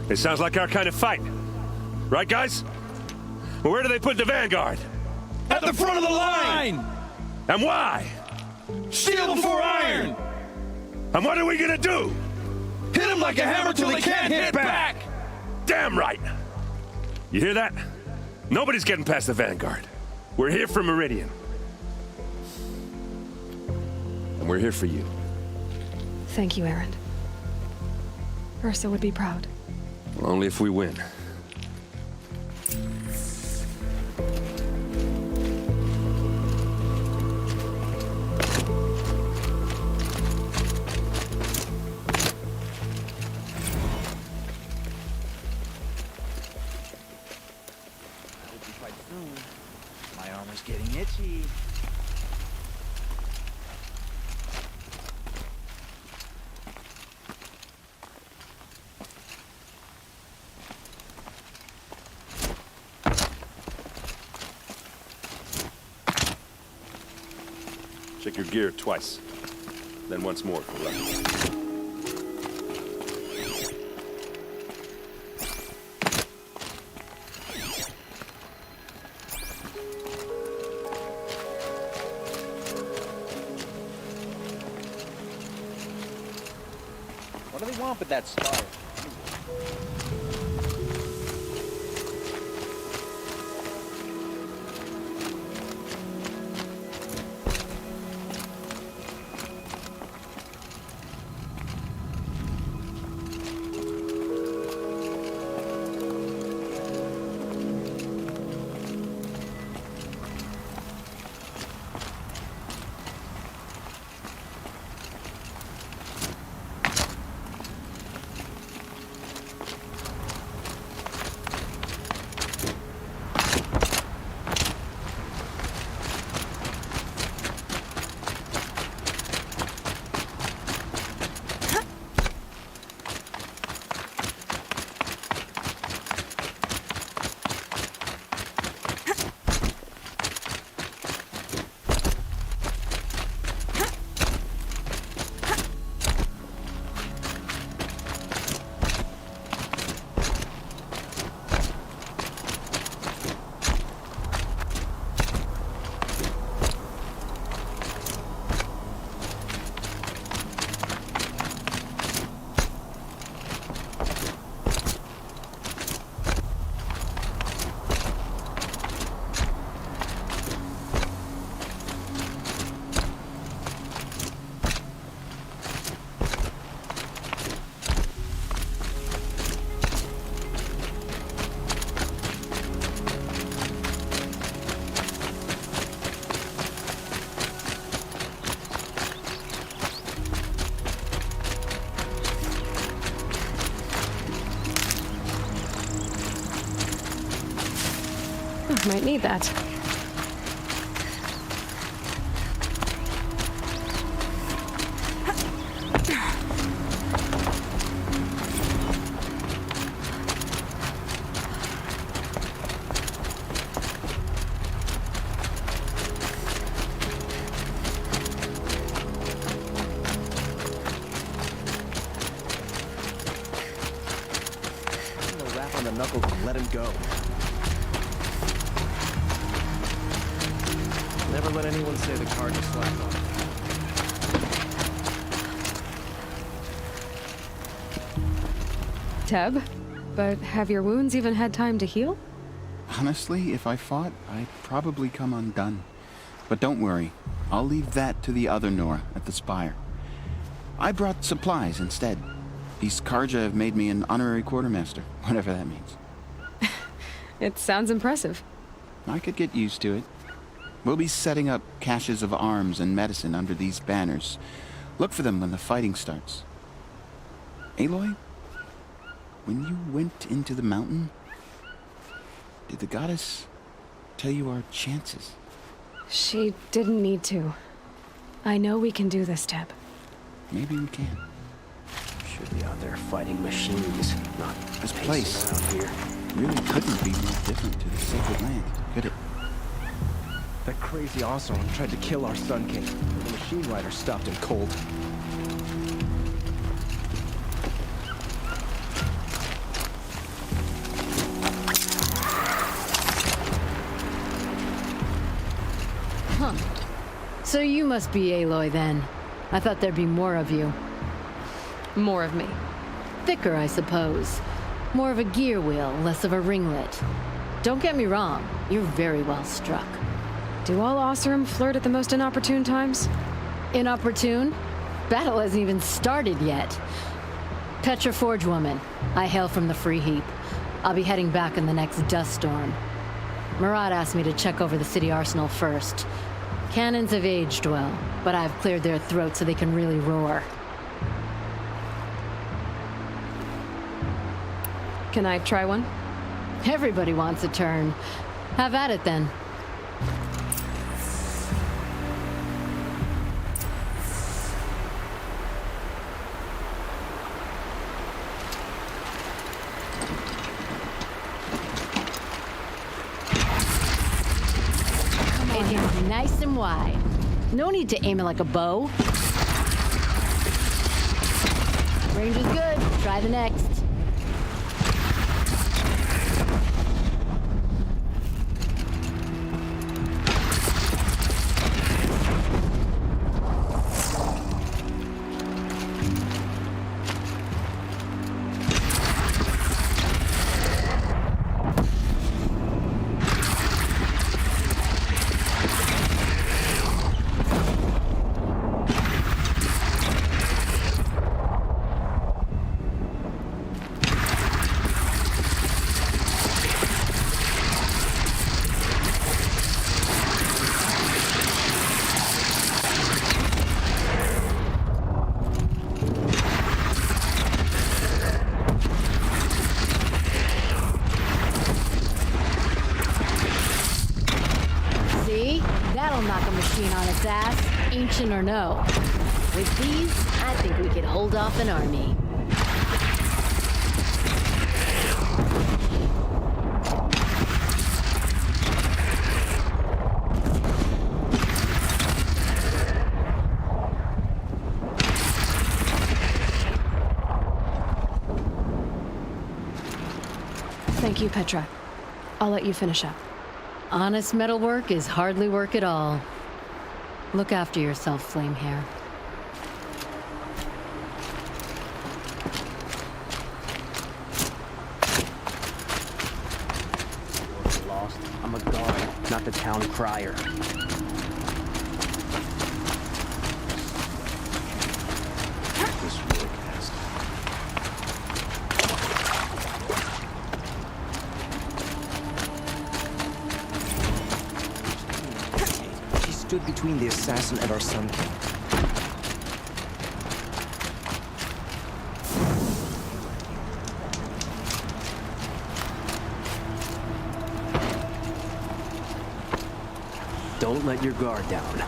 It sounds like our kind of fight. Right, guys? Well, where do they put the Vanguard? At the front of the line! And why? Steel before iron! And what are we gonna do? Hit him like a hammer till he can't hit back! Damn right! You hear that? Nobody's getting past the Vanguard. We're here for Meridian. And we're here for you. Thank you, Erend. Ursa would be proud. Only if we win. My armor's getting itchy. Check your gear twice. Then once more for luck. What do they want with that star? Might need that. Rap on the knuckles and let him go. Never let anyone say the card is slapped on. Teb, but have your wounds even had time to heal? Honestly, if I fought, I'd probably come undone. But don't worry, I'll leave that to the other Nora at the Spire. I brought supplies instead. These Karja have made me an honorary quartermaster, whatever that means. It sounds impressive. I could get used to it. We'll be setting up caches of arms and medicine under these banners. Look for them when the fighting starts. Aloy, when you went into the mountain, did the goddess tell you our chances? She didn't need to. I know we can do this, Teb. Maybe we can. Should be out there fighting machines, not this place out here. Really couldn't be more different to the Sacred Land, could it? That crazy Oseram tried to kill our Sun King, but the machine rider stopped him cold. Huh. So you must be Aloy then. I thought there'd be more of you. More of me. Thicker, I suppose. More of a gear wheel, less of a ringlet. Don't get me wrong, you're very well struck. Do all Osserum flirt at the most inopportune times? Inopportune? Battle hasn't even started yet. Petra Forge woman. I hail from the Free Heap. I'll be heading back in the next dust storm. Marat asked me to check over the city arsenal first. Cannons have aged well, but I've cleared their throats so they can really roar. Can I try one? Everybody wants a turn. Have at it then. It hits nice and wide. No need to aim it like a bow. Range is good. Try the next. That'll knock a machine on its ass, ancient or no. With these, I think we could hold off an army. Thank you, Petra. I'll let you finish up. Honest metalwork is hardly work at all. Look after yourself, Flamehair. Lost. I'm a guard, not the town crier. This work has She stood between the assassin and our Sun King. Don't let your guard down.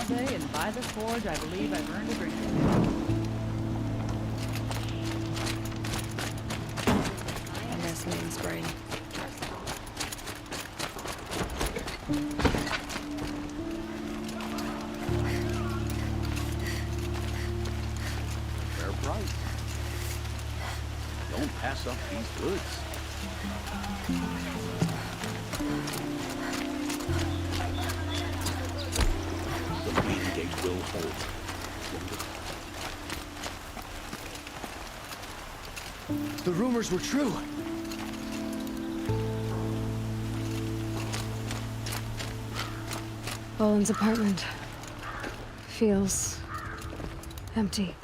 And by the forge, I believe I've earned a drink. And this means brain. Fair price. Don't pass up these goods. The main gate will hold. The rumors were true. Boland's apartment feels empty.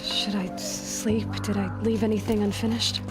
Should I sleep? Did I leave anything unfinished?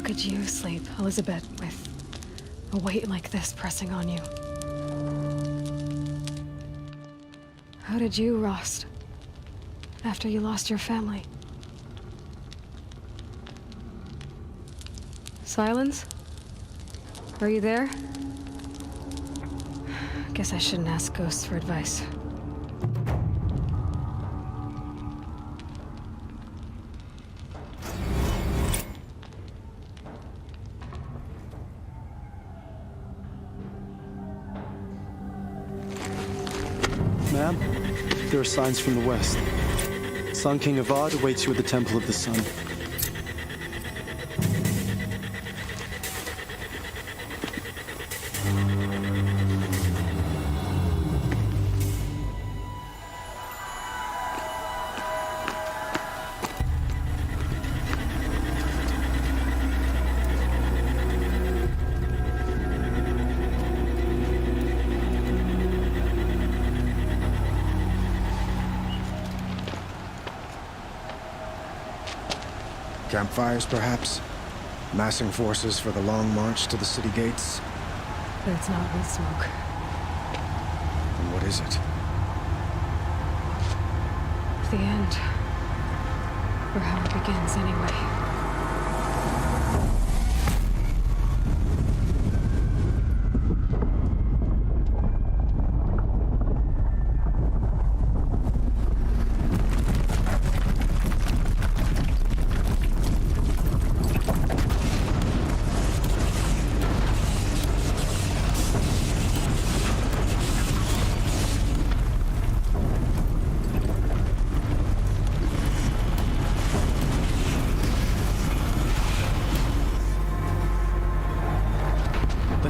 could you sleep, Elizabeth, with a weight like this pressing on you? How did you rest after you lost your family? Silence? Are you there? Guess I shouldn't ask ghosts for advice. Ma'am, there are signs from the west. Sun King Avad awaits you at the Temple of the Sun. Campfires, perhaps? Massing forces for the long march to the city gates? But it's not with smoke. And what is it? The end. Or how it begins, anyway.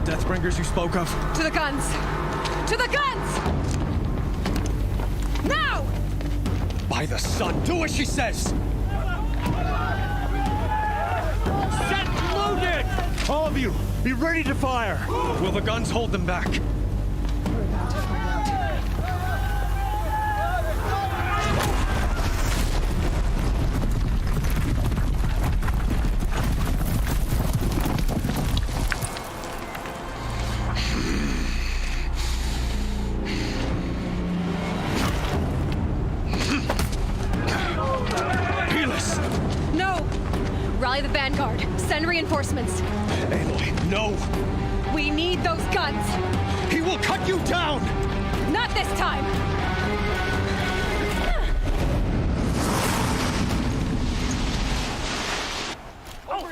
Deathbringers you spoke of? To the guns! To the guns! Now! By the sun, do as she says! Set loaded! All of you, be ready to fire! Will the guns hold them back? We're about to find out. Rally the vanguard. Send reinforcements. Aloy, no! We need those guns! He will cut you down! Not this time!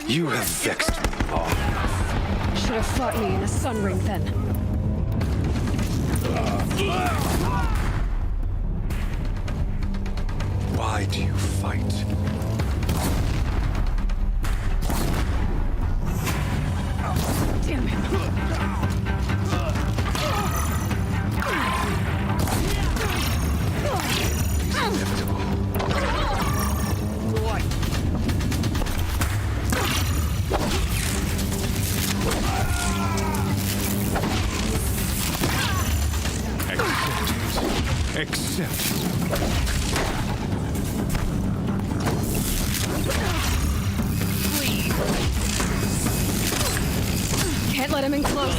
You have vexed me. Should have fought me in a sun ring then. Why do you fight? Damn him. Can't let him in close.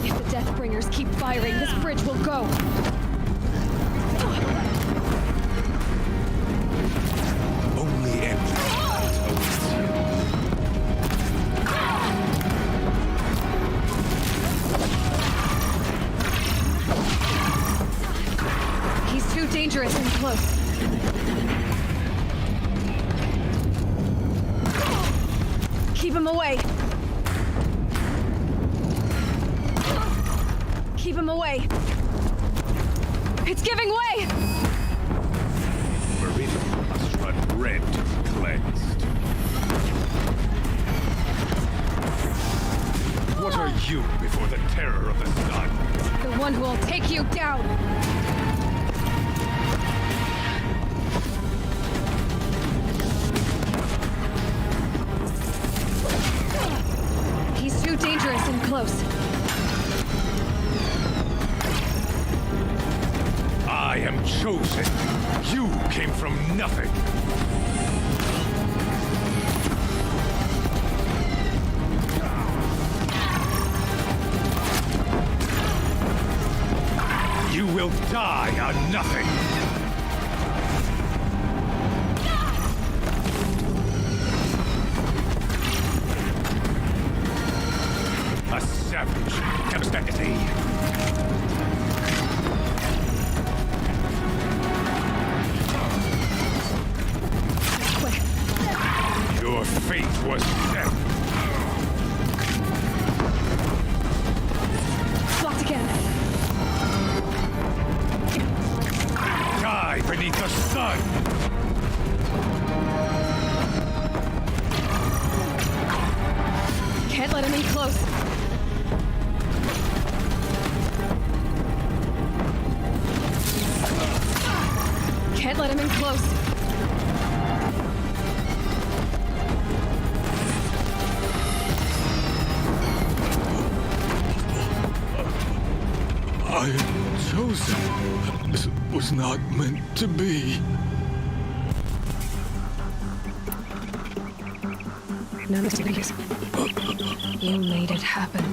If the Deathbringers keep firing, this bridge will go. Only empty. He's too dangerous and close. Keep him away. Keep him away. It's giving way! Marina must run red to be cleansed. What are you before the terror of the sun? The one who will take you down! He's too dangerous and close. I am chosen. You came from nothing. You will die on nothing. A savage. Devastatingly. Your fate was set. Blocked again. Die beneath the sun. Can't let him in close. Can't let him in close. I am chosen. This was not meant to be. None of these. You made it happen.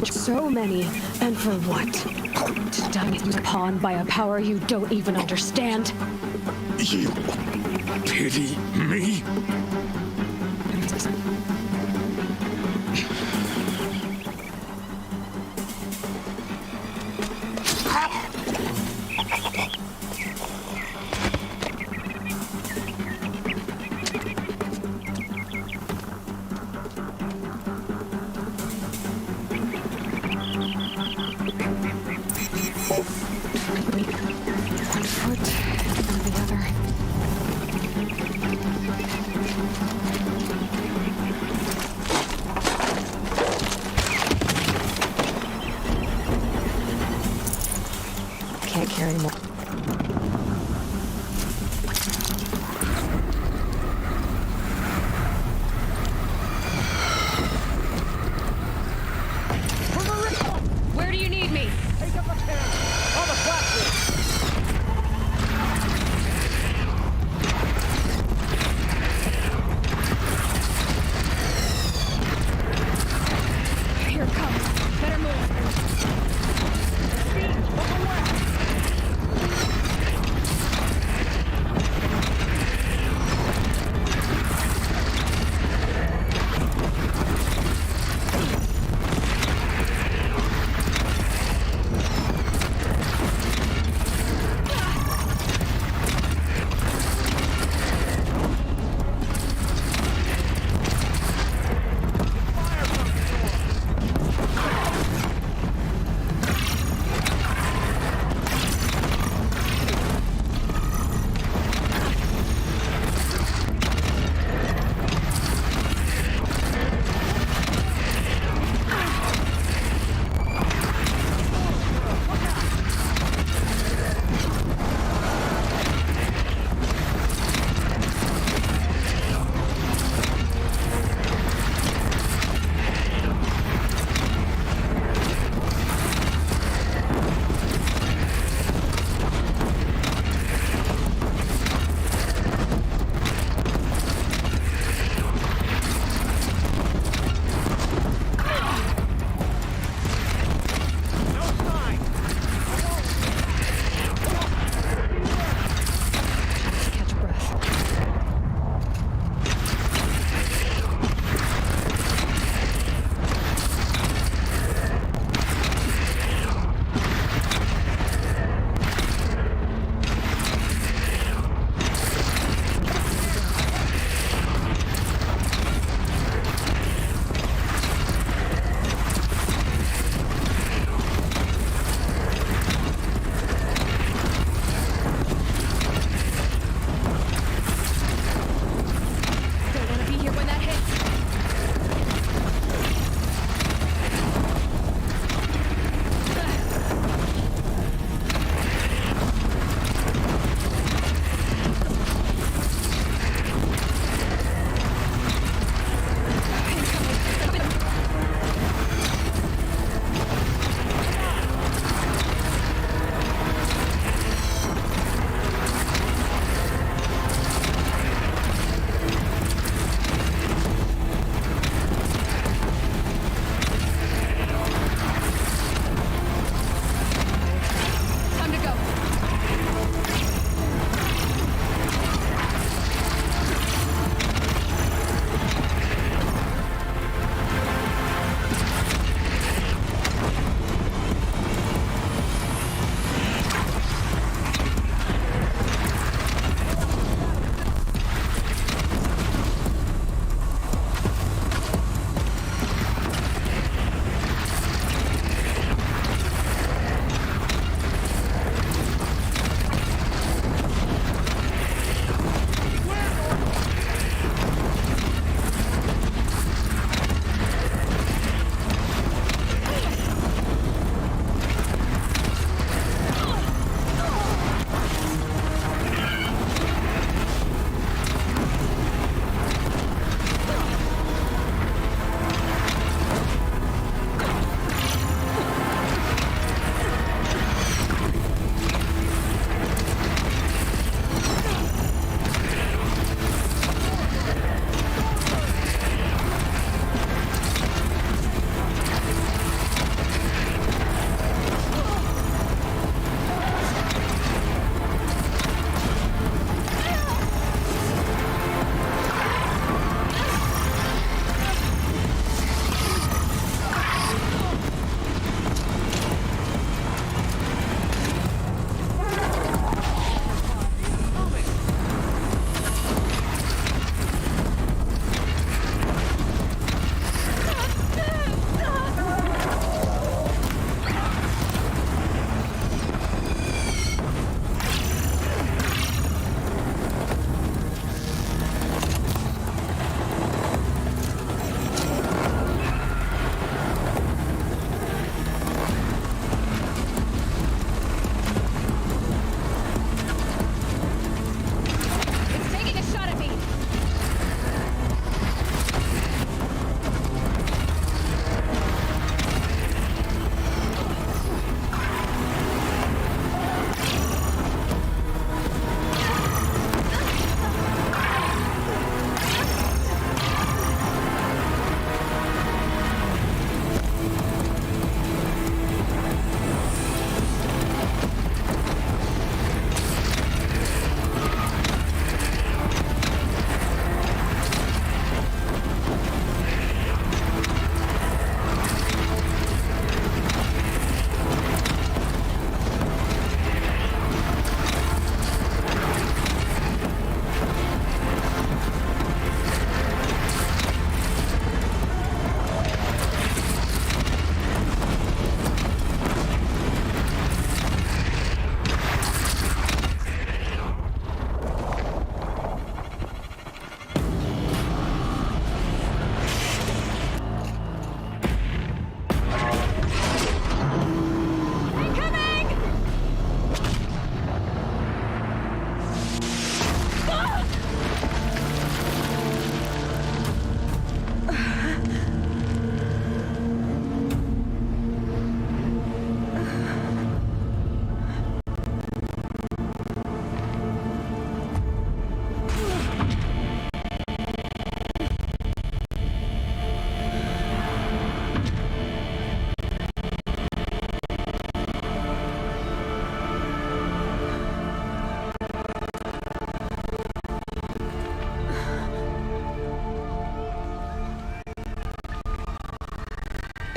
So many, and for what? To die upon by a power you don't even understand. You pity me? One foot, and the other. Can't carry more. Where do you need me? Take up a camp on the platform. Here it comes. Better move. Speed, look away.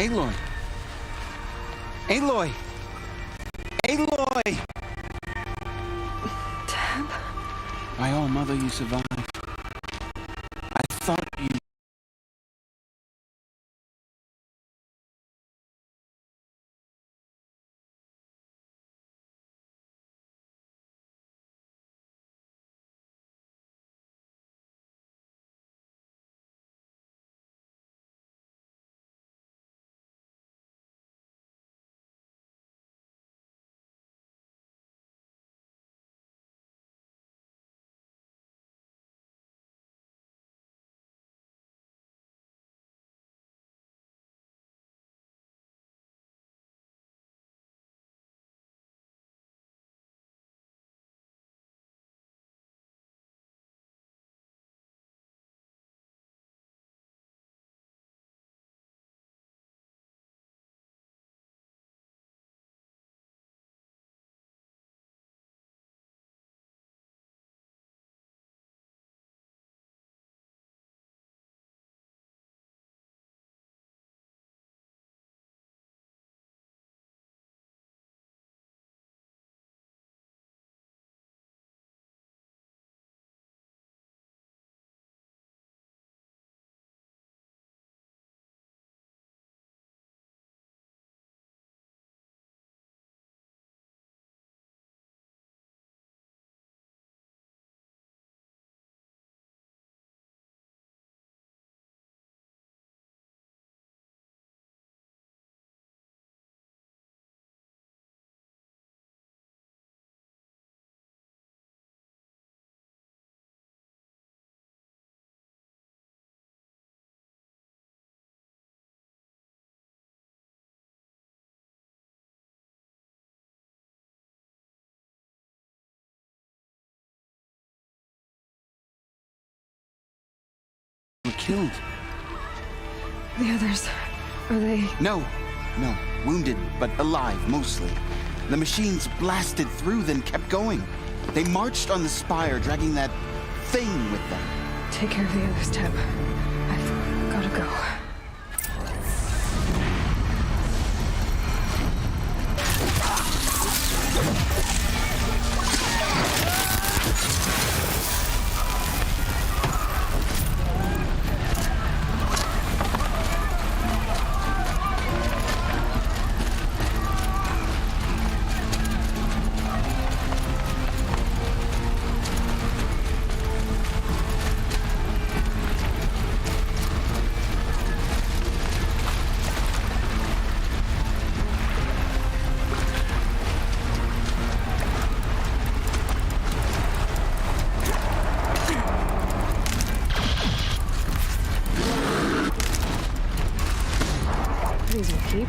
Aloy! Aloy! Aloy! Tab? My All Mother, you survived. I thought you... were killed. The others, are they... No. Wounded, but alive, mostly. The machines blasted through, then kept going. They marched on the spire, dragging that thing with them. Take care of the others, Tab. I've gotta go. These will keep.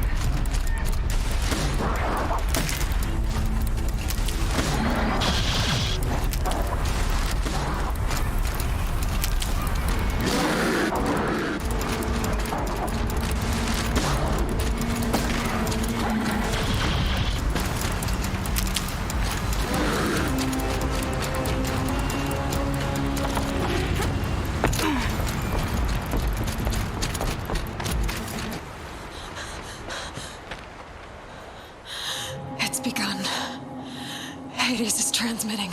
It's begun. Hades is transmitting.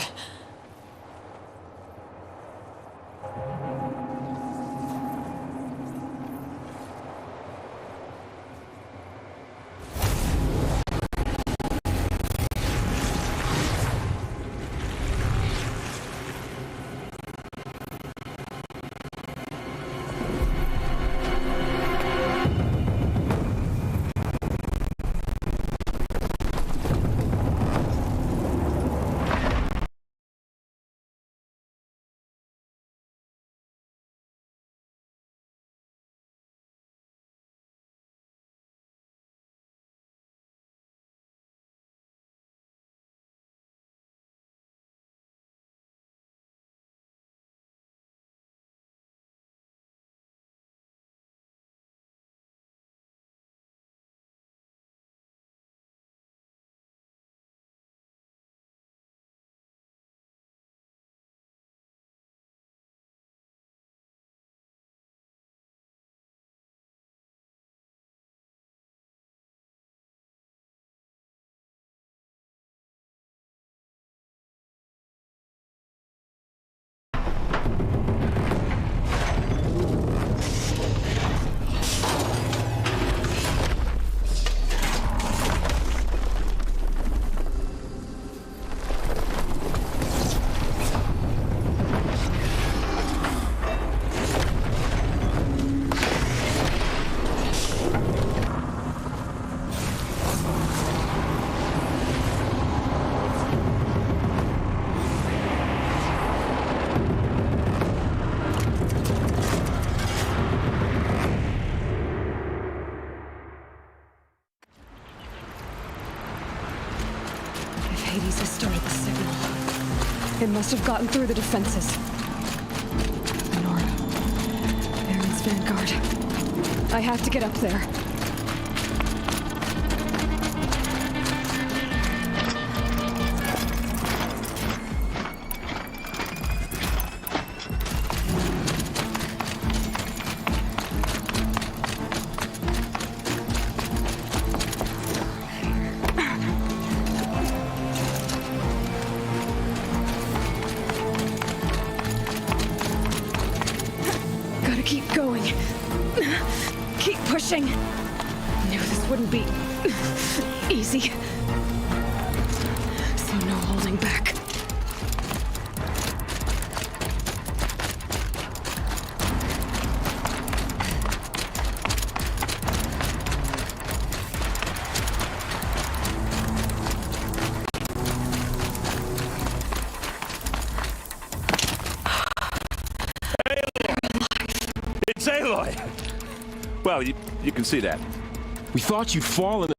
It must have gotten through the defenses. Nora. Baron's vanguard. I have to get up there. Gotta keep going. Keep pushing. Knew this wouldn't be easy. So no holding back. It's Aloy! Well, you can see that. We thought you'd fallen.